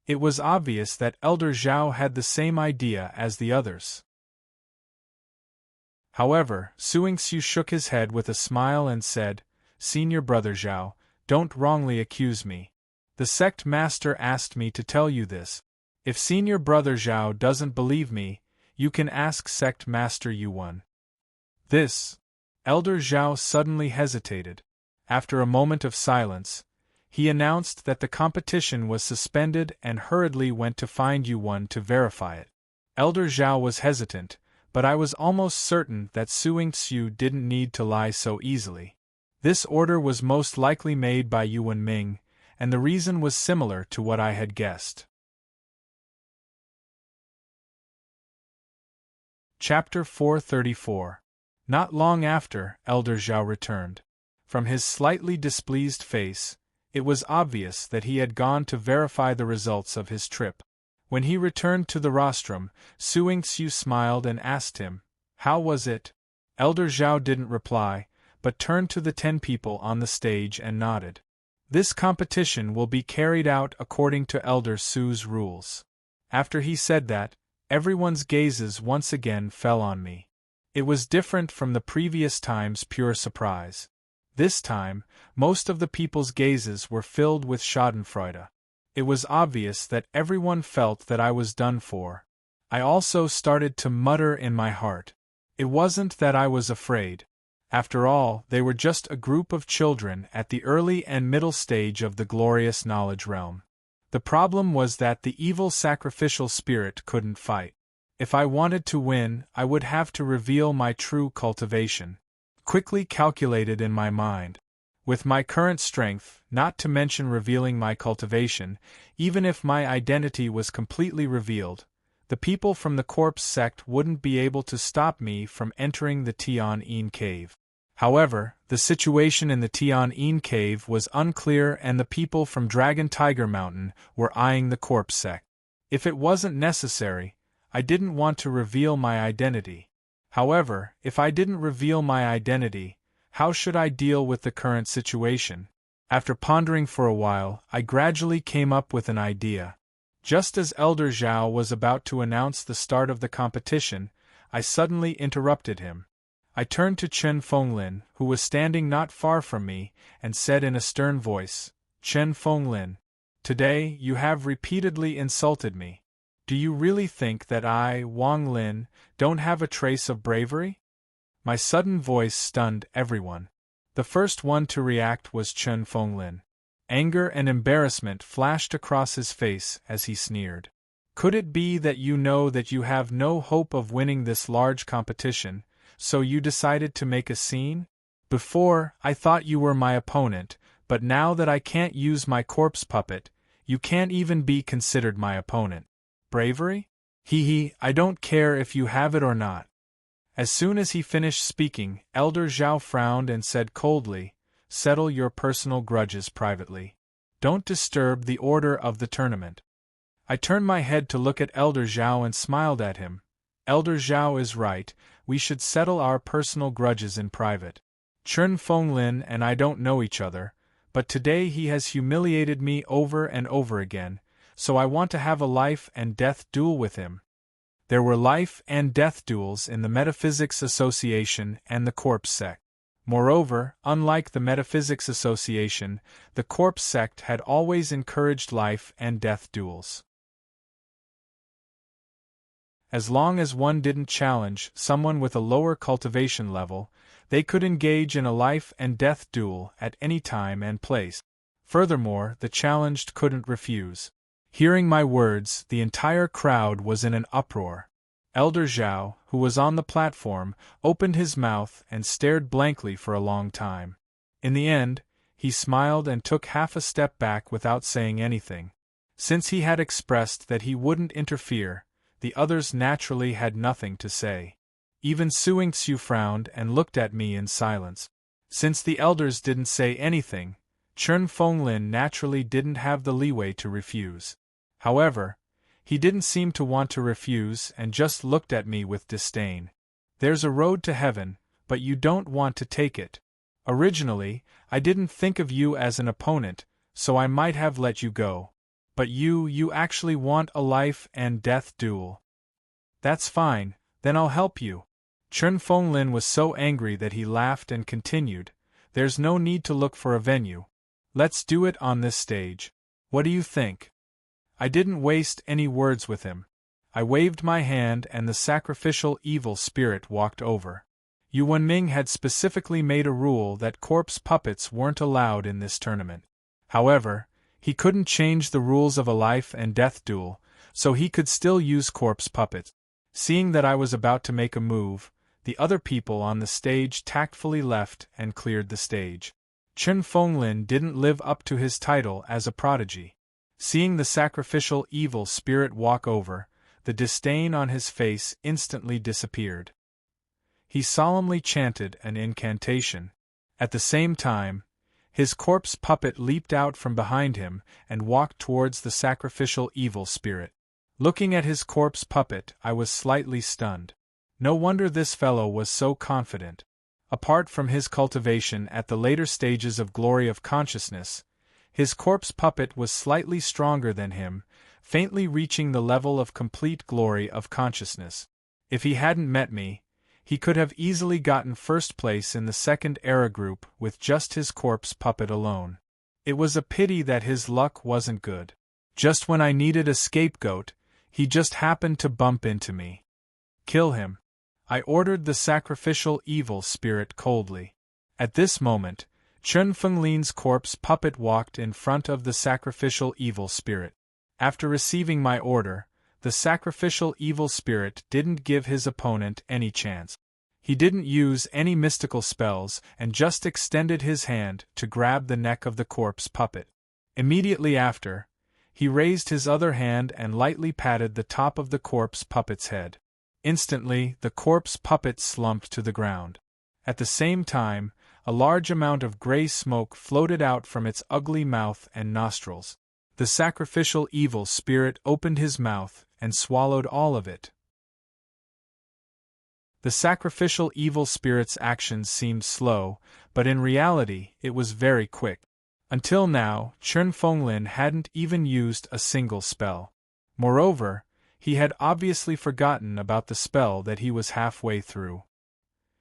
It was obvious that Elder Zhao had the same idea as the others. However, Su Yingzhu shook his head with a smile and said, "Senior brother Zhao, don't wrongly accuse me. The sect master asked me to tell you this. If senior brother Zhao doesn't believe me, you can ask sect master Yuan." This. Elder Zhao suddenly hesitated. After a moment of silence, he announced that the competition was suspended and hurriedly went to find Yuan to verify it. Elder Zhao was hesitant, but I was almost certain that Su Yingzhu didn't need to lie so easily. This order was most likely made by Yu Wenming, and the reason was similar to what I had guessed. Chapter 434. Not long after, Elder Zhao returned. From his slightly displeased face, it was obvious that he had gone to verify the results of his trip. When he returned to the rostrum, Su Yingzhu smiled and asked him, "How was it?" Elder Zhao didn't reply, but turned to the 10 people on the stage and nodded. "This competition will be carried out according to Elder Su's rules." After he said that, everyone's gazes once again fell on me. It was different from the previous time's pure surprise. This time, most of the people's gazes were filled with schadenfreude. It was obvious that everyone felt that I was done for. I also started to mutter in my heart. It wasn't that I was afraid. After all, they were just a group of children at the early and middle stage of the glorious knowledge realm. The problem was that the evil sacrificial spirit couldn't fight. If I wanted to win, I would have to reveal my true cultivation. Quickly calculated in my mind. With my current strength, not to mention revealing my cultivation, even if my identity was completely revealed, the people from the corpse sect wouldn't be able to stop me from entering the Tian Yin cave. However, the situation in the Tian cave was unclear and the people from Dragon Tiger Mountain were eyeing the corpse sect. If it wasn't necessary, I didn't want to reveal my identity. However, if I didn't reveal my identity, how should I deal with the current situation? After pondering for a while, I gradually came up with an idea. Just as Elder Zhao was about to announce the start of the competition, I suddenly interrupted him. I turned to Chen Fenglin, who was standing not far from me, and said in a stern voice, "Chen Fenglin, today you have repeatedly insulted me. Do you really think that I, Wang Lin, don't have a trace of bravery?" My sudden voice stunned everyone. The first one to react was Chen Fenglin. Anger and embarrassment flashed across his face as he sneered. "Could it be that you know that you have no hope of winning this large competition, so you decided to make a scene? Before, I thought you were my opponent, but now that I can't use my corpse puppet, you can't even be considered my opponent. Bravery? Hee, I don't care if you have it or not." As soon as he finished speaking, Elder Zhao frowned and said coldly, "Settle your personal grudges privately. Don't disturb the order of the tournament." I turned my head to look at Elder Zhao and smiled at him. Elder Zhao is right, we should settle our personal grudges in private. Chen Fenglin and I don't know each other, but today he has humiliated me over and over again, so I want to have a life and death duel with him. There were life and death duels in the Metaphysics Association and the Corpse Sect. Moreover, unlike the Metaphysics Association, the Corpse Sect had always encouraged life and death duels. As long as one didn't challenge someone with a lower cultivation level, they could engage in a life and death duel at any time and place. Furthermore, the challenged couldn't refuse. Hearing my words, the entire crowd was in an uproar. Elder Zhao, who was on the platform, opened his mouth and stared blankly for a long time. In the end, he smiled and took half a step back without saying anything. Since he had expressed that he wouldn't interfere, the others naturally had nothing to say. Even Suing Tzu frowned and looked at me in silence. Since the elders didn't say anything, Chen Fenglin naturally didn't have the leeway to refuse. However, he didn't seem to want to refuse and just looked at me with disdain. "There's a road to heaven, but you don't want to take it. Originally, I didn't think of you as an opponent, so I might have let you go. But you actually want a life and death duel. That's fine, then I'll help you." Chen Fenglin was so angry that he laughed and continued, "There's no need to look for a venue. Let's do it on this stage. What do you think?" I didn't waste any words with him. I waved my hand and the sacrificial evil spirit walked over. Yuan Ming had specifically made a rule that corpse puppets weren't allowed in this tournament. However, he couldn't change the rules of a life and death duel, so he could still use corpse puppets. Seeing that I was about to make a move, the other people on the stage tactfully left and cleared the stage. Chen Fenglin didn't live up to his title as a prodigy. Seeing the sacrificial evil spirit walk over, the disdain on his face instantly disappeared. He solemnly chanted an incantation. At the same time, his corpse puppet leaped out from behind him and walked towards the sacrificial evil spirit. Looking at his corpse puppet, I was slightly stunned. No wonder this fellow was so confident. Apart from his cultivation at the later stages of glory of consciousness, his corpse puppet was slightly stronger than him, faintly reaching the level of complete glory of consciousness. If he hadn't met me, he could have easily gotten first place in the second era group with just his corpse puppet alone. It was a pity that his luck wasn't good. Just when I needed a scapegoat, he just happened to bump into me. "Kill him," I ordered the sacrificial evil spirit coldly. At this moment, Chen Fenglin's corpse puppet walked in front of the sacrificial evil spirit. After receiving my order, the sacrificial evil spirit didn't give his opponent any chance. He didn't use any mystical spells and just extended his hand to grab the neck of the corpse puppet. Immediately after, he raised his other hand and lightly patted the top of the corpse puppet's head. Instantly, the corpse puppet slumped to the ground. At the same time, a large amount of gray smoke floated out from its ugly mouth and nostrils. The sacrificial evil spirit opened his mouth and swallowed all of it. The sacrificial evil spirit's actions seemed slow, but in reality it was very quick. Until now, Chen Fenglin hadn't even used a single spell. Moreover, he had obviously forgotten about the spell that he was halfway through.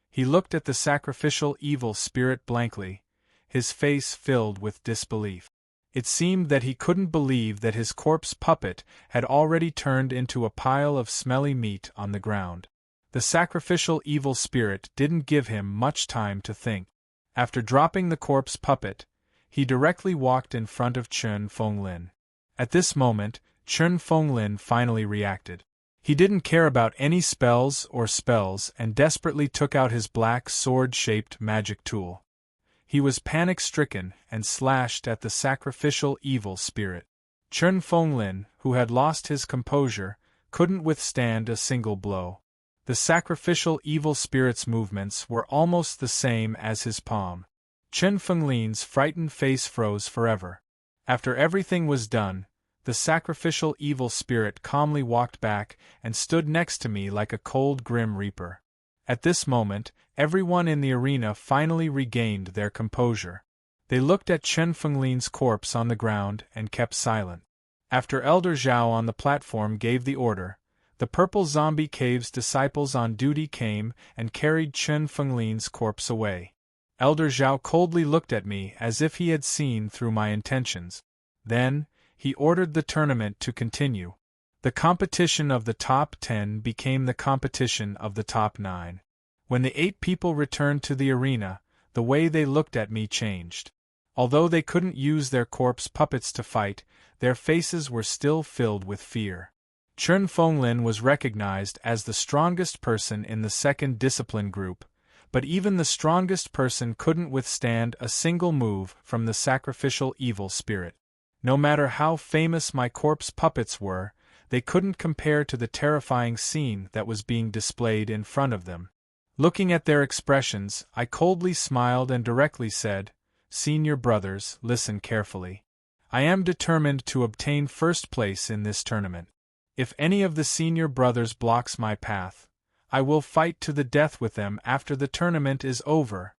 He looked at the sacrificial evil spirit blankly, his face filled with disbelief. It seemed that he couldn't believe that his corpse puppet had already turned into a pile of smelly meat on the ground. The sacrificial evil spirit didn't give him much time to think. After dropping the corpse puppet, he directly walked in front of Chen Fenglin. At this moment, Chen Fenglin finally reacted. He didn't care about any spells and desperately took out his black sword-shaped magic tool. He was panic-stricken and slashed at the sacrificial evil spirit. Chen Fenglin, who had lost his composure, couldn't withstand a single blow. The sacrificial evil spirit's movements were almost the same as his palm. Chen Fenglin's frightened face froze forever. After everything was done, the sacrificial evil spirit calmly walked back and stood next to me like a cold, grim reaper. At this moment, everyone in the arena finally regained their composure. They looked at Chen Fenglin's corpse on the ground and kept silent. After Elder Zhao on the platform gave the order, the Purple Zombie Cave's disciples on duty came and carried Chen Fenglin's corpse away. Elder Zhao coldly looked at me as if he had seen through my intentions. Then, he ordered the tournament to continue. The competition of the top 10 became the competition of the top 9. When the 8 people returned to the arena, the way they looked at me changed. Although they couldn't use their corpse puppets to fight, their faces were still filled with fear. Chen Fenglin was recognized as the strongest person in the second discipline group, but even the strongest person couldn't withstand a single move from the sacrificial evil spirit. No matter how famous my corpse puppets were, they couldn't compare to the terrifying scene that was being displayed in front of them. Looking at their expressions, I coldly smiled and directly said, "Senior brothers, listen carefully. I am determined to obtain first place in this tournament. If any of the senior brothers blocks my path, I will fight to the death with them after the tournament is over."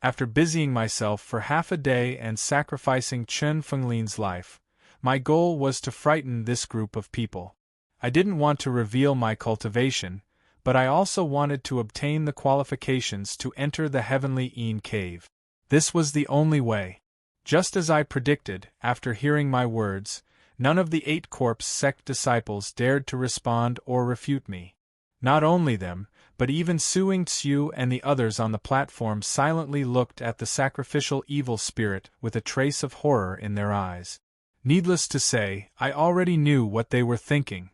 After busying myself for half a day and sacrificing Chen Fenglin's life, my goal was to frighten this group of people. I didn't want to reveal my cultivation, but I also wanted to obtain the qualifications to enter the Heavenly Een Cave. This was the only way. Just as I predicted, after hearing my words, none of the 8 corpse sect disciples dared to respond or refute me. Not only them, but even Suing Xiu and the others on the platform silently looked at the sacrificial evil spirit with a trace of horror in their eyes. Needless to say, I already knew what they were thinking.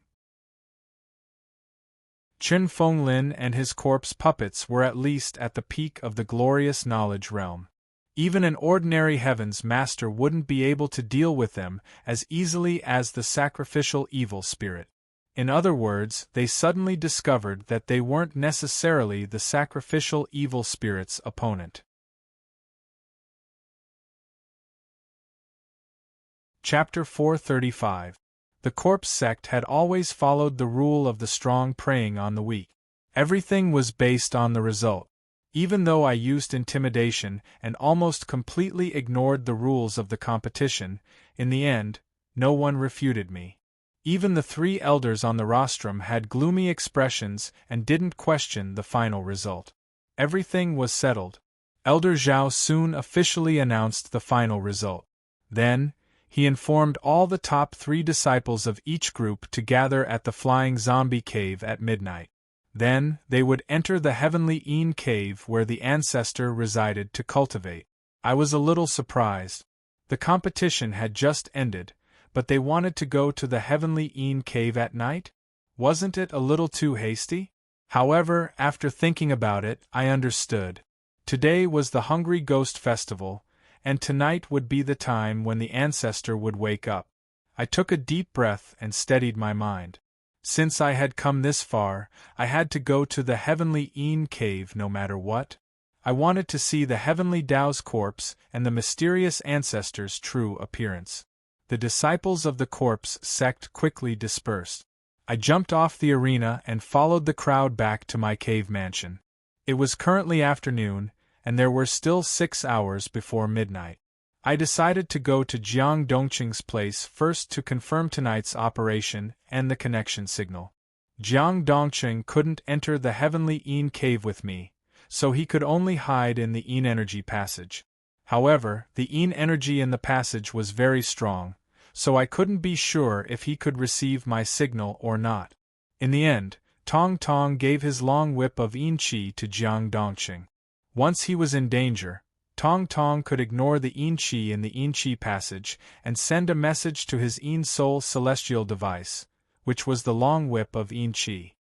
Chen Fenglin and his corpse puppets were at least at the peak of the glorious knowledge realm. Even an ordinary heavens master wouldn't be able to deal with them as easily as the sacrificial evil spirit. In other words, they suddenly discovered that they weren't necessarily the sacrificial evil spirit's opponent. Chapter 435. The corpse sect had always followed the rule of the strong preying on the weak. Everything was based on the result. Even though I used intimidation and almost completely ignored the rules of the competition, in the end, no one refuted me. Even the 3 elders on the rostrum had gloomy expressions and didn't question the final result. Everything was settled. Elder Zhao soon officially announced the final result. Then, he informed all the top 3 disciples of each group to gather at the Flying Zombie Cave at midnight. Then, they would enter the Heavenly Een Cave where the ancestor resided to cultivate. I was a little surprised. The competition had just ended, but they wanted to go to the Heavenly Een Cave at night? Wasn't it a little too hasty? However, after thinking about it, I understood. Today was the Hungry Ghost Festival, and tonight would be the time when the ancestor would wake up. I took a deep breath and steadied my mind. Since I had come this far, I had to go to the Heavenly Een Cave no matter what. I wanted to see the heavenly Tao's corpse and the mysterious ancestor's true appearance. The disciples of the corpse sect quickly dispersed. I jumped off the arena and followed the crowd back to my cave mansion. It was currently afternoon, and there were still 6 hours before midnight. I decided to go to Jiang Dongqing's place first to confirm tonight's operation and the connection signal. Jiang Dongqing couldn't enter the heavenly Yin cave with me, so he could only hide in the Yin energy passage. However, the Yin energy in the passage was very strong, so I couldn't be sure if he could receive my signal or not. In the end, Tong Tong gave his long whip of Yin Qi to Jiang Dongqing. Once he was in danger, Tong Tong could ignore the Yin Qi in the Yin Qi passage and send a message to his Yin Soul celestial device, which was the long whip of Yin Qi.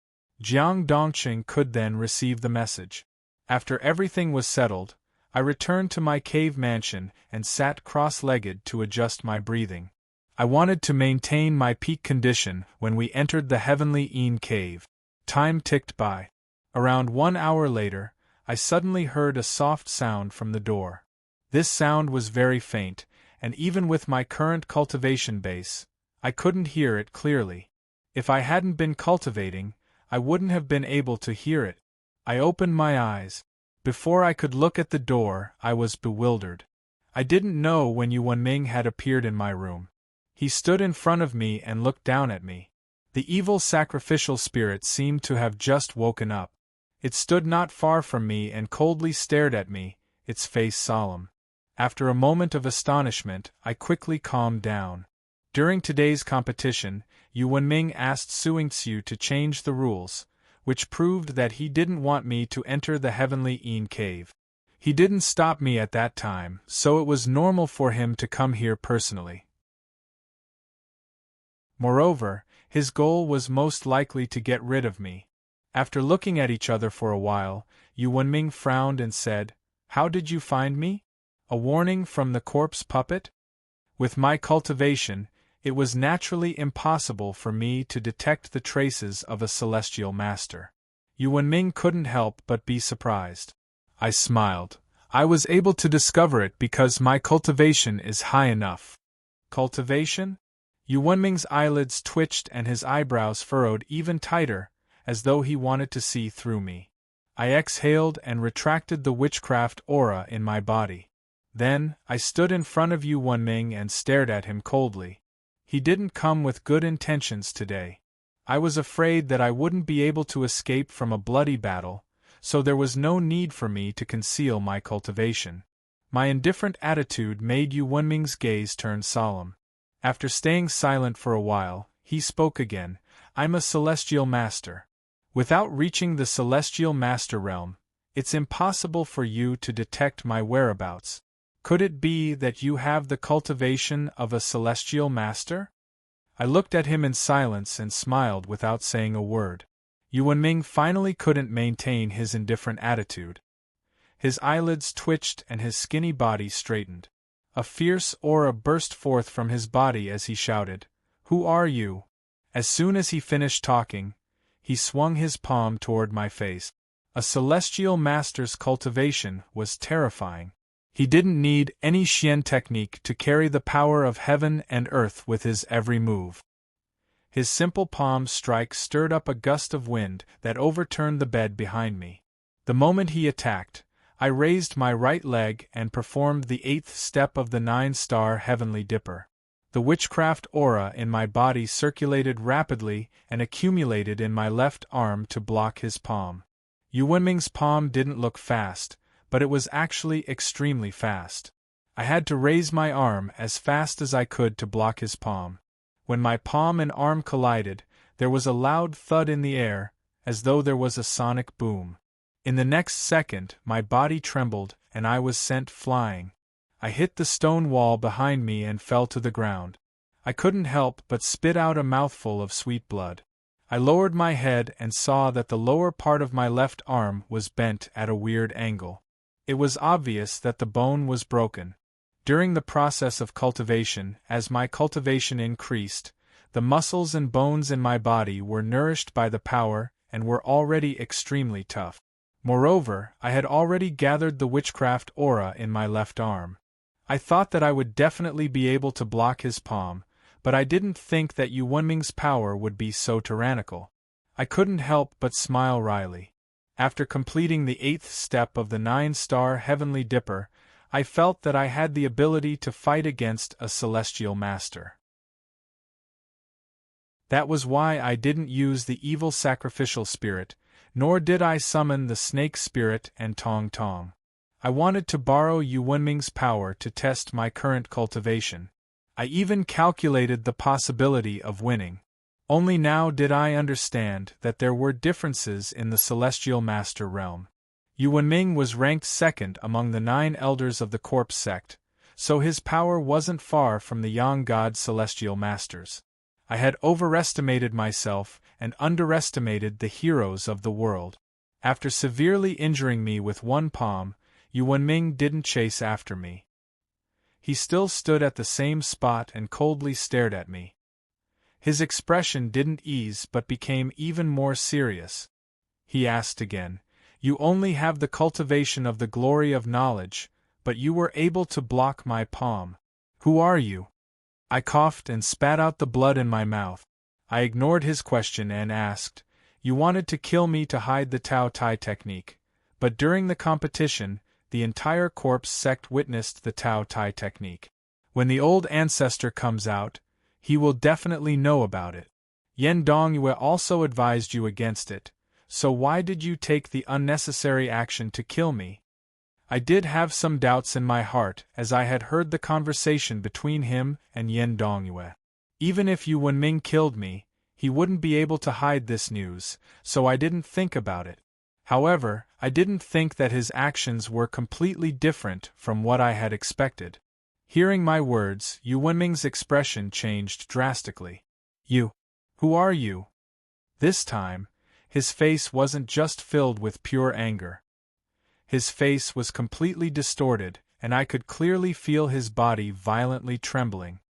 Jiang Dongqing could then receive the message. After everything was settled, I returned to my cave mansion and sat cross-legged to adjust my breathing. I wanted to maintain my peak condition when we entered the heavenly Yin cave. Time ticked by. Around 1 hour later, I suddenly heard a soft sound from the door. This sound was very faint, and even with my current cultivation base, I couldn't hear it clearly. If I hadn't been cultivating, I wouldn't have been able to hear it. I opened my eyes. Before I could look at the door, I was bewildered. I didn't know when Yu Wenming had appeared in my room. He stood in front of me and looked down at me. The evil sacrificial spirit seemed to have just woken up. It stood not far from me and coldly stared at me, its face solemn. After a moment of astonishment, I quickly calmed down. During today's competition, Yu Wenming asked Suingxiu to change the rules, which proved that he didn't want me to enter the heavenly Yin cave. He didn't stop me at that time, so it was normal for him to come here personally. Moreover, his goal was most likely to get rid of me. After looking at each other for a while, Yu Wenming frowned and said, "How did you find me? A warning from the corpse puppet?" With my cultivation, it was naturally impossible for me to detect the traces of a celestial master. Yu Wenming couldn't help but be surprised. I smiled. I was able to discover it because my cultivation is high enough. Cultivation? Yu Wenming's eyelids twitched and his eyebrows furrowed even tighter, as though he wanted to see through me. I exhaled and retracted the witchcraft aura in my body. Then, I stood in front of Yu Wenming and stared at him coldly. He didn't come with good intentions today. I was afraid that I wouldn't be able to escape from a bloody battle, so there was no need for me to conceal my cultivation. My indifferent attitude made Yu Wenming's gaze turn solemn. After staying silent for a while, he spoke again. "I'm a celestial master. Without reaching the celestial master realm, it's impossible for you to detect my whereabouts. Could it be that you have the cultivation of a celestial master?" I looked at him in silence and smiled without saying a word. Yu Wenming finally couldn't maintain his indifferent attitude. His eyelids twitched and his skinny body straightened. A fierce aura burst forth from his body as he shouted, "Who are you?" As soon as he finished talking, he swung his palm toward my face. A celestial master's cultivation was terrifying. He didn't need any Xian technique to carry the power of heaven and earth with his every move. His simple palm strike stirred up a gust of wind that overturned the bed behind me. The moment he attacked, I raised my right leg and performed the 8th step of the 9-star heavenly dipper. The witchcraft aura in my body circulated rapidly and accumulated in my left arm to block his palm. Yu Wenming's palm didn't look fast, but it was actually extremely fast. I had to raise my arm as fast as I could to block his palm. When my palm and arm collided, there was a loud thud in the air, as though there was a sonic boom. In the next second, my body trembled and I was sent flying. I hit the stone wall behind me and fell to the ground. I couldn't help but spit out a mouthful of sweet blood. I lowered my head and saw that the lower part of my left arm was bent at a weird angle. It was obvious that the bone was broken. During the process of cultivation, as my cultivation increased, the muscles and bones in my body were nourished by the power and were already extremely tough. Moreover, I had already gathered the witchcraft aura in my left arm. I thought that I would definitely be able to block his palm, but I didn't think that Yu Wenming's power would be so tyrannical. I couldn't help but smile wryly. After completing the 8th step of the 9-star Heavenly Dipper, I felt that I had the ability to fight against a celestial master. That was why I didn't use the evil sacrificial spirit, nor did I summon the snake spirit and Tong Tong. I wanted to borrow Yu Wenming's power to test my current cultivation. I even calculated the possibility of winning. Only now did I understand that there were differences in the Celestial Master realm. Yu Wenming was ranked 2nd among the 9 elders of the Corpse sect, so his power wasn't far from the Yang God Celestial Masters. I had overestimated myself and underestimated the heroes of the world. After severely injuring me with one palm, Yu Wenming didn't chase after me. He still stood at the same spot and coldly stared at me. His expression didn't ease but became even more serious. He asked again, "You only have the cultivation of the glory of knowledge, but you were able to block my palm. Who are you?" I coughed and spat out the blood in my mouth. I ignored his question and asked, "You wanted to kill me to hide the Tao Tai technique, but during the competition, the entire Corpse sect witnessed the Tao Tai technique. When the old ancestor comes out, he will definitely know about it. Yen Dongyue also advised you against it, so why did you take the unnecessary action to kill me?" I did have some doubts in my heart as I had heard the conversation between him and Yen Dongyue. Even if Yu Wenming killed me, he wouldn't be able to hide this news, so I didn't think about it. However, I didn't think that his actions were completely different from what I had expected. Hearing my words, Yu Wenming's expression changed drastically. "You? Who are you?" This time, his face wasn't just filled with pure anger. His face was completely distorted, and I could clearly feel his body violently trembling.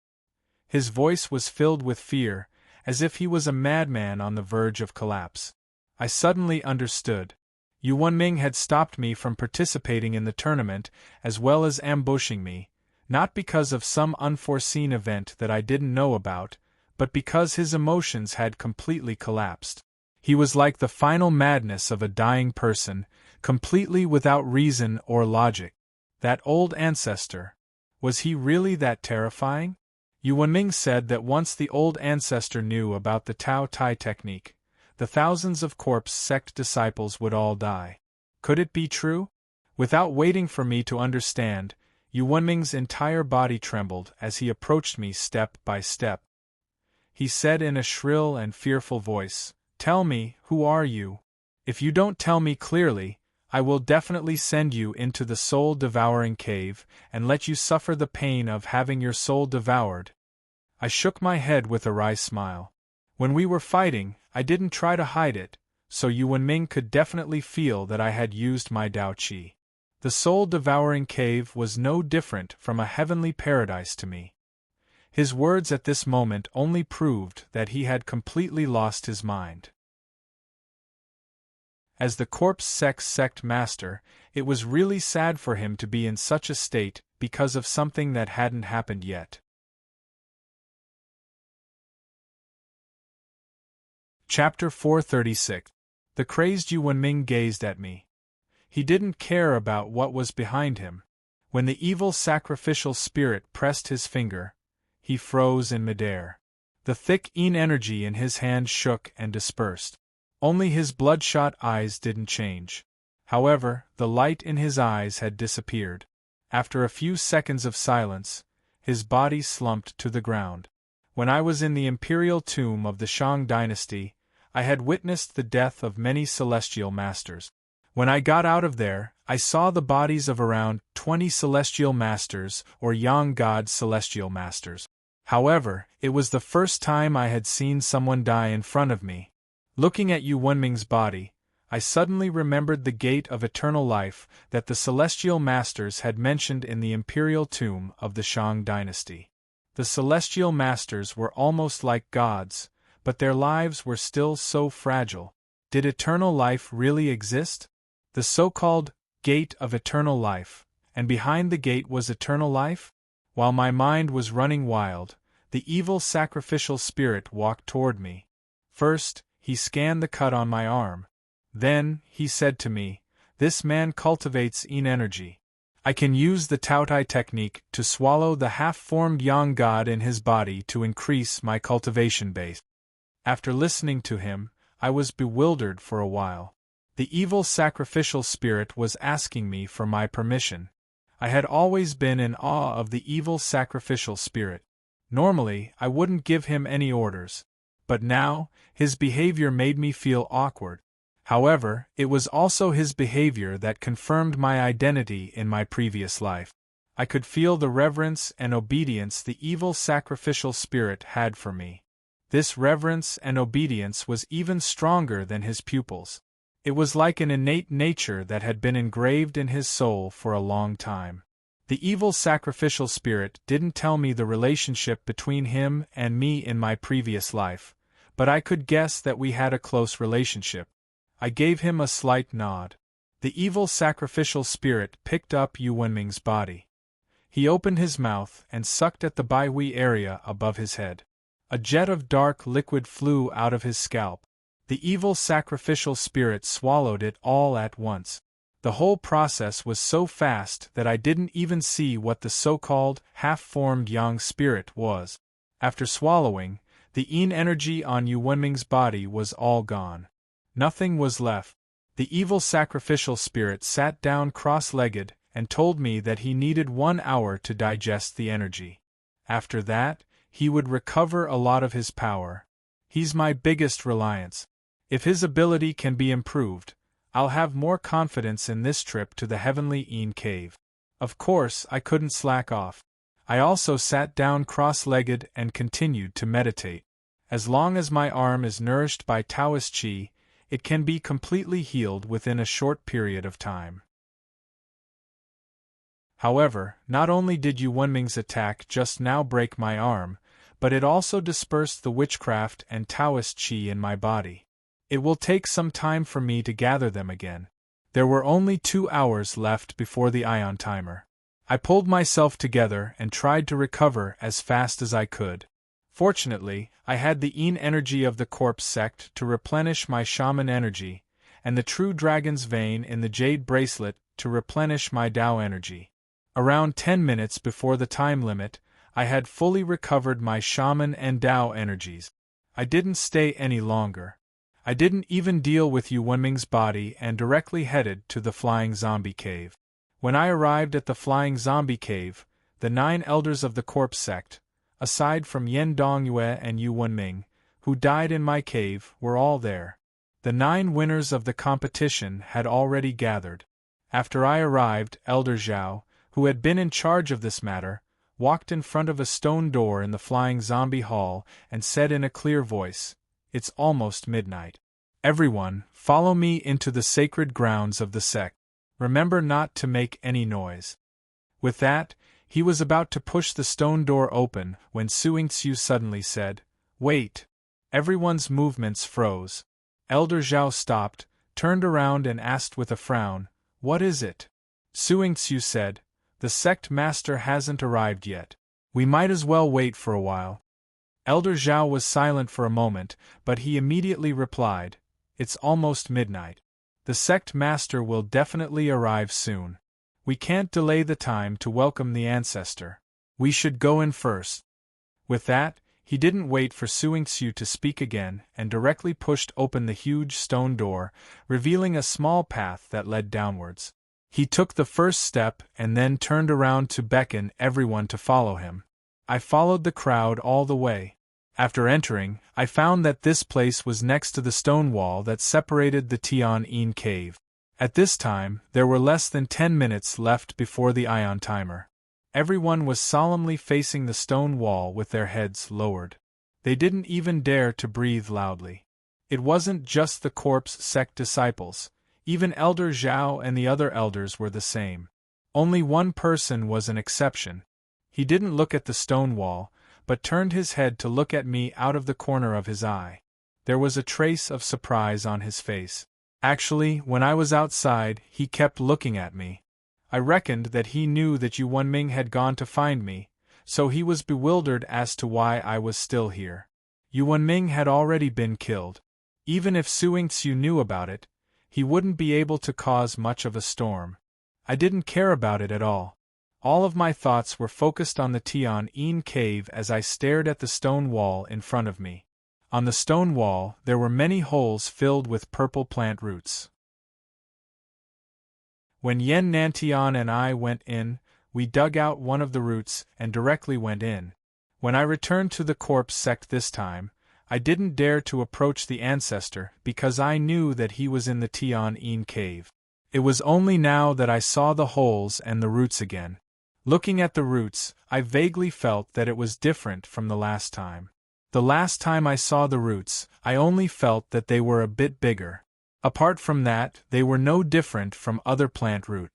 His voice was filled with fear, as if he was a madman on the verge of collapse. I suddenly understood. Yu Wenming had stopped me from participating in the tournament as well as ambushing me, not because of some unforeseen event that I didn't know about, but because his emotions had completely collapsed. He was like the final madness of a dying person, completely without reason or logic. That old ancestor. Was he really that terrifying? Yu Wenming said that once the old ancestor knew about the Tao Tai technique, the thousands of Corpse sect disciples would all die. Could it be true? Without waiting for me to understand, Yu Wenming's entire body trembled as he approached me step by step. He said in a shrill and fearful voice, "Tell me, who are you? If you don't tell me clearly, I will definitely send you into the soul-devouring cave and let you suffer the pain of having your soul devoured." I shook my head with a wry smile. When we were fighting, I didn't try to hide it, so Yu Wenming could definitely feel that I had used my Dao Qi. The soul-devouring cave was no different from a heavenly paradise to me. His words at this moment only proved that he had completely lost his mind. As the Corpse sect master, it was really sad for him to be in such a state because of something that hadn't happened yet. Chapter 436. The crazed Yu Wenming gazed at me. He didn't care about what was behind him. When the evil sacrificial spirit pressed his finger, he froze in midair. The thick yin energy in his hand shook and dispersed. Only his bloodshot eyes didn't change. However, the light in his eyes had disappeared. After a few seconds of silence, his body slumped to the ground. When I was in the imperial tomb of the Shang dynasty, I had witnessed the death of many celestial masters. When I got out of there, I saw the bodies of around 20 celestial masters or Yang God celestial masters. However, it was the first time I had seen someone die in front of me. Looking at Yu Wenming's body, I suddenly remembered the gate of eternal life that the celestial masters had mentioned in the imperial tomb of the Shang dynasty. The celestial masters were almost like gods, but their lives were still so fragile. Did eternal life really exist? the so-called gate of eternal life, and behind the gate was eternal life? While my mind was running wild, the evil sacrificial spirit walked toward me. First, he scanned the cut on my arm. Then, he said to me, "This man cultivates yin energy. I can use the Taotai technique to swallow the half-formed yang god in his body to increase my cultivation base." After listening to him, I was bewildered for a while. The evil sacrificial spirit was asking me for my permission. I had always been in awe of the evil sacrificial spirit. Normally, I wouldn't give him any orders. But now, his behavior made me feel awkward. However, it was also his behavior that confirmed my identity in my previous life. I could feel the reverence and obedience the evil sacrificial spirit had for me. This reverence and obedience was even stronger than his pupils. It was like an innate nature that had been engraved in his soul for a long time. The evil sacrificial spirit didn't tell me the relationship between him and me in my previous life, but I could guess that we had a close relationship. I gave him a slight nod. The evil sacrificial spirit picked up Yu Wenming's body. He opened his mouth and sucked at the Baihui area above his head. A jet of dark liquid flew out of his scalp. The evil sacrificial spirit swallowed it all at once. The whole process was so fast that I didn't even see what the so-called half-formed yang spirit was. After swallowing, the yin energy on Yu Wenming's body was all gone. Nothing was left. The evil sacrificial spirit sat down cross-legged and told me that he needed 1 hour to digest the energy. After that, he would recover a lot of his power. He's my biggest reliance. If his ability can be improved, I'll have more confidence in this trip to the heavenly Yin cave. Of course, I couldn't slack off. I also sat down cross-legged and continued to meditate. As long as my arm is nourished by Taoist Qi, it can be completely healed within a short period of time. However, not only did Yu Wenming's attack just now break my arm, but it also dispersed the witchcraft and Taoist Qi in my body. It will take some time for me to gather them again. There were only 2 hours left before the ion timer. I pulled myself together and tried to recover as fast as I could. Fortunately, I had the yin energy of the corpse sect to replenish my shaman energy, and the true dragon's vein in the jade bracelet to replenish my Dao energy. Around 10 minutes before the time limit, I had fully recovered my shaman and Dao energies. I didn't stay any longer. I didn't even deal with Yu Wenming's body and directly headed to the Flying Zombie Cave. When I arrived at the Flying Zombie Cave, the 9 elders of the corpse sect, aside from Yen Dongyue and Yu Wenming, who died in my cave, were all there. The 9 winners of the competition had already gathered. After I arrived, Elder Zhao, who had been in charge of this matter, walked in front of a stone door in the Flying Zombie Hall and said in a clear voice, "It's almost midnight. Everyone, follow me into the sacred grounds of the sect. Remember not to make any noise." With that, he was about to push the stone door open when Suingxiu suddenly said, "Wait." Everyone's movements froze. Elder Zhao stopped, turned around and asked with a frown, "What is it?" Suingxiu said, "The sect master hasn't arrived yet. We might as well wait for a while." Elder Zhao was silent for a moment, but he immediately replied, "It's almost midnight. The sect master will definitely arrive soon. We can't delay the time to welcome the ancestor. We should go in first." With that, he didn't wait for Suingxiu to speak again and directly pushed open the huge stone door, revealing a small path that led downwards. He took the first step and then turned around to beckon everyone to follow him. I followed the crowd all the way. After entering, I found that this place was next to the stone wall that separated the Tian-Yin cave. At this time, there were less than 10 minutes left before the ion timer. Everyone was solemnly facing the stone wall with their heads lowered. They didn't even dare to breathe loudly. It wasn't just the corpse sect disciples, even Elder Zhao and the other elders were the same. Only one person was an exception. He didn't look at the stone wall, but turned his head to look at me out of the corner of his eye. There was a trace of surprise on his face. Actually, when I was outside, he kept looking at me. I reckoned that he knew that Yu Wenming had gone to find me, so he was bewildered as to why I was still here. Yu Wenming had already been killed. Even if Suing Tzu knew about it, he wouldn't be able to cause much of a storm. I didn't care about it at all. All of my thoughts were focused on the Tian cave as I stared at the stone wall in front of me. On the stone wall, there were many holes filled with purple plant roots. When Yen Nantian and I went in, we dug out one of the roots and directly went in. When I returned to the corpse sect this time, I didn't dare to approach the ancestor because I knew that he was in the Tian cave. It was only now that I saw the holes and the roots again. Looking at the roots, I vaguely felt that it was different from the last time. The last time I saw the roots, I only felt that they were a bit bigger. Apart from that, they were no different from other plant root.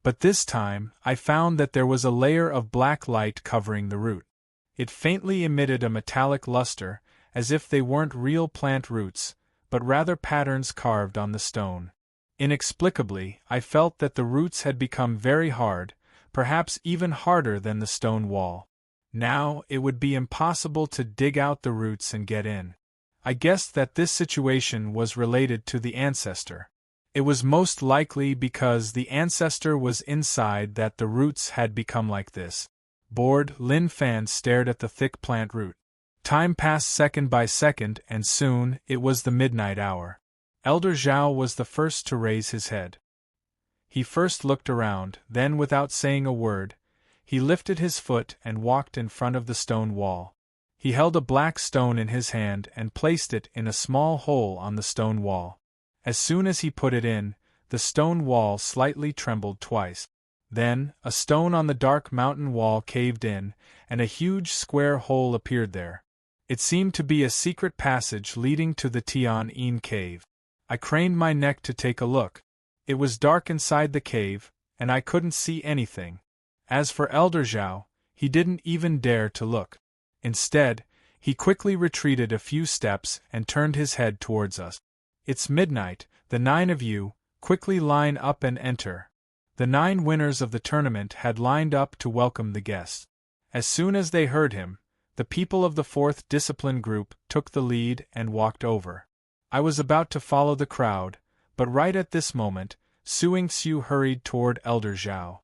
But this time, I found that there was a layer of black light covering the root. It faintly emitted a metallic luster, as if they weren't real plant roots, but rather patterns carved on the stone. Inexplicably, I felt that the roots had become very hard, perhaps even harder than the stone wall. Now, it would be impossible to dig out the roots and get in. I guessed that this situation was related to the ancestor. It was most likely because the ancestor was inside that the roots had become like this. Bored, Lin Fan stared at the thick plant root. Time passed second by second, and soon, it was the midnight hour. Elder Zhao was the first to raise his head. He first looked around, then without saying a word, he lifted his foot and walked in front of the stone wall. He held a black stone in his hand and placed it in a small hole on the stone wall. As soon as he put it in, the stone wall slightly trembled twice. Then, a stone on the dark mountain wall caved in, and a huge square hole appeared there. It seemed to be a secret passage leading to the Tian cave. I craned my neck to take a look. It was dark inside the cave, and I couldn't see anything. As for Elder Zhao, he didn't even dare to look. Instead, he quickly retreated a few steps and turned his head towards us. It's midnight, the 9 of you, quickly line up and enter. The 9 winners of the tournament had lined up to welcome the guests. As soon as they heard him, the people of the 4th discipline group took the lead and walked over. I was about to follow the crowd, but right at this moment, Suing Tzu hurried toward Elder Zhao.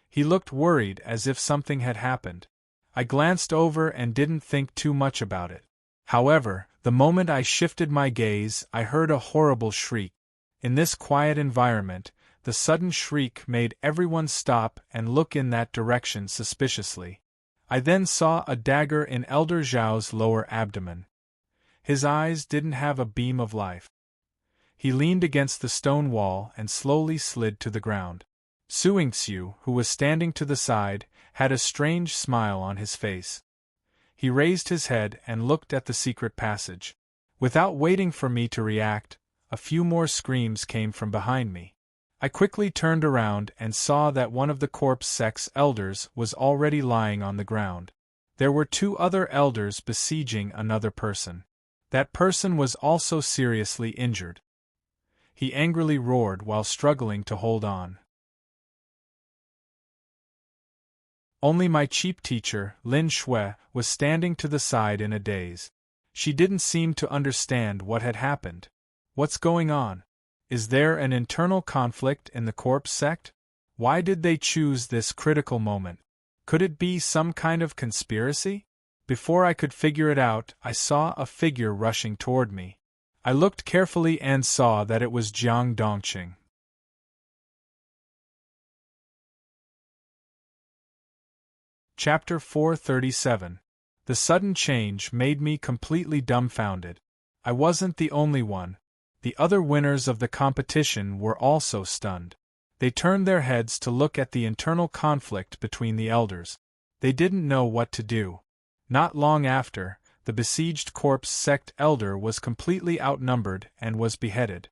He looked worried as if something had happened. I glanced over and didn't think too much about it. However, the moment I shifted my gaze, I heard a horrible shriek. In this quiet environment, the sudden shriek made everyone stop and look in that direction suspiciously. I then saw a dagger in Elder Zhao's lower abdomen. His eyes didn't have a beam of life. He leaned against the stone wall and slowly slid to the ground. Suing Tzu, who was standing to the side, had a strange smile on his face. He raised his head and looked at the secret passage. Without waiting for me to react, a few more screams came from behind me. I quickly turned around and saw that one of the corpse sect's elders was already lying on the ground. There were 2 other elders besieging another person. That person was also seriously injured. He angrily roared while struggling to hold on. Only my cheap teacher, Lin Shui, was standing to the side in a daze. She didn't seem to understand what had happened. What's going on? Is there an internal conflict in the corpse sect? Why did they choose this critical moment? Could it be some kind of conspiracy? Before I could figure it out, I saw a figure rushing toward me. I looked carefully and saw that it was Jiang Dongqing. Chapter 437. The sudden change made me completely dumbfounded. I wasn't the only one. The other winners of the competition were also stunned. They turned their heads to look at the internal conflict between the elders. They didn't know what to do. Not long after, the besieged corpse sect elder was completely outnumbered and was beheaded.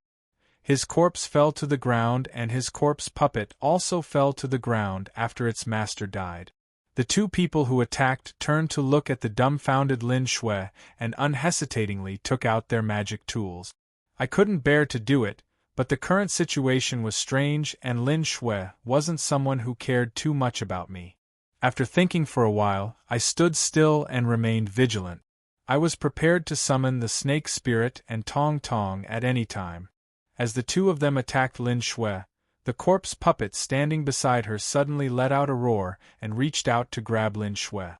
His corpse fell to the ground and his corpse puppet also fell to the ground after its master died. The 2 people who attacked turned to look at the dumbfounded Lin Shui and unhesitatingly took out their magic tools. I couldn't bear to do it, But the current situation was strange, and Lin Shui wasn't someone who cared too much about me. After thinking for a while, I stood still and remained vigilant. I was prepared to summon the snake spirit and Tong Tong at any time. As the two of them attacked Lin Shui, the corpse puppet standing beside her suddenly let out a roar and reached out to grab Lin Shui.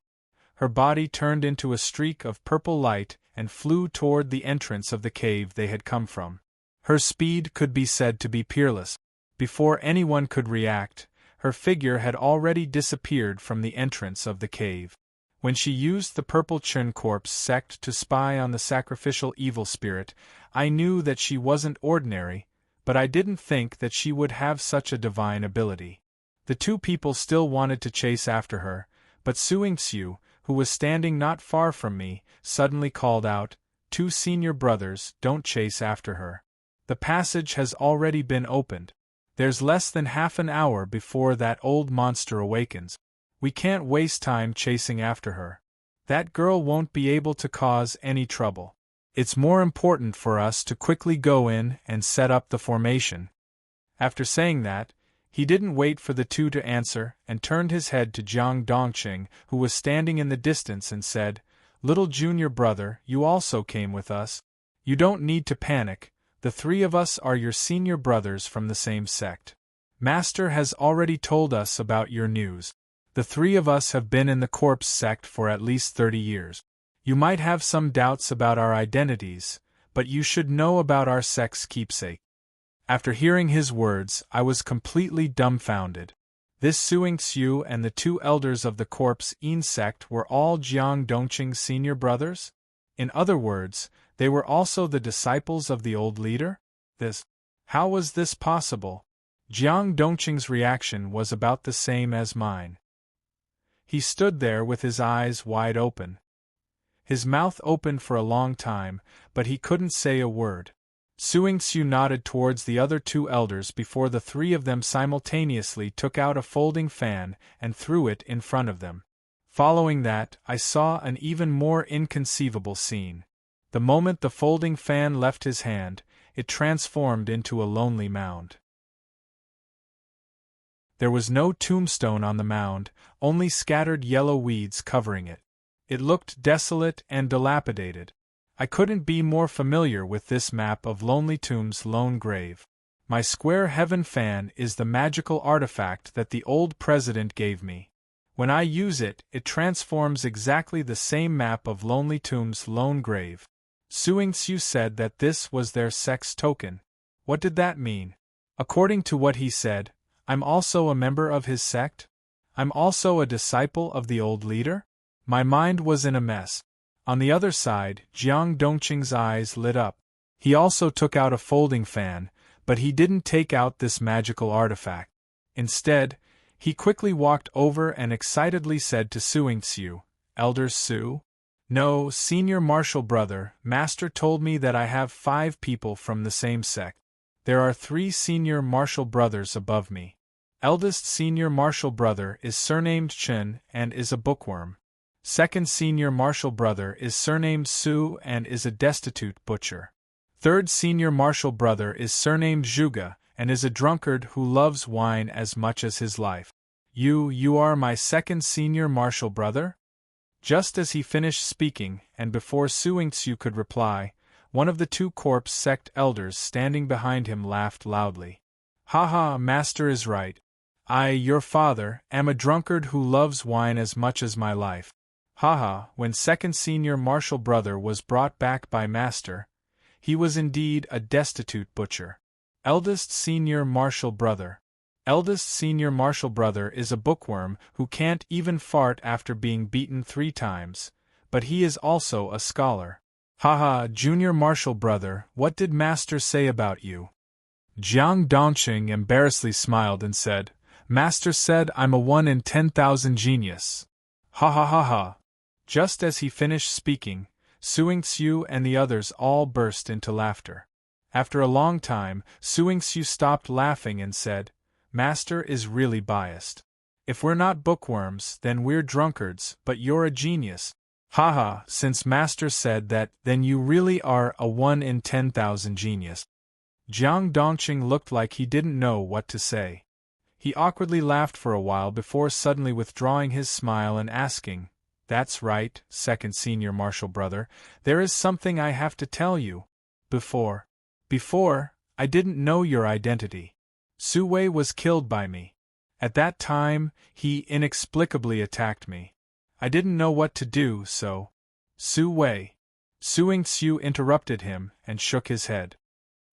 Her body turned into a streak of purple light and flew toward the entrance of the cave they had come from. Her speed could be said to be peerless. Before anyone could react, her figure had already disappeared from the entrance of the cave. When she used the purple Chun corpse sect to spy on the sacrificial evil spirit, I knew that she wasn't ordinary, but I didn't think that she would have such a divine ability. The two people still wanted to chase after her, but Suing-Xiu, who was standing not far from me, suddenly called out, "Two senior brothers, don't chase after her. The passage has already been opened. There's less than half an hour before that old monster awakens. We can't waste time chasing after her. That girl won't be able to cause any trouble. It's more important for us to quickly go in and set up the formation." After saying that, he didn't wait for the two to answer and turned his head to Jiang Dongqing, who was standing in the distance, and said, "Little junior brother, you also came with us. You don't need to panic, the three of us are your senior brothers from the same sect. Master has already told us about your news. The three of us have been in the corpse sect for at least 30 years. You might have some doubts about our identities, but you should know about our sect's keepsake." After hearing his words, I was completely dumbfounded. This Suing-Xiu and the two elders of the corpse Yin sect were all Jiang Dongqing's senior brothers? In other words, they were also the disciples of the old leader? How was this possible? Jiang Dongqing's reaction was about the same as mine. He stood there with his eyes wide open. His mouth opened for a long time, but he couldn't say a word. Suing-Xiu nodded towards the other two elders before the three of them simultaneously took out a folding fan and threw it in front of them. Following that, I saw an even more inconceivable scene. The moment the folding fan left his hand, it transformed into a lonely mound. There was no tombstone on the mound, only scattered yellow weeds covering it. It looked desolate and dilapidated. I couldn't be more familiar with this map of Lonely Tomb's lone grave. My square heaven fan is the magical artifact that the old president gave me. When I use it, it transforms exactly the same map of Lonely Tomb's lone grave. Suing-Xiu said that this was their sect's token. What did that mean? According to what he said, I'm also a member of his sect? I'm also a disciple of the old leader? My mind was in a mess. On the other side, Jiang Dongqing's eyes lit up. He also took out a folding fan, but he didn't take out this magical artifact. Instead, he quickly walked over and excitedly said to Suing-Xiu, "Elder Su? No, senior martial brother, Master told me that I have 5 people from the same sect. There are 3 senior martial brothers above me. Eldest senior martial brother is surnamed Chen and is a bookworm. Second senior martial brother is surnamed Su and is a destitute butcher. Third senior martial brother is surnamed Zhuge and is a drunkard who loves wine as much as his life. You are my second senior martial brother?" Just as he finished speaking, and before Suing-Xiu could reply, one of the 2 corpse sect elders standing behind him laughed loudly. "Ha, Master is right. I, your father, am a drunkard who loves wine as much as my life. When second senior martial brother was brought back by Master, he was indeed a destitute butcher. Eldest senior martial brother. Eldest senior martial brother is a bookworm who can't even fart after being beaten 3 times, but he is also a scholar. Junior martial brother, what did Master say about you?" Jiang Dongqing embarrassedly smiled and said, "Master said I'm a 1 in 10,000 genius." Ha. Just as he finished speaking, Suing-Xiu and the others all burst into laughter. After a long time, Suing-Xiu stopped laughing and said, "Master is really biased. If we're not bookworms, then we're drunkards, but you're a genius. Since Master said that, then you really are a 1 in 10,000 genius." Jiang Dongqing looked like he didn't know what to say. He awkwardly laughed for a while before suddenly withdrawing his smile and asking, "That's right, second senior marshal brother, there is something I have to tell you. Before, I didn't know your identity. Su Wei was killed by me. At that time, he inexplicably attacked me. I didn't know what to do, so—" "Su Wei." Suing Xiu interrupted him and shook his head.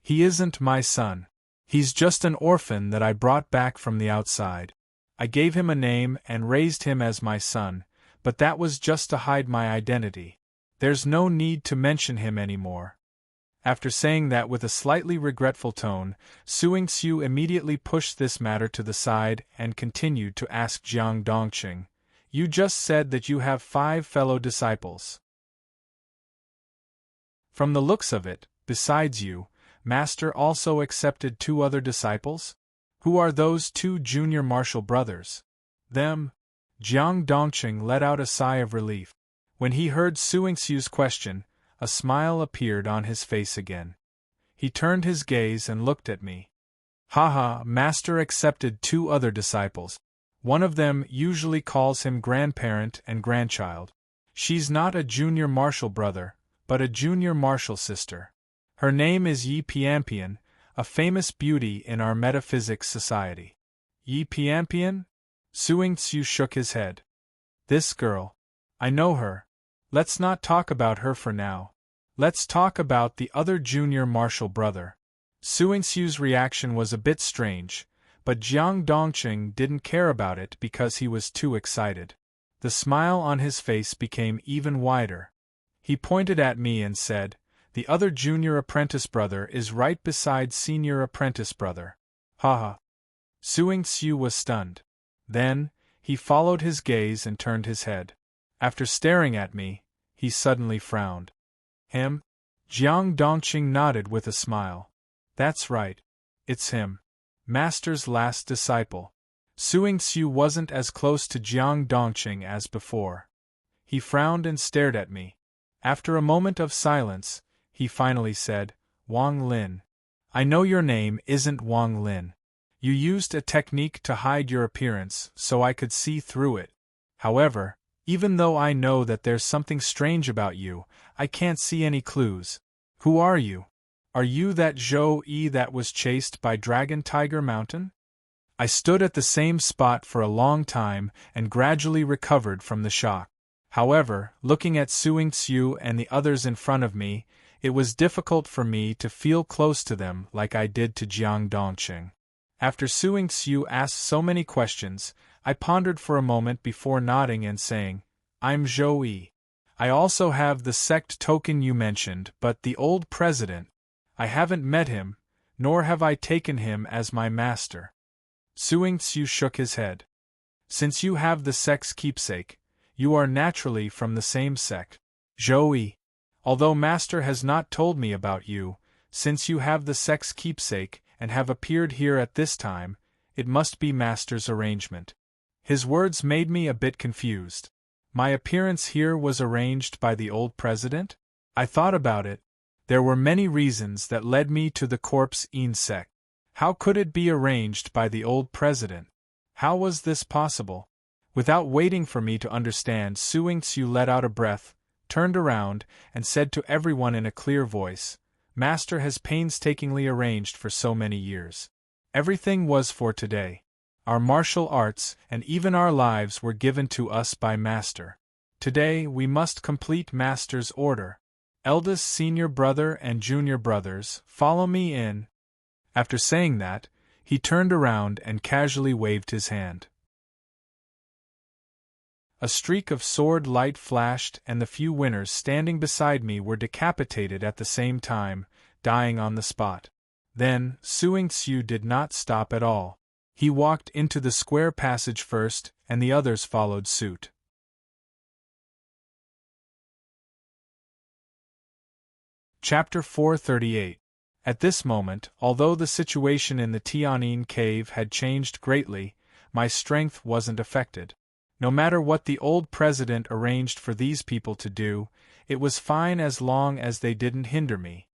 "He isn't my son. He's just an orphan that I brought back from the outside. I gave him a name and raised him as my son, but that was just to hide my identity. There's no need to mention him anymore." After saying that with a slightly regretful tone, Suing Xiu immediately pushed this matter to the side and continued to ask Jiang Dongqing, "You just said that you have 5 fellow disciples. From the looks of it, besides you, Master also accepted 2 other disciples? Who are those 2 junior marshal brothers?" "Them?" Jiang Dongqing let out a sigh of relief. When he heard Suing Xiu's question, a smile appeared on his face again. He turned his gaze and looked at me. "Haha, Master accepted 2 other disciples. One of them usually calls him grandparent and grandchild. She's not a junior marshal brother, but a junior marshal sister. Her name is Yi Pianpian, a famous beauty in our metaphysics society." "Yi Pianpian?" Suing Xiu shook his head. "This girl. I know her. Let's not talk about her for now. Let's talk about the other junior marshal brother." Suing Xiu's reaction was a bit strange, but Jiang Dongqing didn't care about it because he was too excited. The smile on his face became even wider. He pointed at me and said, "The other junior apprentice brother is right beside senior apprentice brother." Haha. Suing Xiu was stunned. Then, he followed his gaze and turned his head. After staring at me, he suddenly frowned. "Him?" Jiang Dongqing nodded with a smile. "That's right. It's him. Master's last disciple." Suing Xiu wasn't as close to Jiang Dongqing as before. He frowned and stared at me. After a moment of silence, he finally said, "Wang Lin. I know your name isn't Wang Lin. You used a technique to hide your appearance so I could see through it. However, even though I know that there's something strange about you, I can't see any clues. Who are you? Are you that Zhou Yi that was chased by Dragon Tiger Mountain?" I stood at the same spot for a long time and gradually recovered from the shock. However, looking at Suing Xiu and the others in front of me, it was difficult for me to feel close to them like I did to Jiang Dongqing. After Suing Xiu asked so many questions, I pondered for a moment before nodding and saying, "I'm Zhou Yi. I also have the sect token you mentioned, but the old president, I haven't met him, nor have I taken him as my master." Suing Xiu shook his head. "Since you have the sect's keepsake, you are naturally from the same sect. Zhou Yi. Although Master has not told me about you, since you have the sect's keepsake and have appeared here at this time, it must be Master's arrangement." His words made me a bit confused. My appearance here was arranged by the old president? I thought about it. There were many reasons that led me to the Corpse Een sect. How could it be arranged by the old president? How was this possible? Without waiting for me to understand, Suing Xiu let out a breath, turned around, and said to everyone in a clear voice, "Master has painstakingly arranged for so many years. Everything was for today. Our martial arts and even our lives were given to us by Master. Today we must complete Master's order. Eldest senior brother and junior brothers, follow me in." After saying that, he turned around and casually waved his hand. A streak of sword light flashed and the few winners standing beside me were decapitated at the same time, dying on the spot. Then, Suing Xiu did not stop at all. He walked into the square passage first, and the others followed suit. Chapter 438. At this moment, although the situation in the Tianyin cave had changed greatly, my strength wasn't affected. No matter what the old president arranged for these people to do, it was fine as long as they didn't hinder me.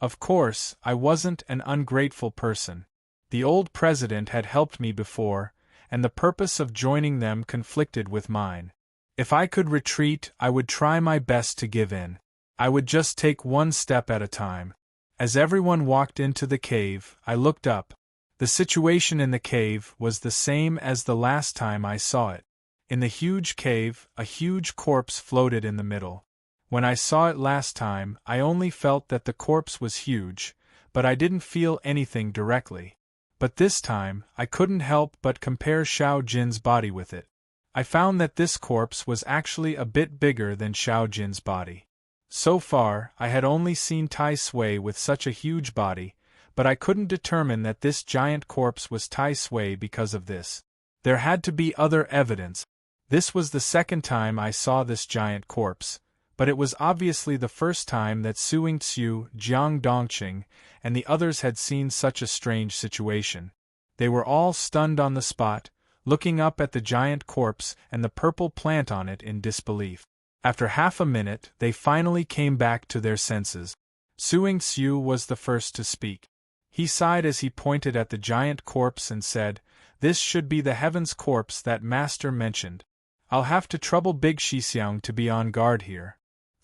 Of course, I wasn't an ungrateful person. The old president had helped me before, and the purpose of joining them conflicted with mine. If I could retreat, I would try my best to give in. I would just take one step at a time. As everyone walked into the cave, I looked up. The situation in the cave was the same as the last time I saw it. In the huge cave, a huge corpse floated in the middle. When I saw it last time, I only felt that the corpse was huge, but I didn't feel anything directly. But this time, I couldn't help but compare Xiao Jin's body with it. I found that this corpse was actually a bit bigger than Xiao Jin's body. So far, I had only seen Tai Sui with such a huge body, but I couldn't determine that this giant corpse was Tai Sui because of this. There had to be other evidence. This was the second time I saw this giant corpse, but it was obviously the first time that Suing Xiu, Jiang Dongqing, and the others had seen such a strange situation. They were all stunned on the spot, looking up at the giant corpse and the purple plant on it in disbelief. After half a minute, they finally came back to their senses. Suing Xiu was the first to speak. He sighed as he pointed at the giant corpse and said, "This should be the heaven's corpse that Master mentioned. I'll have to trouble Big Shixiang to be on guard here.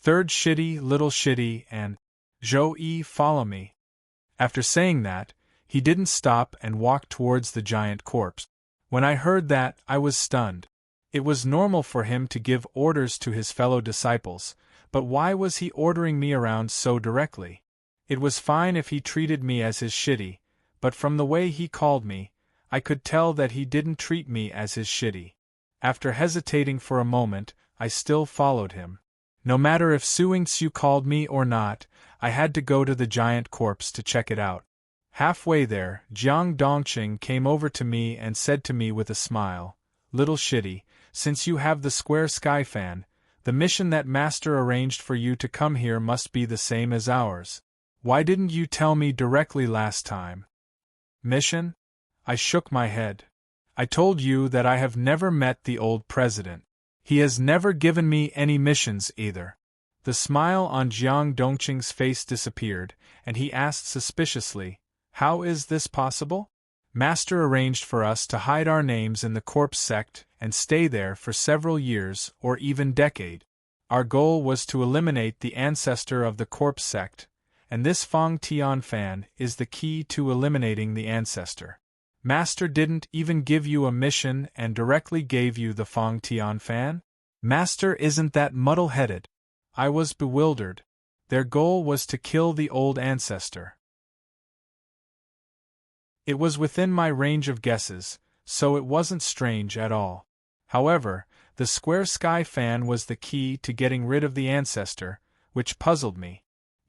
Third Shitty, Little Shitty, and Zhou Yi follow me." After saying that, he didn't stop and walked towards the giant corpse. When I heard that, I was stunned. It was normal for him to give orders to his fellow disciples, but why was he ordering me around so directly? It was fine if he treated me as his shitty, but from the way he called me, I could tell that he didn't treat me as his shitty. After hesitating for a moment, I still followed him. No matter if Suing Xiu called me or not, I had to go to the giant corpse to check it out. Halfway there, Jiang Dongqing came over to me and said to me with a smile, "Little Shitty, since you have the square sky fan, the mission that Master arranged for you to come here must be the same as ours. Why didn't you tell me directly last time?" "Mission?" I shook my head. "I told you that I have never met the old president. He has never given me any missions either." The smile on Jiang Dongqing's face disappeared, and he asked suspiciously, "How is this possible?" "Master arranged for us to hide our names in the corpse sect and stay there for several years or even decade. Our goal was to eliminate the ancestor of the corpse sect, and this Fang Tian fan is the key to eliminating the ancestor. Master didn't even give you a mission and directly gave you the Fang Tian fan? Master isn't that muddle-headed." I was bewildered. Their goal was to kill the old ancestor. It was within my range of guesses, so it wasn't strange at all. However, the square sky fan was the key to getting rid of the ancestor, which puzzled me.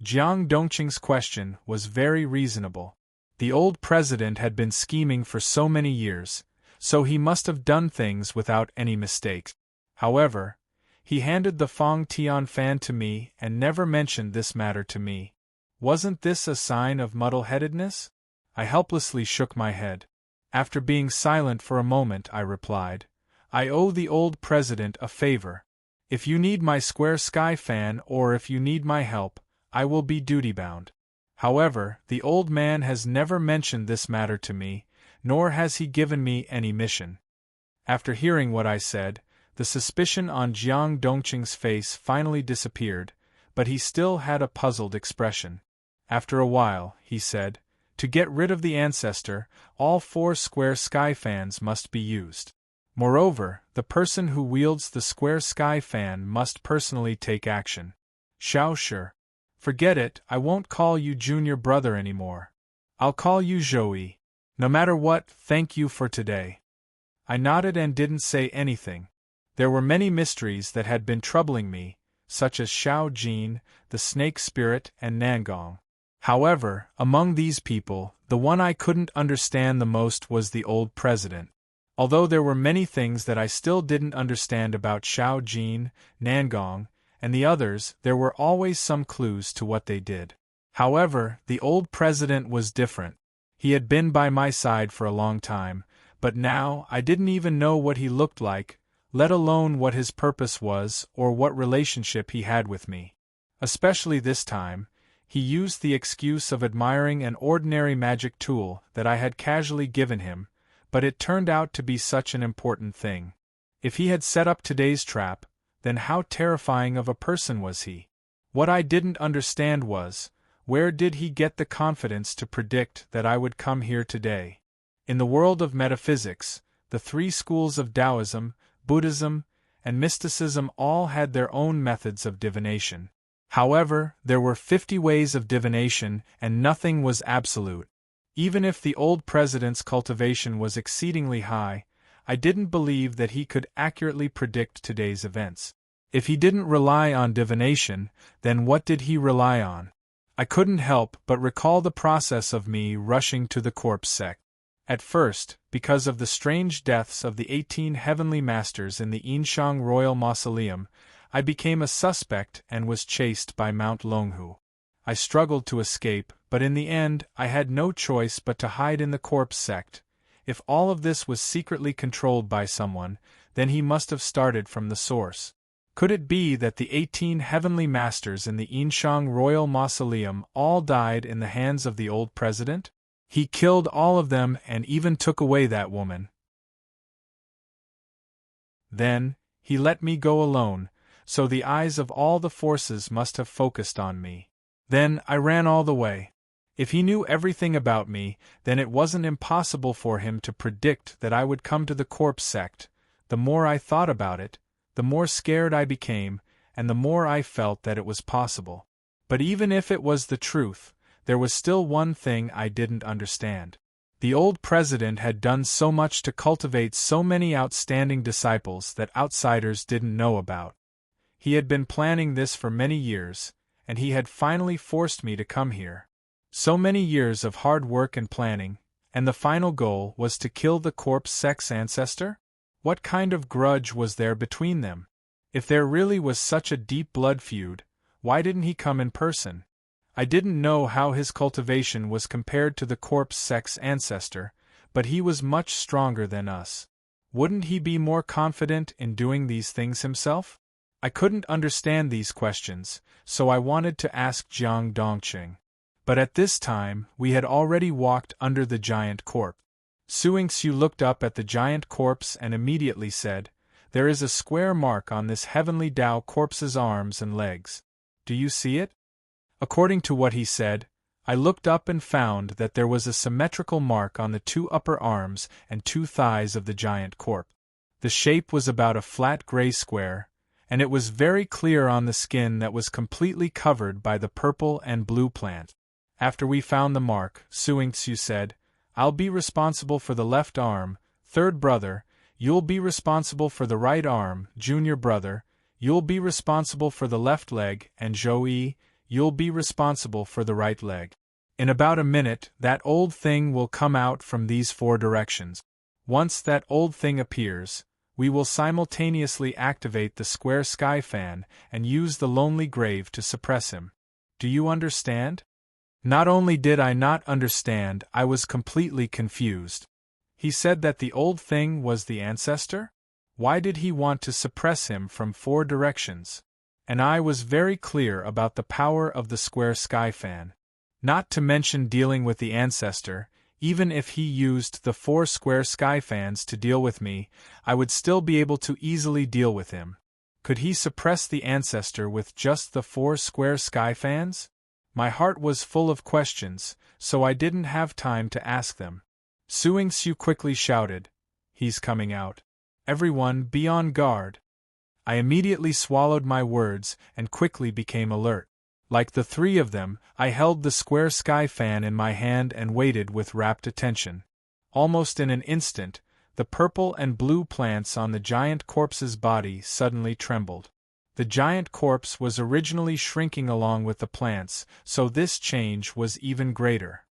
Jiang Dongqing's question was very reasonable. The old president had been scheming for so many years, so he must have done things without any mistakes. However, he handed the Fang Tian fan to me and never mentioned this matter to me. Wasn't this a sign of muddle-headedness? I helplessly shook my head. After being silent for a moment, I replied, "I owe the old president a favor. If you need my square sky fan or if you need my help, I will be duty-bound. However, the old man has never mentioned this matter to me, nor has he given me any mission." After hearing what I said, the suspicion on Jiang Dongqing's face finally disappeared, but he still had a puzzled expression. After a while, he said, "To get rid of the ancestor, all 4 square sky fans must be used. Moreover, the person who wields the square sky fan must personally take action." "Xiao Shi. Forget it, I won't call you junior brother anymore. I'll call you Zhou. No matter what, thank you for today." I nodded and didn't say anything. There were many mysteries that had been troubling me, such as Xiao Jin, the snake spirit, and Nangong. However, among these people, the one I couldn't understand the most was the old president. Although there were many things that I still didn't understand about Xiao Jin, Nangong, and the others, there were always some clues to what they did. However, the old president was different. He had been by my side for a long time, but now I didn't even know what he looked like, let alone what his purpose was or what relationship he had with me. Especially this time, He used the excuse of admiring an ordinary magic tool that I had casually given him, but it turned out to be such an important thing. If he had set up today's trap, then how terrifying of a person was he? What I didn't understand was, where did he get the confidence to predict that I would come here today? In the world of metaphysics, the three schools of Taoism, Buddhism, and mysticism all had their own methods of divination. However, there were 50 ways of divination, and nothing was absolute. Even if the old president's cultivation was exceedingly high, I didn't believe that he could accurately predict today's events. If he didn't rely on divination, then what did he rely on? I couldn't help but recall the process of me rushing to the corpse sect. At first, because of the strange deaths of the 18 heavenly masters in the Yinshang Royal Mausoleum, I became a suspect and was chased by Mount Longhu. I struggled to escape, but in the end I had no choice but to hide in the corpse sect. If all of this was secretly controlled by someone, then he must have started from the source. Could it be that the 18 heavenly masters in the Yinshang Royal Mausoleum all died in the hands of the old president? He killed all of them and even took away that woman. Then, he let me go alone, so the eyes of all the forces must have focused on me. Then I ran all the way. If he knew everything about me, then it wasn't impossible for him to predict that I would come to the corpse sect. The more I thought about it, the more scared I became, and the more I felt that it was possible. But even if it was the truth, there was still one thing I didn't understand. The old president had done so much to cultivate so many outstanding disciples that outsiders didn't know about. He had been planning this for many years, and he had finally forced me to come here. So many years of hard work and planning, and the final goal was to kill the corpse sect's ancestor? What kind of grudge was there between them? If there really was such a deep blood feud, why didn't he come in person? I didn't know how his cultivation was compared to the corpse sect's ancestor, but he was much stronger than us. Wouldn't he be more confident in doing these things himself? I couldn't understand these questions, so I wanted to ask Jiang Dongqing. But at this time, we had already walked under the giant corpse. Suingxiu looked up at the giant corpse and immediately said, "There is a square mark on this heavenly Tao corpse's arms and legs. Do you see it?" According to what he said, I looked up and found that there was a symmetrical mark on the 2 upper arms and 2 thighs of the giant corpse. The shape was about a flat gray square, and it was very clear on the skin that was completely covered by the purple and blue plant. After we found the mark, Suingxiu said, "I'll be responsible for the left arm, third brother, you'll be responsible for the right arm, junior brother, you'll be responsible for the left leg, and Zhou, you'll be responsible for the right leg. In about a minute, that old thing will come out from these 4 directions. Once that old thing appears, we will simultaneously activate the square sky fan and use the lonely grave to suppress him. Do you understand?" Not only did I not understand, I was completely confused. He said that the old thing was the ancestor? Why did he want to suppress him from 4 directions? And I was very clear about the power of the square sky fan. Not to mention dealing with the ancestor, even if he used the 4 square sky fans to deal with me, I would still be able to easily deal with him. Could he suppress the ancestor with just the 4 square sky fans? My heart was full of questions, so I didn't have time to ask them. Suingxiu quickly shouted, "He's coming out. Everyone be on guard." I immediately swallowed my words and quickly became alert. Like the 3 of them, I held the square sky fan in my hand and waited with rapt attention. Almost in an instant, the purple and blue plants on the giant corpse's body suddenly trembled. The giant corpse was originally shrinking along with the plants, so this change was even greater.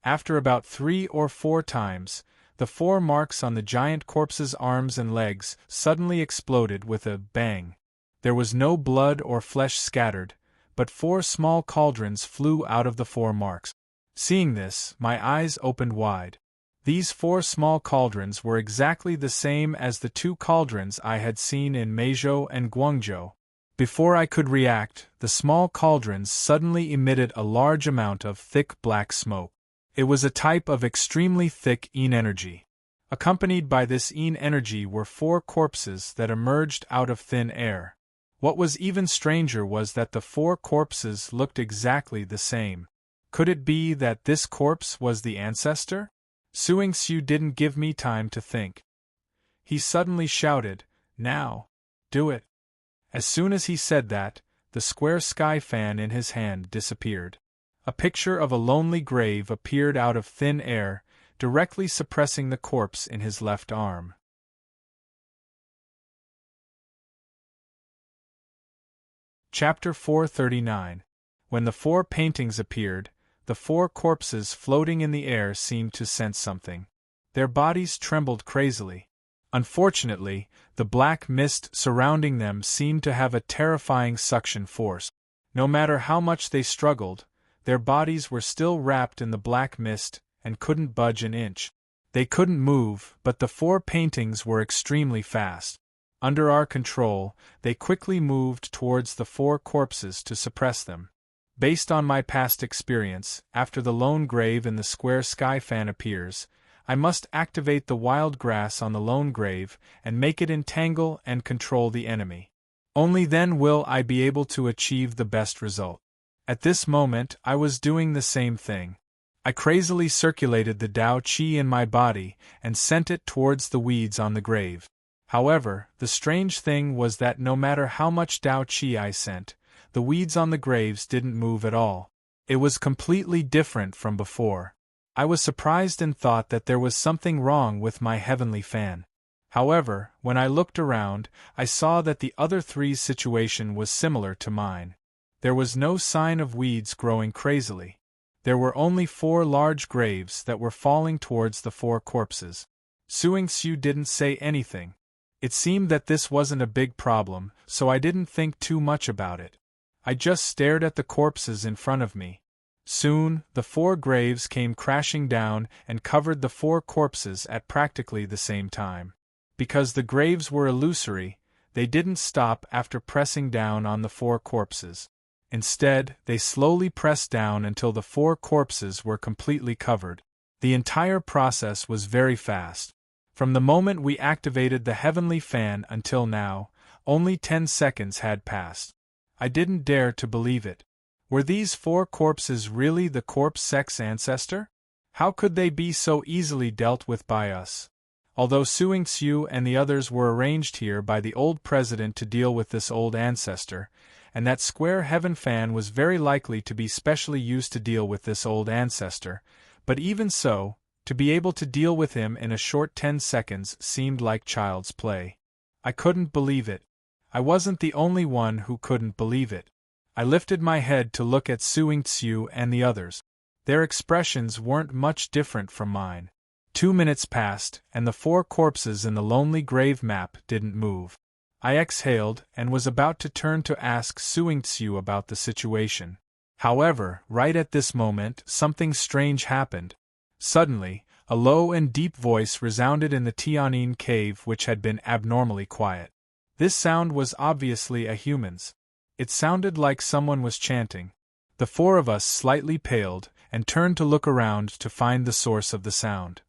After about 3 or 4 times, the 4 marks on the giant corpse's arms and legs suddenly exploded with a bang. There was no blood or flesh scattered, but 4 small cauldrons flew out of the 4 marks. Seeing this, my eyes opened wide. These 4 small cauldrons were exactly the same as the 2 cauldrons I had seen in Meizhou and Guangzhou. Before I could react, the small cauldrons suddenly emitted a large amount of thick black smoke. It was a type of extremely thick energy. Accompanied by this energy were 4 corpses that emerged out of thin air. What was even stranger was that the 4 corpses looked exactly the same. Could it be that this corpse was the ancestor? Suing-Su didn't give me time to think. He suddenly shouted, "Now! Do it!" As soon as he said that, the square sky fan in his hand disappeared. A picture of a lonely grave appeared out of thin air, directly suppressing the corpse in his left arm. Chapter 439. When the 4 paintings appeared, the 4 corpses floating in the air seemed to sense something. Their bodies trembled crazily. Unfortunately, the black mist surrounding them seemed to have a terrifying suction force. No matter how much they struggled, their bodies were still wrapped in the black mist and couldn't budge an inch. They couldn't move, but the 4 paintings were extremely fast. Under our control, they quickly moved towards the 4 corpses to suppress them. Based on my past experience, after the lone grave in the square sky fan appears, I must activate the wild grass on the lone grave and make it entangle and control the enemy. Only then will I be able to achieve the best result. At this moment, I was doing the same thing. I crazily circulated the Tao Qi in my body and sent it towards the weeds on the grave. However, the strange thing was that no matter how much Tao Qi I sent, the weeds on the graves didn't move at all. It was completely different from before. I was surprised and thought that there was something wrong with my heavenly fan. However, when I looked around, I saw that the other 3's situation was similar to mine. There was no sign of weeds growing crazily. There were only 4 large graves that were falling towards the 4 corpses. Suing-Su didn't say anything. It seemed that this wasn't a big problem, so I didn't think too much about it. I just stared at the corpses in front of me. Soon, the 4 graves came crashing down and covered the 4 corpses at practically the same time. Because the graves were illusory, they didn't stop after pressing down on the 4 corpses. Instead, they slowly pressed down until the 4 corpses were completely covered. The entire process was very fast. From the moment we activated the heavenly fan until now, only 10 seconds had passed. I didn't dare to believe it. Were these 4 corpses really the corpse sex ancestor? How could they be so easily dealt with by us? Although Suing-Su and the others were arranged here by the old president to deal with this old ancestor, and that square heaven fan was very likely to be specially used to deal with this old ancestor, but even so, to be able to deal with him in a short 10 seconds seemed like child's play. I couldn't believe it. I wasn't the only one who couldn't believe it. I lifted my head to look at Suing-Su and the others. Their expressions weren't much different from mine. 2 minutes passed, and the 4 corpses in the lonely grave map didn't move. I exhaled and was about to turn to ask Suing-Su about the situation. However, right at this moment, something strange happened. Suddenly, a low and deep voice resounded in the Tianyin cave, which had been abnormally quiet. This sound was obviously a human's. It sounded like someone was chanting. The 4 of us slightly paled and turned to look around to find the source of the sound.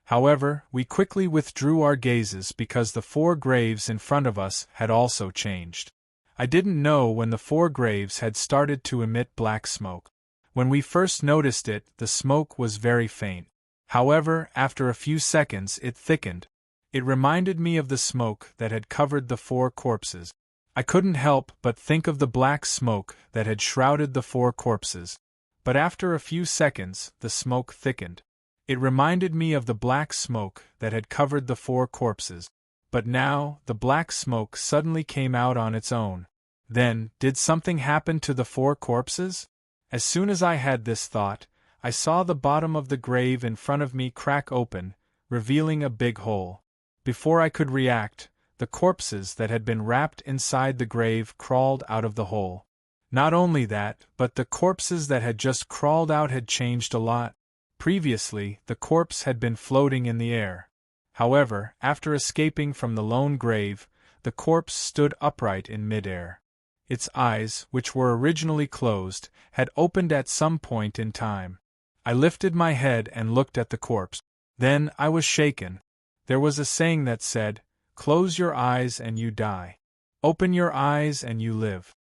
However, we quickly withdrew our gazes because the 4 graves in front of us had also changed. I didn't know when the 4 graves had started to emit black smoke. When we first noticed it, the smoke was very faint. However, after a few seconds it thickened. It reminded me of the smoke that had covered the 4 corpses. I couldn't help but think of the black smoke that had shrouded the 4 corpses. But after a few seconds, the smoke thickened. It reminded me of the black smoke that had covered the 4 corpses. But now, the black smoke suddenly came out on its own. Then, did something happen to the 4 corpses? As soon as I had this thought, I saw the bottom of the grave in front of me crack open, revealing a big hole. Before I could react, the corpses that had been wrapped inside the grave crawled out of the hole. Not only that, but the corpses that had just crawled out had changed a lot. Previously, the corpse had been floating in the air. However, after escaping from the lone grave, the corpse stood upright in midair. Its eyes, which were originally closed, had opened at some point in time. I lifted my head and looked at the corpse. Then I was shaken. There was a saying that said, "Close your eyes and you die. Open your eyes and you live."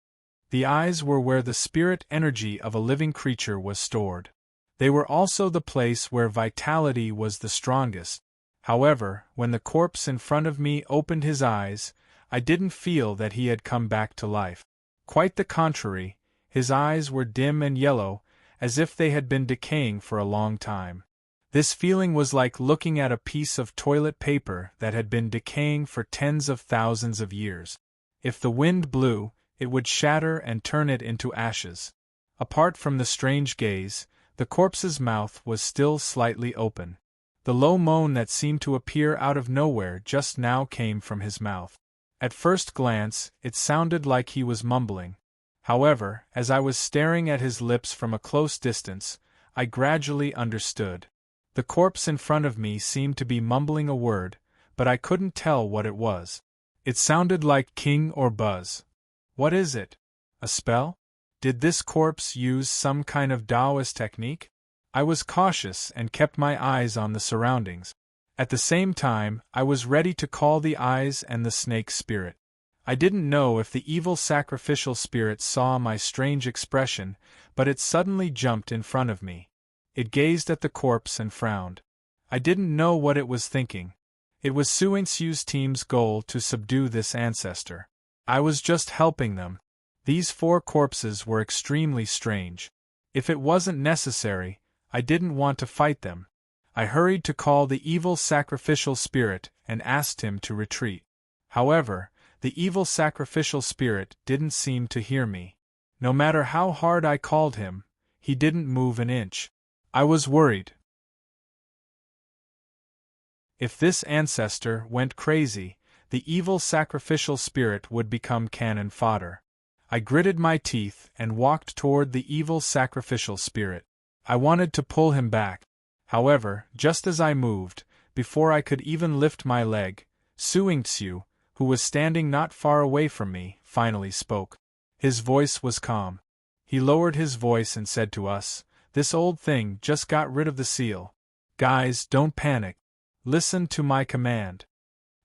The eyes were where the spirit energy of a living creature was stored. They were also the place where vitality was the strongest. However, when the corpse in front of me opened his eyes, I didn't feel that he had come back to life. Quite the contrary, his eyes were dim and yellow, as if they had been decaying for a long time. This feeling was like looking at a piece of toilet paper that had been decaying for tens of thousands of years. If the wind blew, it would shatter and turn it into ashes. Apart from the strange gaze, the corpse's mouth was still slightly open. The low moan that seemed to appear out of nowhere just now came from his mouth. At first glance, it sounded like he was mumbling. However, as I was staring at his lips from a close distance, I gradually understood. The corpse in front of me seemed to be mumbling a word, but I couldn't tell what it was. It sounded like King or Buzz. What is it? A spell? Did this corpse use some kind of Taoist technique? I was cautious and kept my eyes on the surroundings. At the same time, I was ready to call the eyes and the snake spirit. I didn't know if the evil sacrificial spirit saw my strange expression, but it suddenly jumped in front of me. It gazed at the corpse and frowned. I didn't know what it was thinking. It was Suinsu's team's goal to subdue this ancestor. I was just helping them. These 4 corpses were extremely strange. If it wasn't necessary, I didn't want to fight them. I hurried to call the evil sacrificial spirit and asked him to retreat. However, the evil sacrificial spirit didn't seem to hear me. No matter how hard I called him, he didn't move an inch. I was worried. If this ancestor went crazy, the evil sacrificial spirit would become cannon fodder. I gritted my teeth and walked toward the evil sacrificial spirit. I wanted to pull him back. However, just as I moved, before I could even lift my leg, Suinsu, who was standing not far away from me, finally spoke. His voice was calm. He lowered his voice and said to us, "This old thing just got rid of the seal. Guys, don't panic. Listen to my command."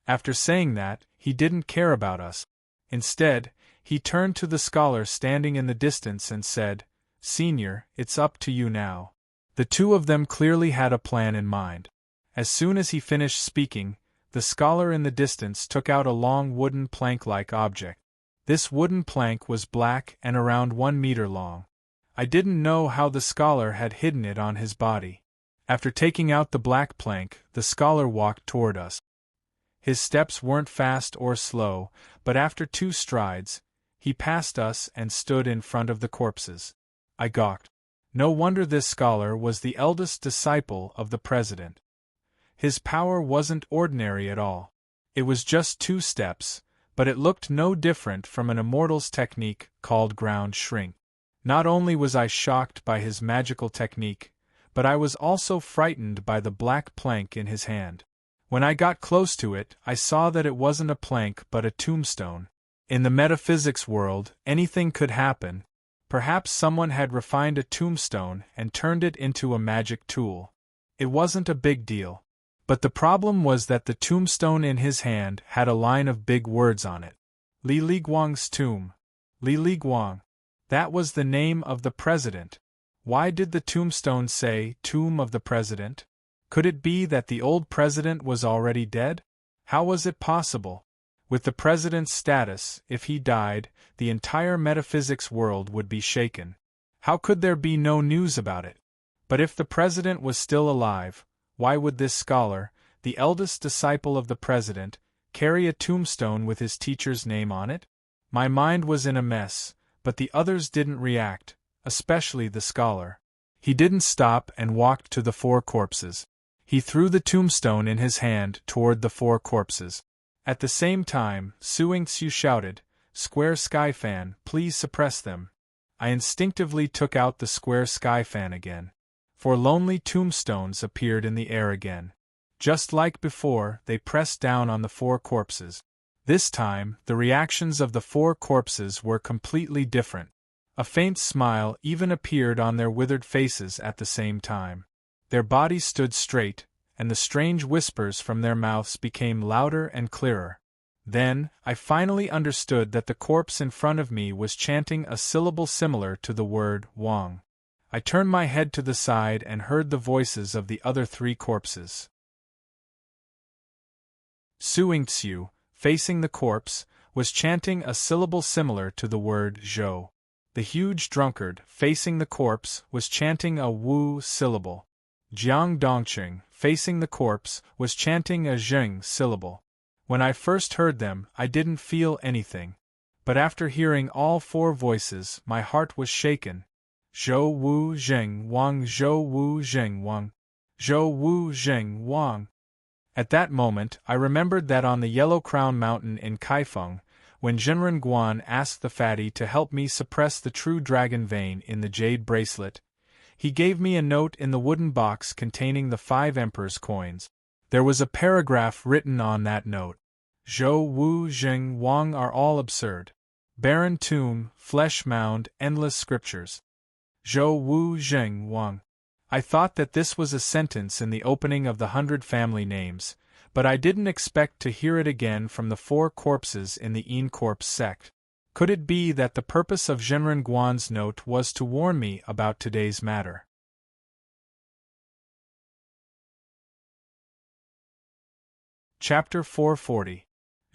After saying that, he didn't care about us. Instead, he turned to the scholar standing in the distance and said, "Senior, it's up to you now." The 2 of them clearly had a plan in mind. As soon as he finished speaking, the scholar in the distance took out a long wooden plank-like object. This wooden plank was black and around 1 meter long. I didn't know how the scholar had hidden it on his body. After taking out the black plank, the scholar walked toward us. His steps weren't fast or slow, but after 2 strides, he passed us and stood in front of the corpses. I gawked. No wonder this scholar was the eldest disciple of the president. His power wasn't ordinary at all. It was just 2 steps, but it looked no different from an immortal's technique called ground shrink. Not only was I shocked by his magical technique, but I was also frightened by the black plank in his hand. When I got close to it, I saw that it wasn't a plank but a tombstone. In the metaphysics world, anything could happen. Perhaps someone had refined a tombstone and turned it into a magic tool. It wasn't a big deal. But the problem was that the tombstone in his hand had a line of big words on it. Li Liguang's tomb. Li Liguang. That was the name of the president. Why did the tombstone say, "Tomb of the President"? Could it be that the old president was already dead? How was it possible? With the president's status, if he died, the entire metaphysics world would be shaken. How could there be no news about it? But if the president was still alive, why would this scholar, the eldest disciple of the president, carry a tombstone with his teacher's name on it? My mind was in a mess, but the others didn't react, especially the scholar. He didn't stop and walked to the 4 corpses. He threw the tombstone in his hand toward the 4 corpses. At the same time, Suinsu shouted, "Square sky fan, please suppress them." I instinctively took out the square sky fan again. 4 lonely tombstones appeared in the air again. Just like before, they pressed down on the 4 corpses. This time, the reactions of the 4 corpses were completely different. A faint smile even appeared on their withered faces at the same time. Their bodies stood straight, and the strange whispers from their mouths became louder and clearer. Then, I finally understood that the corpse in front of me was chanting a syllable similar to the word Wang. I turned my head to the side and heard the voices of the other 3 corpses. Suingxiu, facing the corpse, was chanting a syllable similar to the word zhou. The huge drunkard, facing the corpse, was chanting a wu syllable. Jiang Dongqing, facing the corpse, was chanting a zheng syllable. When I first heard them, I didn't feel anything. But after hearing all 4 voices, my heart was shaken. Zhou wu zheng wang, zhou wu zheng wang, zhou wu zheng wang. At that moment, I remembered that on the Yellow Crown Mountain in Kaifeng, when Zhenren Guan asked the fatty to help me suppress the true dragon vein in the jade bracelet, he gave me a note in the wooden box containing the 5 emperor's coins. There was a paragraph written on that note. Zhou Wu Zheng Wang are all absurd. Barren tomb, flesh mound, endless scriptures. Zhou Wu Zheng Wang. I thought that this was a sentence in the opening of the 100 family names, but I didn't expect to hear it again from the 4 corpses in the Yin Corpse sect. Could it be that the purpose of Zhenren Guan's note was to warn me about today's matter? Chapter 440.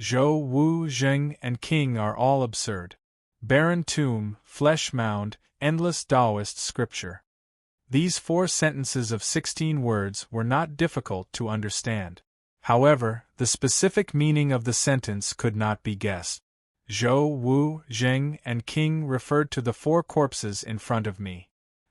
Zhou Wu Zheng and King are all absurd. Barren tomb, flesh mound, endless Taoist scripture. These 4 sentences of 16 words were not difficult to understand. However, the specific meaning of the sentence could not be guessed. Zhou Wu Zheng and King referred to the 4 corpses in front of me.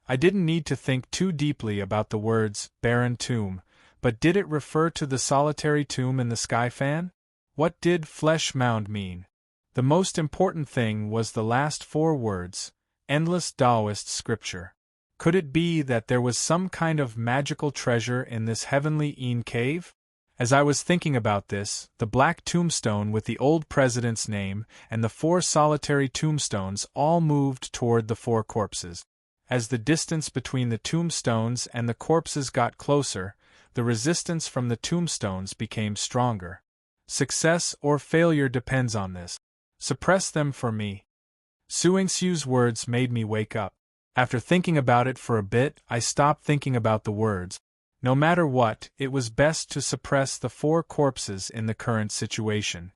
I didn't need to think too deeply about the words barren tomb, but did it refer to the solitary tomb in the sky fan? What did flesh mound mean? The most important thing was the last 4 words, endless Taoist scripture. Could it be that there was some kind of magical treasure in this heavenly Yin cave? As I was thinking about this, the black tombstone with the old president's name and the 4 solitary tombstones all moved toward the 4 corpses. As the distance between the tombstones and the corpses got closer, the resistance from the tombstones became stronger. Success or failure depends on this. Suppress them for me. Suingxiu's words made me wake up. After thinking about it for a bit, I stopped thinking about the words. No matter what, it was best to suppress the 4 corpses in the current situation.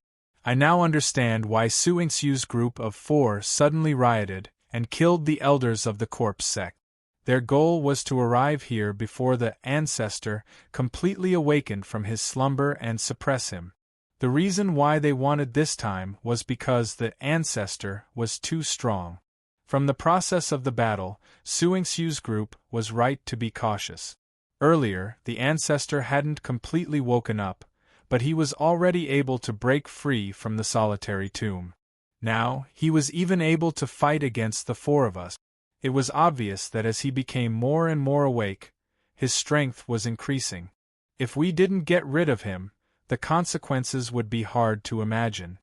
I now understand why Suingxiu's group of 4 suddenly rioted and killed the elders of the corpse sect. Their goal was to arrive here before the ancestor completely awakened from his slumber and suppress him. The reason why they wanted this time was because the ancestor was too strong. From the process of the battle, Suingxiu's group was right to be cautious. Earlier, the ancestor hadn't completely woken up, but he was already able to break free from the solitary tomb. Now, he was even able to fight against the 4 of us. It was obvious that as he became more and more awake, his strength was increasing. If we didn't get rid of him, the consequences would be hard to imagine.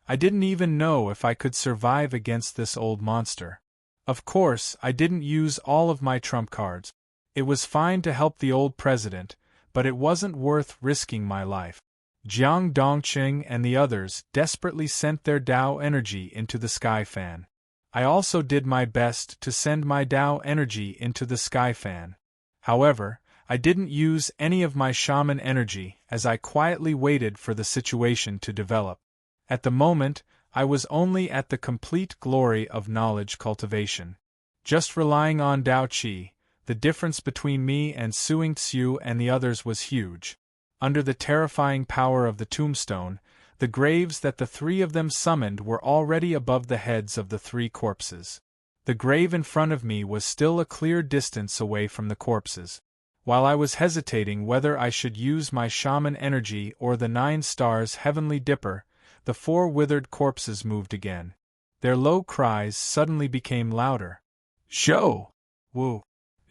I didn't even know if I could survive against this old monster. Of course, I didn't use all of my trump cards. It was fine to help the old president, but it wasn't worth risking my life. Jiang Dongqing and the others desperately sent their Tao energy into the sky fan. I also did my best to send my Tao energy into the sky fan. However, I didn't use any of my shaman energy as I quietly waited for the situation to develop. At the moment, I was only at the complete glory of knowledge cultivation. Just relying on Tao Qi, the difference between me and Suingxiu and the others was huge. Under the terrifying power of the tombstone, the graves that the 3 of them summoned were already above the heads of the 3 corpses. The grave in front of me was still a clear distance away from the corpses. While I was hesitating whether I should use my shaman energy or the 9 stars heavenly dipper, the 4 withered corpses moved again. Their low cries suddenly became louder. Zhou Wu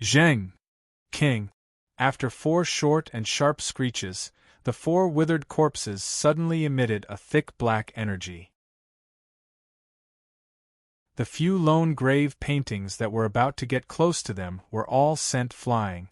Zheng King. After 4 short and sharp screeches, the 4 withered corpses suddenly emitted a thick black energy. The few lone grave paintings that were about to get close to them were all sent flying.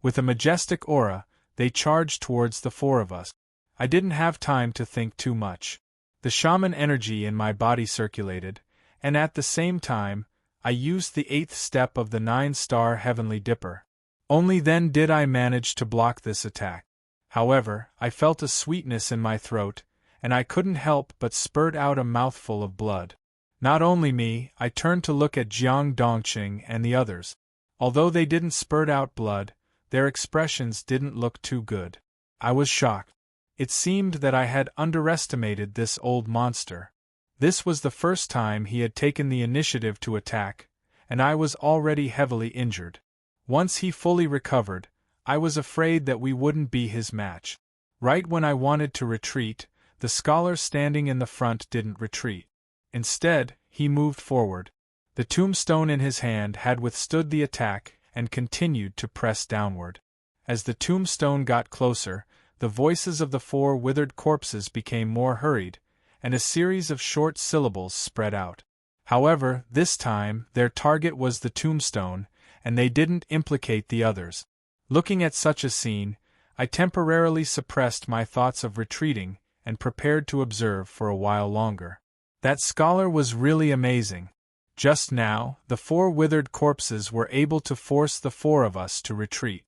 With a majestic aura, they charged towards the 4 of us. I didn't have time to think too much. The shaman energy in my body circulated, and at the same time, I used the 8th step of the 9-star heavenly dipper. Only then did I manage to block this attack. However, I felt a sweetness in my throat, and I couldn't help but spurt out a mouthful of blood. Not only me, I turned to look at Jiang Dongqing and the others. Although they didn't spurt out blood, their expressions didn't look too good. I was shocked. It seemed that I had underestimated this old monster. This was the first time he had taken the initiative to attack, and I was already heavily injured. Once he fully recovered, I was afraid that we wouldn't be his match. Right when I wanted to retreat, the scholar standing in the front didn't retreat. Instead, he moved forward. The tombstone in his hand had withstood the attack and continued to press downward. As the tombstone got closer, the voices of the 4 withered corpses became more hurried, and a series of short syllables spread out. However, this time, their target was the tombstone, and they didn't implicate the others. Looking at such a scene, I temporarily suppressed my thoughts of retreating and prepared to observe for a while longer. That scholar was really amazing. Just now, the 4 withered corpses were able to force the 4 of us to retreat.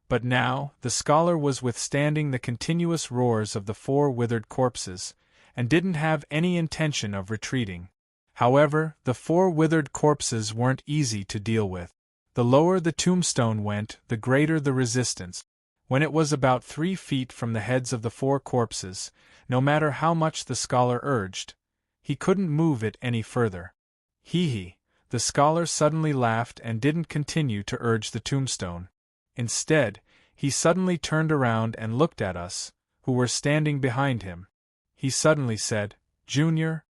But now, the scholar was withstanding the continuous roars of the 4 withered corpses, and didn't have any intention of retreating. However, the 4 withered corpses weren't easy to deal with. The lower the tombstone went, the greater the resistance. When it was about 3 feet from the heads of the 4 corpses, no matter how much the scholar urged, he couldn't move it any further. Hee, the scholar suddenly laughed and didn't continue to urge the tombstone. Instead, he suddenly turned around and looked at us, who were standing behind him. He suddenly said, Junior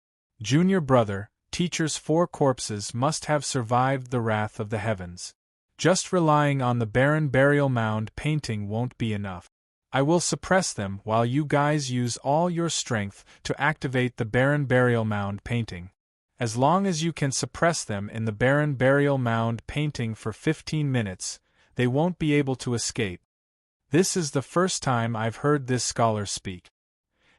brother, teacher's 4 corpses must have survived the wrath of the heavens. Just relying on the barren burial mound painting won't be enough. I will suppress them while you guys use all your strength to activate the barren burial mound painting. As long as you can suppress them in the barren burial mound painting for 15 minutes, they won't be able to escape. This is the first time I've heard this scholar speak.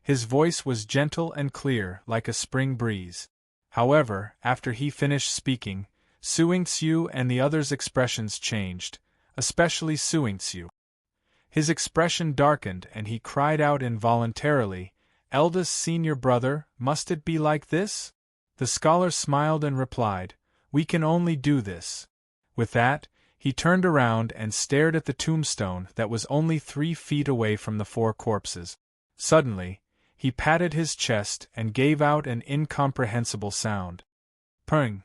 His voice was gentle and clear like a spring breeze. However, after he finished speaking, Suing-Tsu and the others' expressions changed, especially Suing-Tsu. His expression darkened and he cried out involuntarily, Eldest senior brother, must it be like this? The scholar smiled and replied, We can only do this. With that, he turned around and stared at the tombstone that was only 3 feet away from the 4 corpses. Suddenly, he patted his chest and gave out an incomprehensible sound. Pung.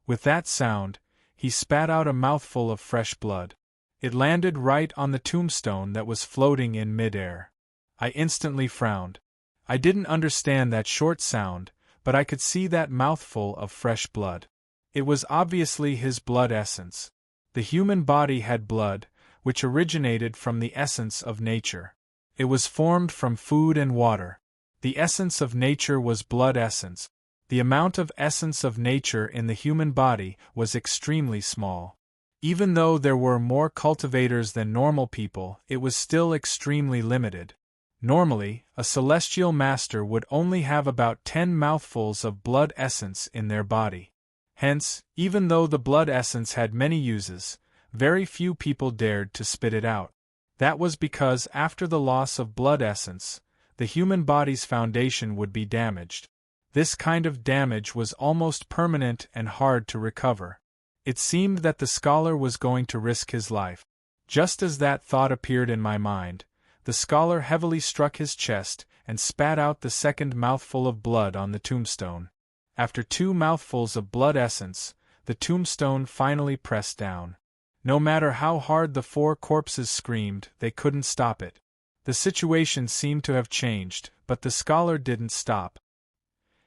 With that sound, he spat out a mouthful of fresh blood. It landed right on the tombstone that was floating in mid-air. I instantly frowned. I didn't understand that short sound, but I could see that mouthful of fresh blood. It was obviously his blood essence. The human body had blood, which originated from the essence of nature. It was formed from food and water. The essence of nature was blood essence. The amount of essence of nature in the human body was extremely small. Even though there were more cultivators than normal people, it was still extremely limited. Normally, a celestial master would only have about 10 mouthfuls of blood essence in their body. Hence, even though the blood essence had many uses, very few people dared to spit it out. That was because after the loss of blood essence, the human body's foundation would be damaged. This kind of damage was almost permanent and hard to recover. It seemed that the scholar was going to risk his life. Just as that thought appeared in my mind, the scholar heavily struck his chest and spat out the second mouthful of blood on the tombstone. After 2 mouthfuls of blood essence, the tombstone finally pressed down. No matter how hard the 4 corpses screamed, they couldn't stop it. The situation seemed to have changed, but the scholar didn't stop.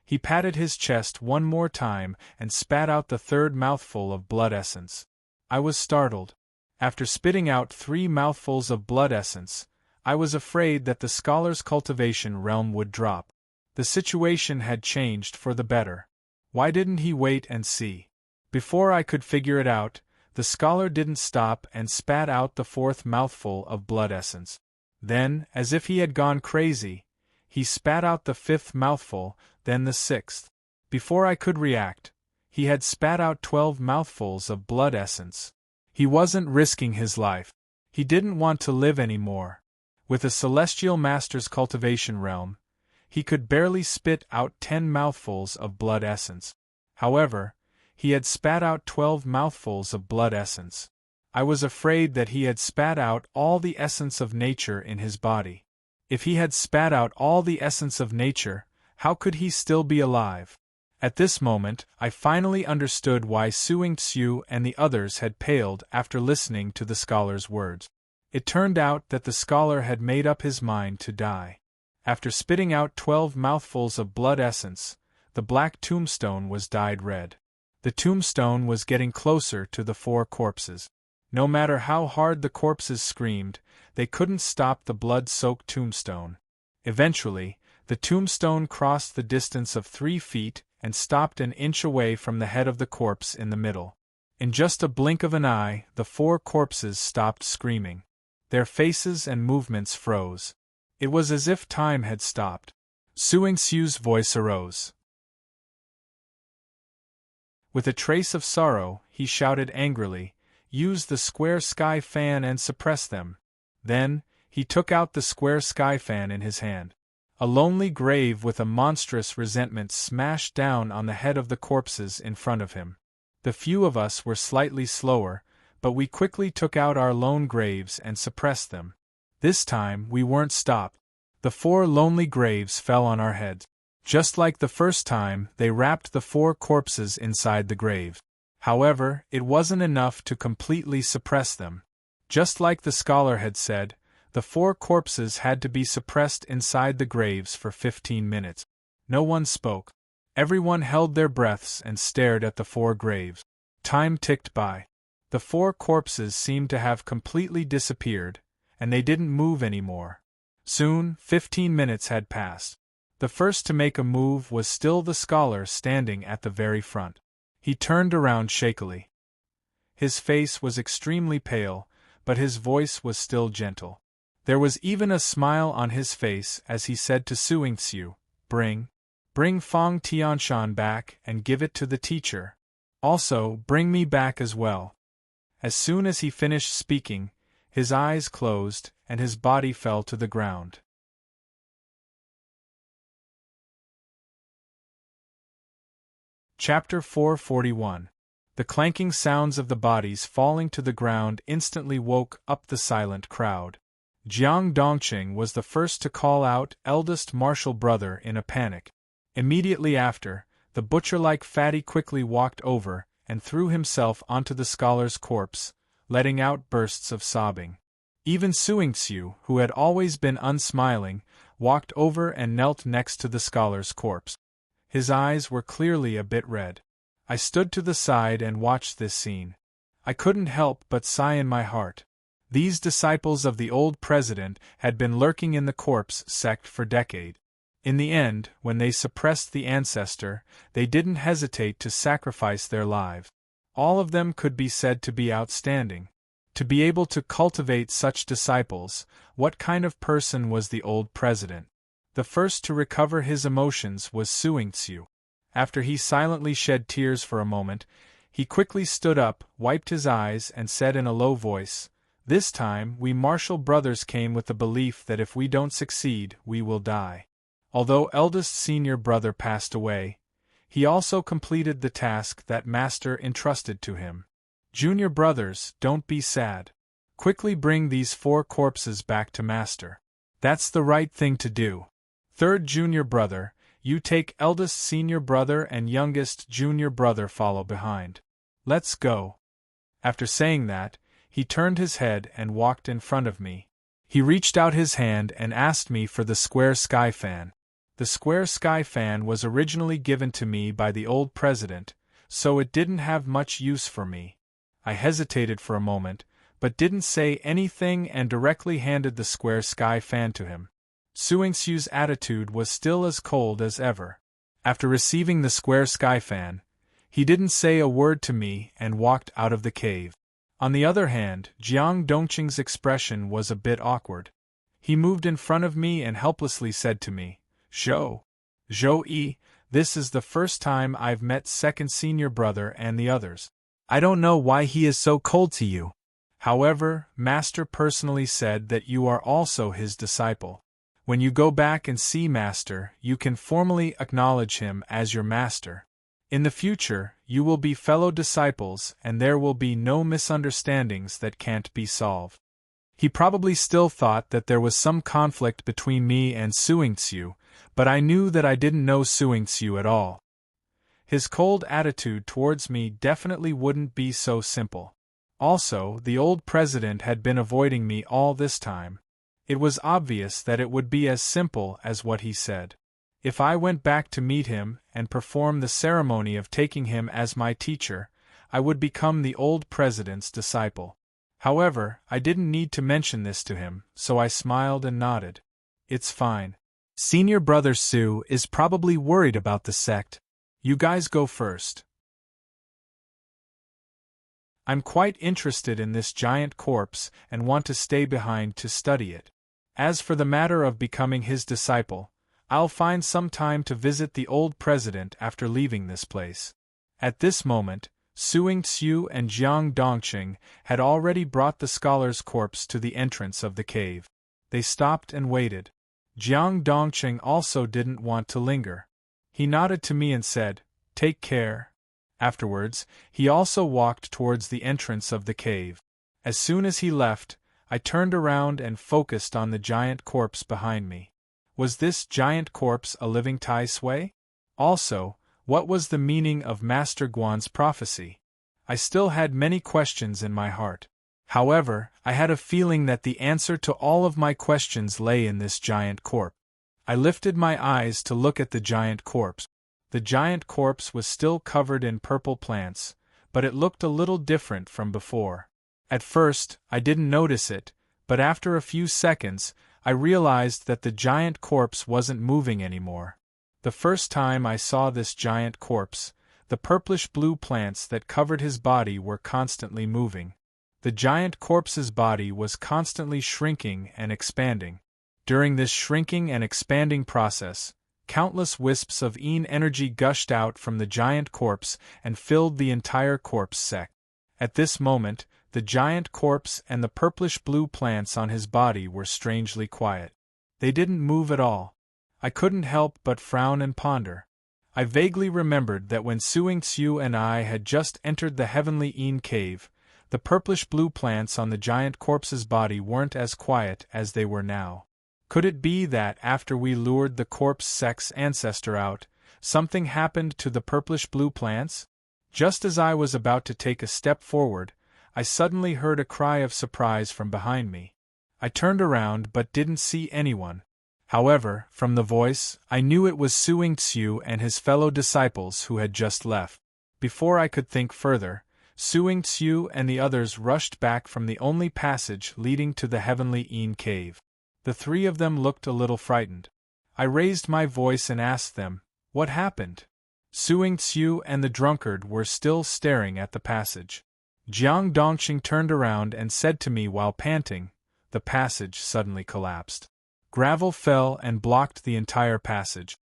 He patted his chest one more time and spat out the 3rd mouthful of blood essence. I was startled. After spitting out 3 mouthfuls of blood essence, I was afraid that the scholar's cultivation realm would drop. The situation had changed for the better. Why didn't he wait and see? Before I could figure it out, the scholar didn't stop and spat out the 4th mouthful of blood essence. Then, as if he had gone crazy, he spat out the 5th mouthful, then the 6th. Before I could react, he had spat out 12 mouthfuls of blood essence. He wasn't risking his life. He didn't want to live anymore. With a celestial master's cultivation realm, he could barely spit out 10 mouthfuls of blood essence. However, he had spat out 12 mouthfuls of blood essence. I was afraid that he had spat out all the essence of nature in his body. If he had spat out all the essence of nature, how could he still be alive? At this moment, I finally understood why Suing Tzu and the others had paled after listening to the scholar's words. It turned out that the scholar had made up his mind to die. After spitting out 12 mouthfuls of blood essence, the black tombstone was dyed red. The tombstone was getting closer to the 4 corpses. No matter how hard the corpses screamed, they couldn't stop the blood-soaked tombstone. Eventually, the tombstone crossed the distance of 3 feet and stopped an inch away from the head of the corpse in the middle. In just a blink of an eye, the 4 corpses stopped screaming. Their faces and movements froze. It was as if time had stopped. Suing Tzu's voice arose. With a trace of sorrow, he shouted angrily, "Use the square sky fan and suppress them." Then, he took out the square sky fan in his hand. A lonely grave with a monstrous resentment smashed down on the head of the corpses in front of him. The few of us were slightly slower, but we quickly took out our lone graves and suppressed them. This time we weren't stopped. The 4 lonely graves fell on our heads. Just like the first time, they wrapped the 4 corpses inside the grave. However, it wasn't enough to completely suppress them. Just like the scholar had said, the 4 corpses had to be suppressed inside the graves for 15 minutes. No one spoke. Everyone held their breaths and stared at the 4 graves. Time ticked by. The 4 corpses seemed to have completely disappeared, and they didn't move anymore. Soon, 15 minutes had passed. The first to make a move was still the scholar standing at the very front. He turned around shakily. His face was extremely pale, but his voice was still gentle. There was even a smile on his face as he said to Suing Tzu, Bring Fang Tianshan back and give it to the teacher. Also, bring me back as well." As soon as he finished speaking, his eyes closed and his body fell to the ground. Chapter 441. The clanking sounds of the bodies falling to the ground instantly woke up the silent crowd. Jiang Dongqing was the first to call out eldest martial brother in a panic. Immediately after, the butcher-like fatty quickly walked over and threw himself onto the scholar's corpse, letting out bursts of sobbing. Even Suing Tzu, who had always been unsmiling, walked over and knelt next to the scholar's corpse. His eyes were clearly a bit red. I stood to the side and watched this scene. I couldn't help but sigh in my heart. These disciples of the old president had been lurking in the corpse sect for decades. In the end, when they suppressed the ancestor, they didn't hesitate to sacrifice their lives. All of them could be said to be outstanding. To be able to cultivate such disciples, what kind of person was the old president? The first to recover his emotions was Suing Tzu. After he silently shed tears for a moment, he quickly stood up, wiped his eyes, and said in a low voice, "This time, we martial brothers came with the belief that if we don't succeed, we will die." Although eldest senior brother passed away, he also completed the task that master entrusted to him. Junior brothers, don't be sad. Quickly bring these 4 corpses back to master. That's the right thing to do. Third junior brother, you take eldest senior brother and youngest junior brother follow behind. Let's go. After saying that, he turned his head and walked in front of me. He reached out his hand and asked me for the square sky fan. The square sky fan was originally given to me by the old president, so it didn't have much use for me. I hesitated for a moment, but didn't say anything and directly handed the square sky fan to him. Suingxiu's attitude was still as cold as ever. After receiving the square sky fan, he didn't say a word to me and walked out of the cave. On the other hand, Jiang Dongqing's expression was a bit awkward. He moved in front of me and helplessly said to me, Zhou-yi, this is the first time I've met second senior brother and the others. I don't know why he is so cold to you. However, Master personally said that you are also his disciple. When you go back and see Master, you can formally acknowledge him as your master. In the future, you will be fellow disciples and there will be no misunderstandings that can't be solved. He probably still thought that there was some conflict between me and Suingxiu, but I knew that I didn't know Suingxiu at all. His cold attitude towards me definitely wouldn't be so simple. Also, the old president had been avoiding me all this time. It was obvious that it would be as simple as what he said. If I went back to meet him and perform the ceremony of taking him as my teacher, I would become the old president's disciple. However, I didn't need to mention this to him, so I smiled and nodded. It's fine. Senior brother Su is probably worried about the sect. You guys go first. I'm quite interested in this giant corpse and want to stay behind to study it. As for the matter of becoming his disciple, I'll find some time to visit the old president after leaving this place. At this moment, Suingxiu and Jiang Dongqing had already brought the scholar's corpse to the entrance of the cave. They stopped and waited. Jiang Dongqing also didn't want to linger. He nodded to me and said, "Take care." Afterwards, he also walked towards the entrance of the cave. As soon as he left, I turned around and focused on the giant corpse behind me. Was this giant corpse a living Tai Sui? Also, what was the meaning of Master Guan's prophecy? I still had many questions in my heart. However, I had a feeling that the answer to all of my questions lay in this giant corpse. I lifted my eyes to look at the giant corpse. The giant corpse was still covered in purple plants, but it looked a little different from before. At first, I didn't notice it, but after a few seconds, I realized that the giant corpse wasn't moving anymore. The first time I saw this giant corpse, the purplish-blue plants that covered his body were constantly moving. The giant corpse's body was constantly shrinking and expanding. During this shrinking and expanding process, countless wisps of energy gushed out from the giant corpse and filled the entire corpse sect. At this moment, the giant corpse and the purplish-blue plants on his body were strangely quiet. They didn't move at all. I couldn't help but frown and ponder. I vaguely remembered that when Suingxiu and I had just entered the heavenly cave, the purplish-blue plants on the giant corpse's body weren't as quiet as they were now. Could it be that after we lured the corpse sect's ancestor out, something happened to the purplish-blue plants? Just as I was about to take a step forward, I suddenly heard a cry of surprise from behind me. I turned around but didn't see anyone. However, from the voice, I knew it was Suingxiu and his fellow disciples who had just left. Before I could think further, Suingxiu and the others rushed back from the only passage leading to the heavenly cave. The three of them looked a little frightened. I raised my voice and asked them, "What happened?" Suingxiu and the drunkard were still staring at the passage. Jiang Dongqing turned around and said to me while panting, "The passage suddenly collapsed. Gravel fell and blocked the entire passage."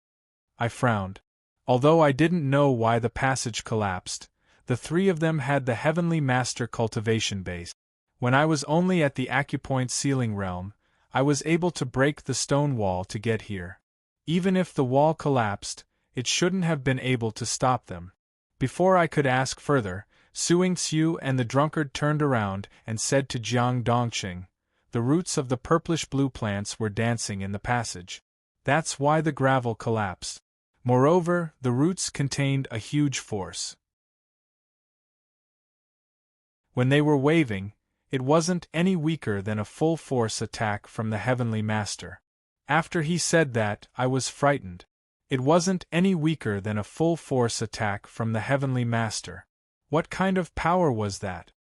I frowned. Although I didn't know why the passage collapsed, the three of them had the Heavenly Master cultivation base. When I was only at the acupoint ceiling realm, I was able to break the stone wall to get here. Even if the wall collapsed, it shouldn't have been able to stop them. Before I could ask further, Suingxiu and the drunkard turned around and said to Jiang Dongqing, "The roots of the purplish-blue plants were dancing in the passage. That's why the gravel collapsed. Moreover, the roots contained a huge force. When they were waving, it wasn't any weaker than a full-force attack from the Heavenly Master." After he said that, I was frightened. It wasn't any weaker than a full-force attack from the Heavenly Master. What kind of power was that?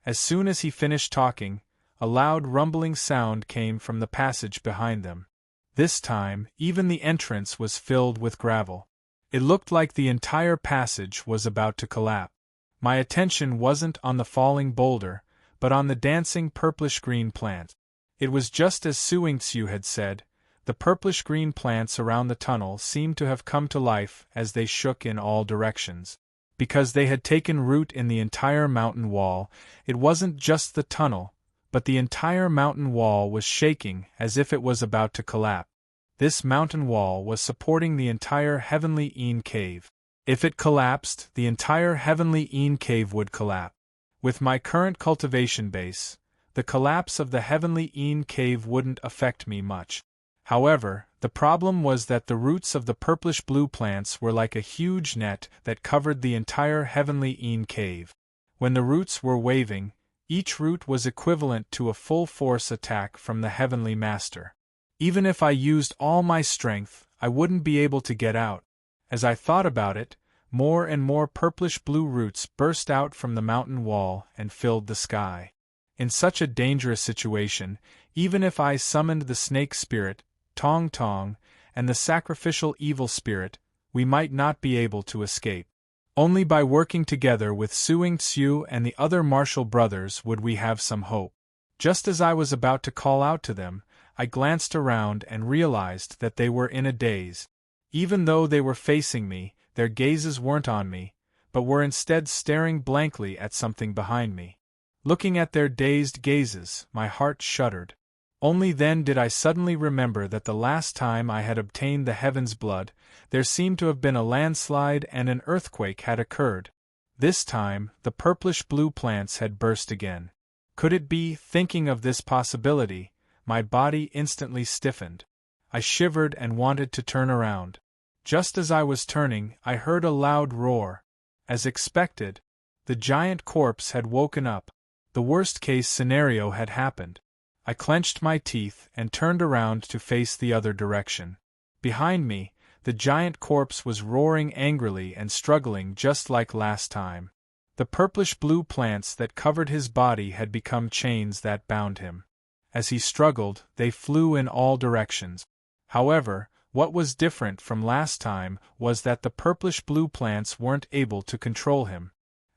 As soon as he finished talking, a loud rumbling sound came from the passage behind them. This time, even the entrance was filled with gravel. It looked like the entire passage was about to collapse. My attention wasn't on the falling boulder, but on the dancing purplish-green plant. It was just as Su had said. The purplish-green plants around the tunnel seemed to have come to life as they shook in all directions. Because they had taken root in the entire mountain wall, it wasn't just the tunnel, but the entire mountain wall was shaking as if it was about to collapse. This mountain wall was supporting the entire heavenly Een cave. If it collapsed, the entire heavenly Een cave would collapse. With my current cultivation base, the collapse of the heavenly Een cave wouldn't affect me much. However, the problem was that the roots of the purplish-blue plants were like a huge net that covered the entire heavenly Een cave. When the roots were waving, each root was equivalent to a full-force attack from the Heavenly Master. Even if I used all my strength, I wouldn't be able to get out. As I thought about it, more and more purplish-blue roots burst out from the mountain wall and filled the sky. In such a dangerous situation, even if I summoned the snake spirit, Tong Tong, and the sacrificial evil spirit, we might not be able to escape. Only by working together with Suing Tzu and the other martial brothers would we have some hope. Just as I was about to call out to them, I glanced around and realized that they were in a daze. Even though they were facing me, their gazes weren't on me, but were instead staring blankly at something behind me. Looking at their dazed gazes, my heart shuddered. Only then did I suddenly remember that the last time I had obtained the heaven's blood, there seemed to have been a landslide and an earthquake had occurred. This time, the purplish-blue plants had burst again. Could it be? Thinking of this possibility, my body instantly stiffened. I shivered and wanted to turn around. Just as I was turning, I heard a loud roar. As expected, the giant corpse had woken up. The worst-case scenario had happened. I clenched my teeth and turned around to face the other direction. Behind me, the giant corpse was roaring angrily and struggling just like last time. The purplish-blue plants that covered his body had become chains that bound him. As he struggled, they flew in all directions. However, what was different from last time was that the purplish-blue plants weren't able to control him.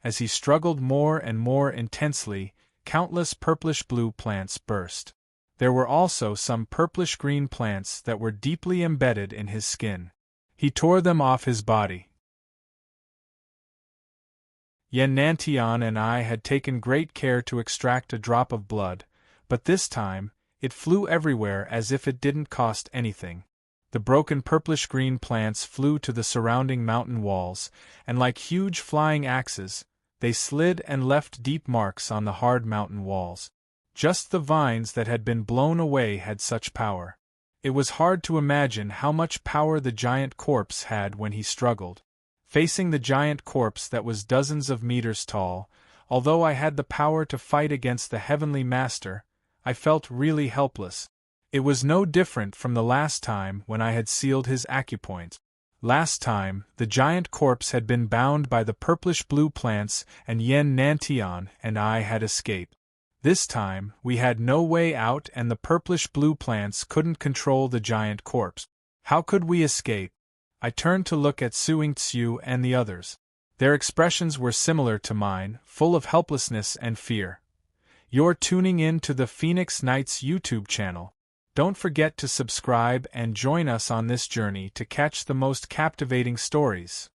As he struggled more and more intensely, countless purplish-blue plants burst. There were also some purplish-green plants that were deeply embedded in his skin. He tore them off his body. Yen Nantian and I had taken great care to extract a drop of blood, but this time, it flew everywhere as if it didn't cost anything. The broken purplish-green plants flew to the surrounding mountain walls, and like huge flying axes, they slid and left deep marks on the hard mountain walls. Just the vines that had been blown away had such power. It was hard to imagine how much power the giant corpse had when he struggled. Facing the giant corpse that was dozens of meters tall, although I had the power to fight against the Heavenly Master, I felt really helpless. It was no different from the last time when I had sealed his acupoint. Last time, the giant corpse had been bound by the purplish-blue plants and Yen Nantian and I had escaped. This time, we had no way out and the purplish-blue plants couldn't control the giant corpse. How could we escape? I turned to look at Suing Tzu and the others. Their expressions were similar to mine, full of helplessness and fear. You're tuning in to the Phoenix Knights YouTube channel. Don't forget to subscribe and join us on this journey to catch the most captivating stories.